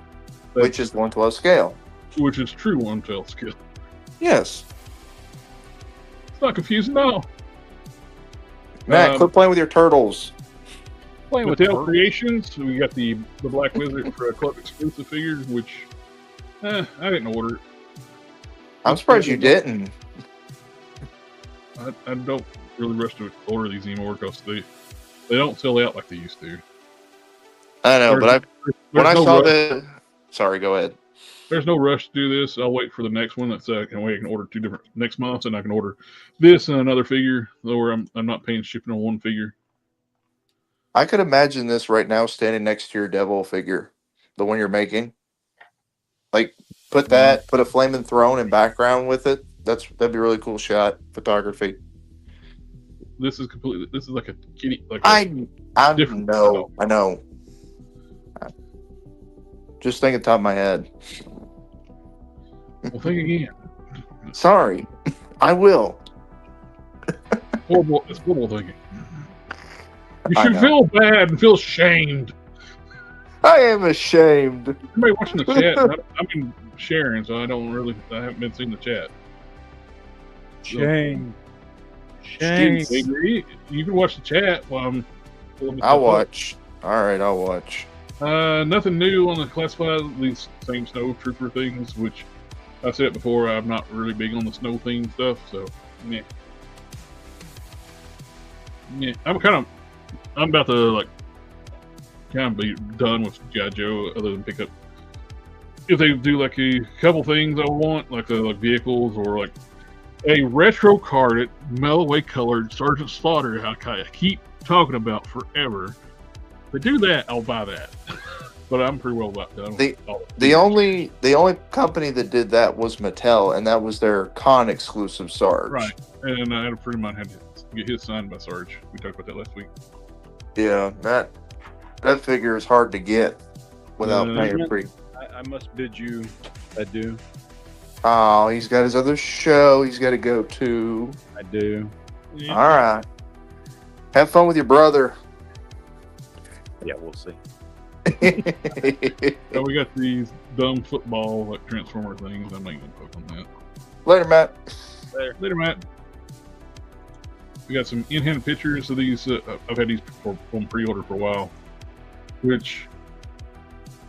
B: Which is 1/12 scale.
C: which is true 1/12 scale.
B: Yes.
C: It's not confusing, no.
B: Matt, quit playing with your turtles.
D: Playing with
C: Mattel
D: her.
C: Creations, we got the Black Wizard for a club exclusive figures, which I didn't order.
B: I'm surprised you didn't.
C: I don't really rush to order these anymore because they don't sell out like they used to.
B: I know, but when I
C: no
B: saw
C: rush.
B: sorry, go ahead.
C: There's no rush to do this. I'll wait for the next one. That's I can order 2 different next month, and I can order this and another figure. Where I'm not paying shipping on one figure.
B: I could imagine this right now standing next to your devil figure, the one you're making. Like, put a flaming throne in background with it. That'd be a really cool shot photography.
C: This is like a kitty.
B: I
C: different
B: know. I know. Just think at the top of my head.
C: Well, think again.
B: Sorry. I will.
C: It's horrible thinking. You
B: I
C: should
B: know.
C: feel bad and feel shamed.
B: I am ashamed.
C: Everybody watching the chat, I've been sharing, so I haven't been seeing the chat.
D: Shame.
C: You can watch the chat while I'm pulling this
B: I'll
C: up.
B: watch. All right, I'll watch.
C: Nothing new on the classified, these same snow trooper things, which I've said before, I'm not really big on the snow theme stuff, so yeah. I'm about to be done with G.I. Joe, other than pick up if they do like a couple things I want, like vehicles or like a retro carded, Melloway colored Sergeant Slaughter. I keep talking about forever. If they do that, I'll buy that. But I'm pretty well about done.
B: The only company that did that was Mattel, and that was their con exclusive Sarge.
C: Right, and I had a friend of mine had to get his signed by Sarge. We talked about that last week.
B: Yeah, that figure is hard to get without paying pretty.
D: I must bid you adieu.
B: Oh, he's got his other show he's got to go to.
D: I do.
B: All right. Have fun with your brother.
D: Yeah, we'll see.
C: So we got these dumb football transformer things. I'm not gonna poke on that.
B: Later, Matt.
C: Later, Matt. We got some in-hand pictures of these. I've had these on pre-order for a while. Which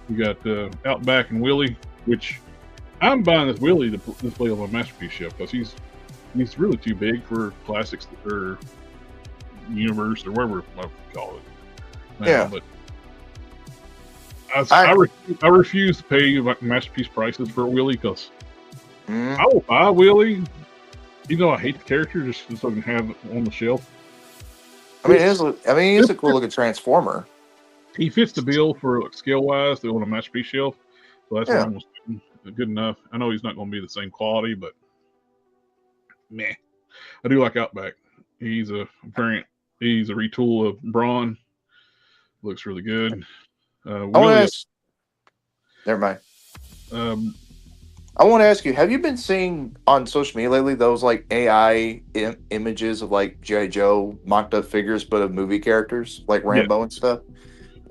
C: we got Outback and Willie. Which I'm buying this Willie to display on my masterpiece shelf because he's really too big for classics or universe or whatever I call it.
B: Yeah.
C: But I refuse to pay masterpiece prices for Willie because I will buy Willie, even though I hate the character, just so I can have it on the shelf.
B: I mean, he is a cool looking transformer.
C: He fits the bill for like, scale wise. They want a masterpiece shelf, so that's
B: Yeah.
C: why almost good enough. I know he's not going to be the same quality, but meh. I do like Outback. He's a variant. He's a retool of Braun. Looks really good.
B: I want
C: Willie,
B: to ask. Never mind. I want to ask you: have you been seeing on social media lately those like AI images of like G.I. Joe mocked up figures, but of movie characters like Rambo and stuff?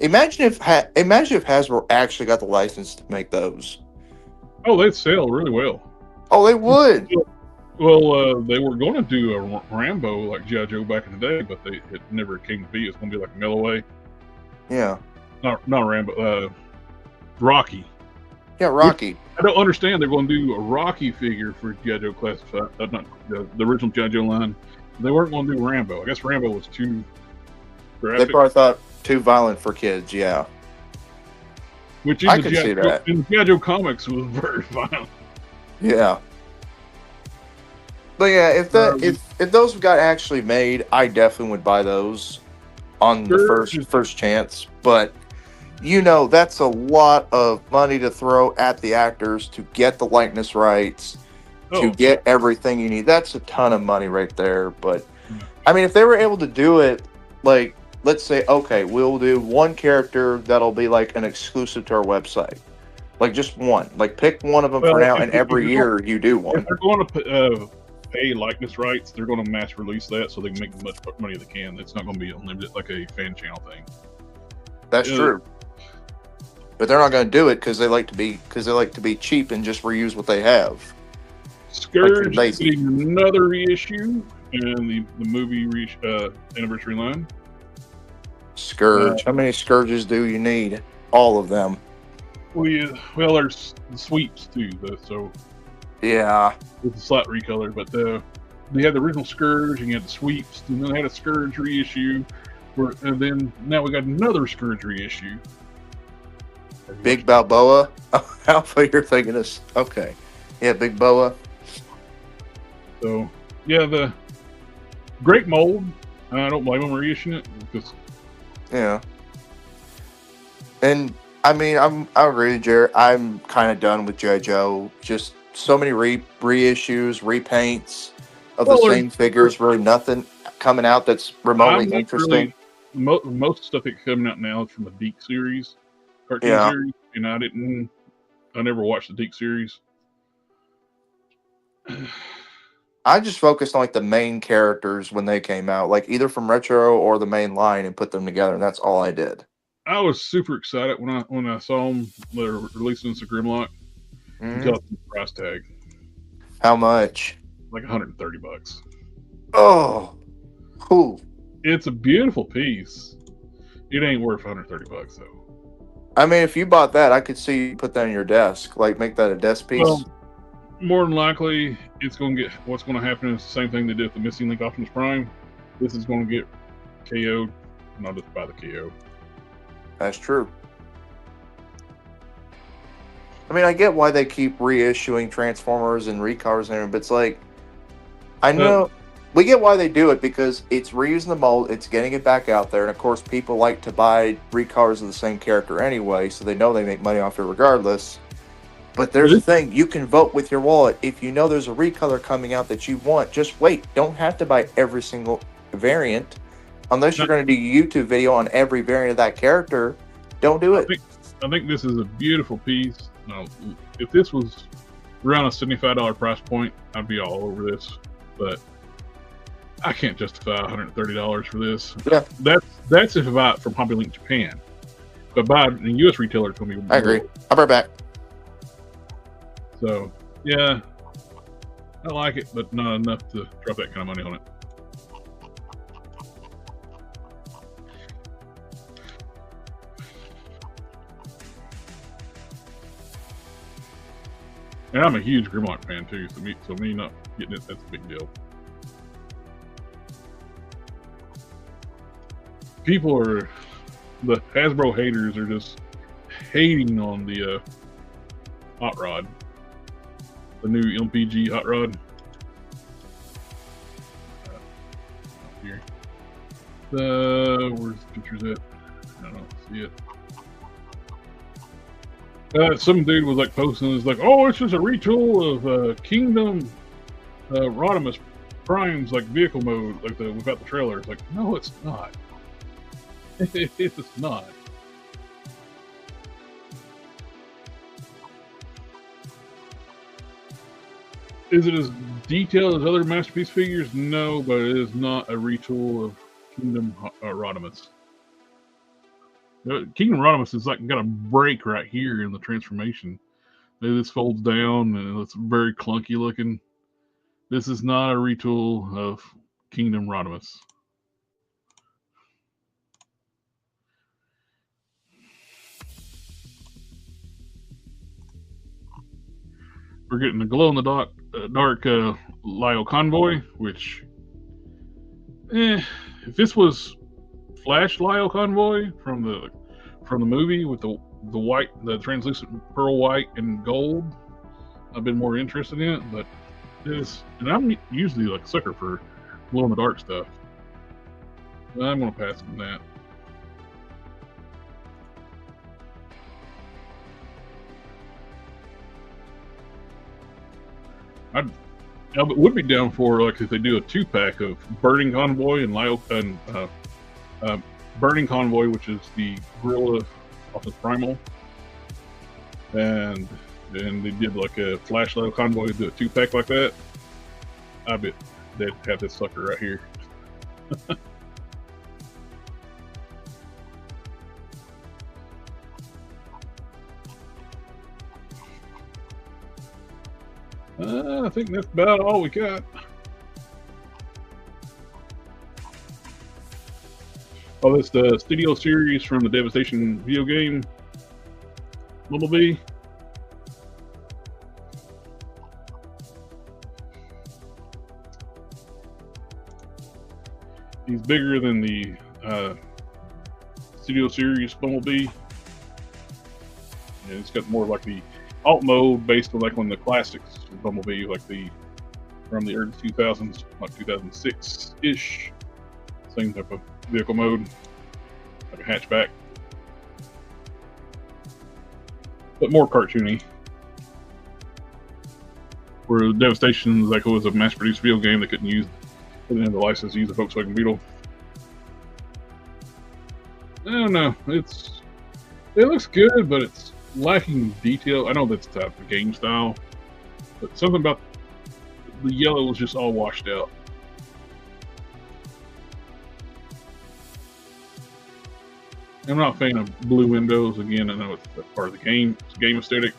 B: Imagine if Hasbro actually got the license to make those.
C: oh, they'd sell really well.
B: Oh, they would.
C: Well, they were going to do a Rambo like G.I. Joe back in the day, but it never came to be. It's going to be like a Milloway.
B: Yeah.
C: Not Rambo. Rocky.
B: Yeah, Rocky.
C: I don't understand. They're going to do a Rocky figure for G.I. Joe Classified, not the original G.I. Joe line. They weren't going to do Rambo. I guess Rambo was too graphic.
B: They probably thought too violent for kids. Yeah.
C: Which
B: I
C: in
B: can
C: the
B: see
C: G.I.
B: that.
C: In the G.I. Joe comics was very violent.
B: Yeah. But yeah, if those got actually made, I definitely would buy those on the first chance. But that's a lot of money to throw at the actors to get the likeness rights, to get everything you need. That's a ton of money right there. But I mean, if they were able to do it, like let's say, okay, we'll do one character that'll be like an exclusive to our website. Like just one. Like pick one of them for now, and every year you do one.
C: If they're going to pay likeness rights, they're going to mass release that so they can make as much money as they can. It's not going to be unlimited like a fan channel thing.
B: That's true. But they're not going to do it because they like to be cheap and just reuse what they have.
C: Scourge is getting another reissue in the movie anniversary line.
B: Scourge. How many Scourges do you need? All of them.
C: Well, there's the sweeps too, though, so
B: yeah,
C: it's a slight recolor. But they had the original Scourge, and you had the sweeps, and then they had a Scourge reissue, and then now we got another Scourge reissue.
B: Big Balboa. Oh, Alpha, you're thinking this? Okay, yeah, Big Boa.
C: So yeah, the Great Mold. I don't blame them reissuing it because
B: yeah, and. I mean, I agree with Jared. I'm kind of done with G.I. Joe. Just so many reissues, repaints of the same figures. Really nothing coming out that's remotely interesting.
C: Most stuff that's coming out now is from the Deke series, cartoon series, and I never watched the Deke series.
B: I just focused on like the main characters when they came out, like either from Retro or the main line, and put them together, and that's all I did.
C: I was super excited when I saw them. They're releasing the Grimlock. Until the price tag.
B: How much?
C: Like $130.
B: Oh, cool.
C: It's a beautiful piece. It ain't worth $130 though.
B: I mean, if you bought that, I could see you put that on your desk, like make that a desk piece.
C: Well, more than likely, it's going to get. What's going to happen is the same thing they did with the Missing Link Optimus Prime. This is going to get KO'd, and I'll just buy the KO.
B: That's true. I mean, I get why they keep reissuing Transformers and recolors and everything, but it's like, I know we get why they do it because it's reusing the mold, it's getting it back out there, and of course, people like to buy recolors of the same character anyway, so they know they make money off it regardless. But there's the thing, you can vote with your wallet. If you know there's a recolor coming out that you want, just wait. Don't have to buy every single variant. Unless you're going to do a YouTube video on every variant of that character, don't do it.
C: I think this is a beautiful piece. Now, if this was around a $75 price point, I'd be all over this. But I can't justify $130 for this.
B: Yeah,
C: that's if I buy it from Hobby Link Japan. But buy it in a U.S. retailer, it's going to be more.
B: I agree. I'll be right back.
C: So yeah, I like it, but not enough to drop that kind of money on it. And I'm a huge Grimlock fan too, so me not getting it, that's a big deal. The Hasbro haters are just hating on the Hot Rod, the new MPG Hot Rod. Here, where's the pictures at? I don't know. See it. Some dude was like posting, is like, "Oh, it's just a retool of Kingdom Rodimus Prime's like vehicle mode, like without the trailer." It's like, no, it's not. It's not. Is it as detailed as other Masterpiece figures? No, but it is not a retool of Kingdom Rodimus. Kingdom Rodimus is like got a break right here in the transformation. This folds down and it's very clunky looking. This is not a retool of Kingdom Rodimus. We're getting a glow in the dark Lyle Convoy, which, if this was Flash Lyle Convoy from the movie with the white, the translucent pearl white and gold, I've been more interested in it. But this, and I'm usually like a sucker for glow in the dark stuff. I'm gonna pass on that. I would be down for like if they do a 2-pack of Burning Convoy and Lyle and Burning Convoy, which is the Gorilla Optimus Primal, and they did like a Flash Lyle Convoy, do a 2-pack like that. I bet they'd have this sucker right here. I think that's about all we got. Oh, that's the Studio Series from the Devastation video game. Bumblebee. He's bigger than the Studio Series Bumblebee. And it's got more like the alt mode based on like on the classics Bumblebee, like the from the early 2000s, like 2006-ish. Same type of vehicle mode, like a hatchback, but more cartoony. Where Devastation, like it was a mass-produced video game, they couldn't put it in the license to use the Volkswagen Beetle. I don't know. It looks good, but it's lacking detail. I know that's the type of game style, but something about the yellow was just all washed out. I'm not a fan of blue windows. Again, I know it's part of the game. It's game aesthetic.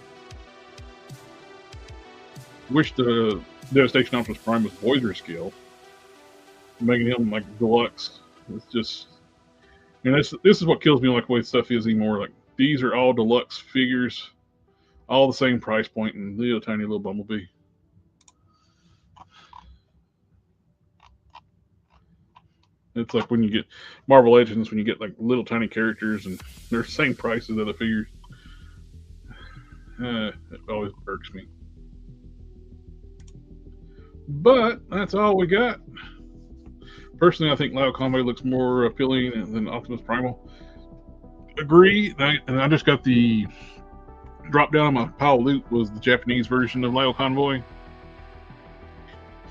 C: Wish the Devastation Optimus Prime was Voyager scale, making him like deluxe. It's just, and this is what kills me. Like the way stuff is anymore. Like these are all deluxe figures, all the same price point, and little tiny little Bumblebee. It's like when you get Marvel Legends, when you get like little tiny characters and they're the same price as other figures. It always irks me. But that's all we got. Personally, I think Lyle Convoy looks more appealing than Optimus Primal. Agree. And I just got the drop down on my pile of loot was the Japanese version of Lyle Convoy.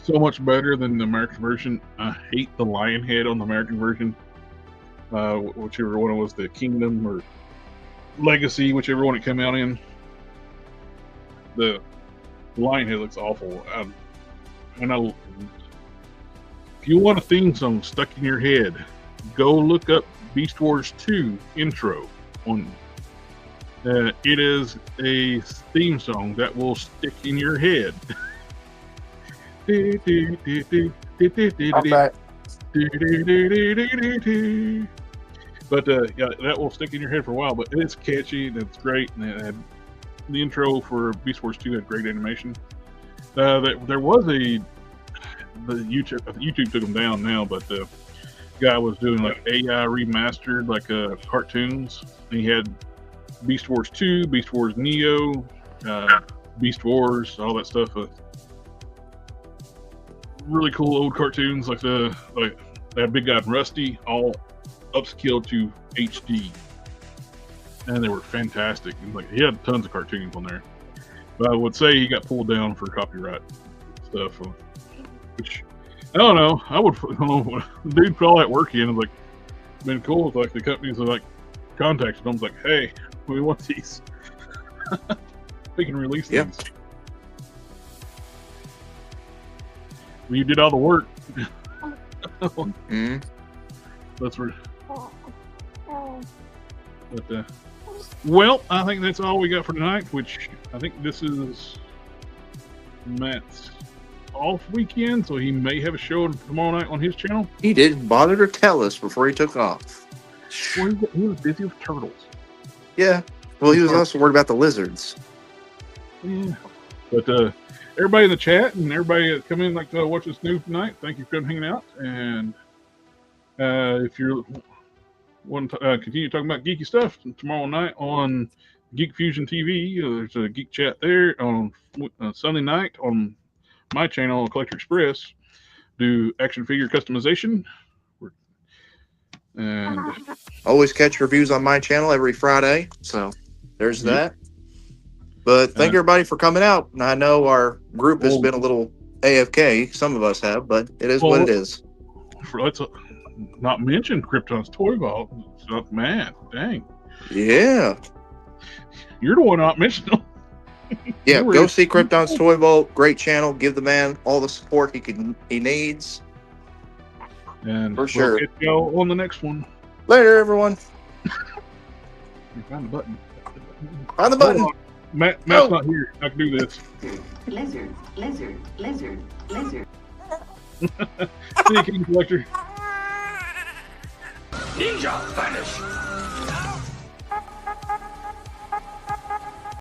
C: So much better than the American version. I hate the lion head on the American version. Whichever one it was, the Kingdom or Legacy, whichever one it came out in. The lion head looks awful. If you want a theme song stuck in your head, go look up Beast Wars 2 intro on. It is a theme song that will stick in your head. But yeah, that will stick in your head for a while. But it's catchy and it's great. And the intro for Beast Wars 2 had great animation. There was YouTube took them down now, but the guy was doing like AI remastered like cartoons. And he had Beast Wars 2, Beast Wars Neo, Beast Wars, all that stuff. Really cool old cartoons like that big guy and Rusty, all upscaled to HD. and they were fantastic. And, like, he had tons of cartoons on there, but I would say he got pulled down for copyright stuff, which I don't know. I don't know. The dude put all that work in. It's like, been cool if like the companies are like contacted them, like, hey, we want these. We can release
B: Yep.
C: these. Well, you did all the work.
B: Mhm.
C: That's where. But well, I think that's all we got for tonight. Which I think this is Matt's off weekend, so he may have a show tomorrow night on his channel.
B: He didn't bother to tell us before he took off.
C: Well, he was busy with turtles.
B: Yeah. Well, he was also worried about the lizards.
C: Yeah. But everybody in the chat and everybody that come in like to watch us new tonight, thank you for hanging out. And if you're want to continue talking about geeky stuff tomorrow night on Geek Fusion TV, there's a geek chat there on Sunday night on my channel, Collector Express. Do action figure customization. And
B: Always catch reviews on my channel every Friday. So there's that. But thank everybody for coming out. And I know our group has been a little AFK. Some of us have, but it is what it is.
C: let's not mention Krypton's Toy Vault. So, man, dang.
B: Yeah.
C: You're the one not mentioning them.
B: Yeah,
C: You were-
B: go see Krypton's Toy Vault. Great channel. Give the man all the support he needs.
C: And
B: For sure.
C: We'll get y'all on the next one.
B: Later, everyone.
C: You found the button.
B: Find the button.
C: Hold on. Matt's
B: Oh.
C: not here. I can do this.
F: Lizard, lizard, lizard, lizard.
C: See you, King Collector.
G: Ninja vanish.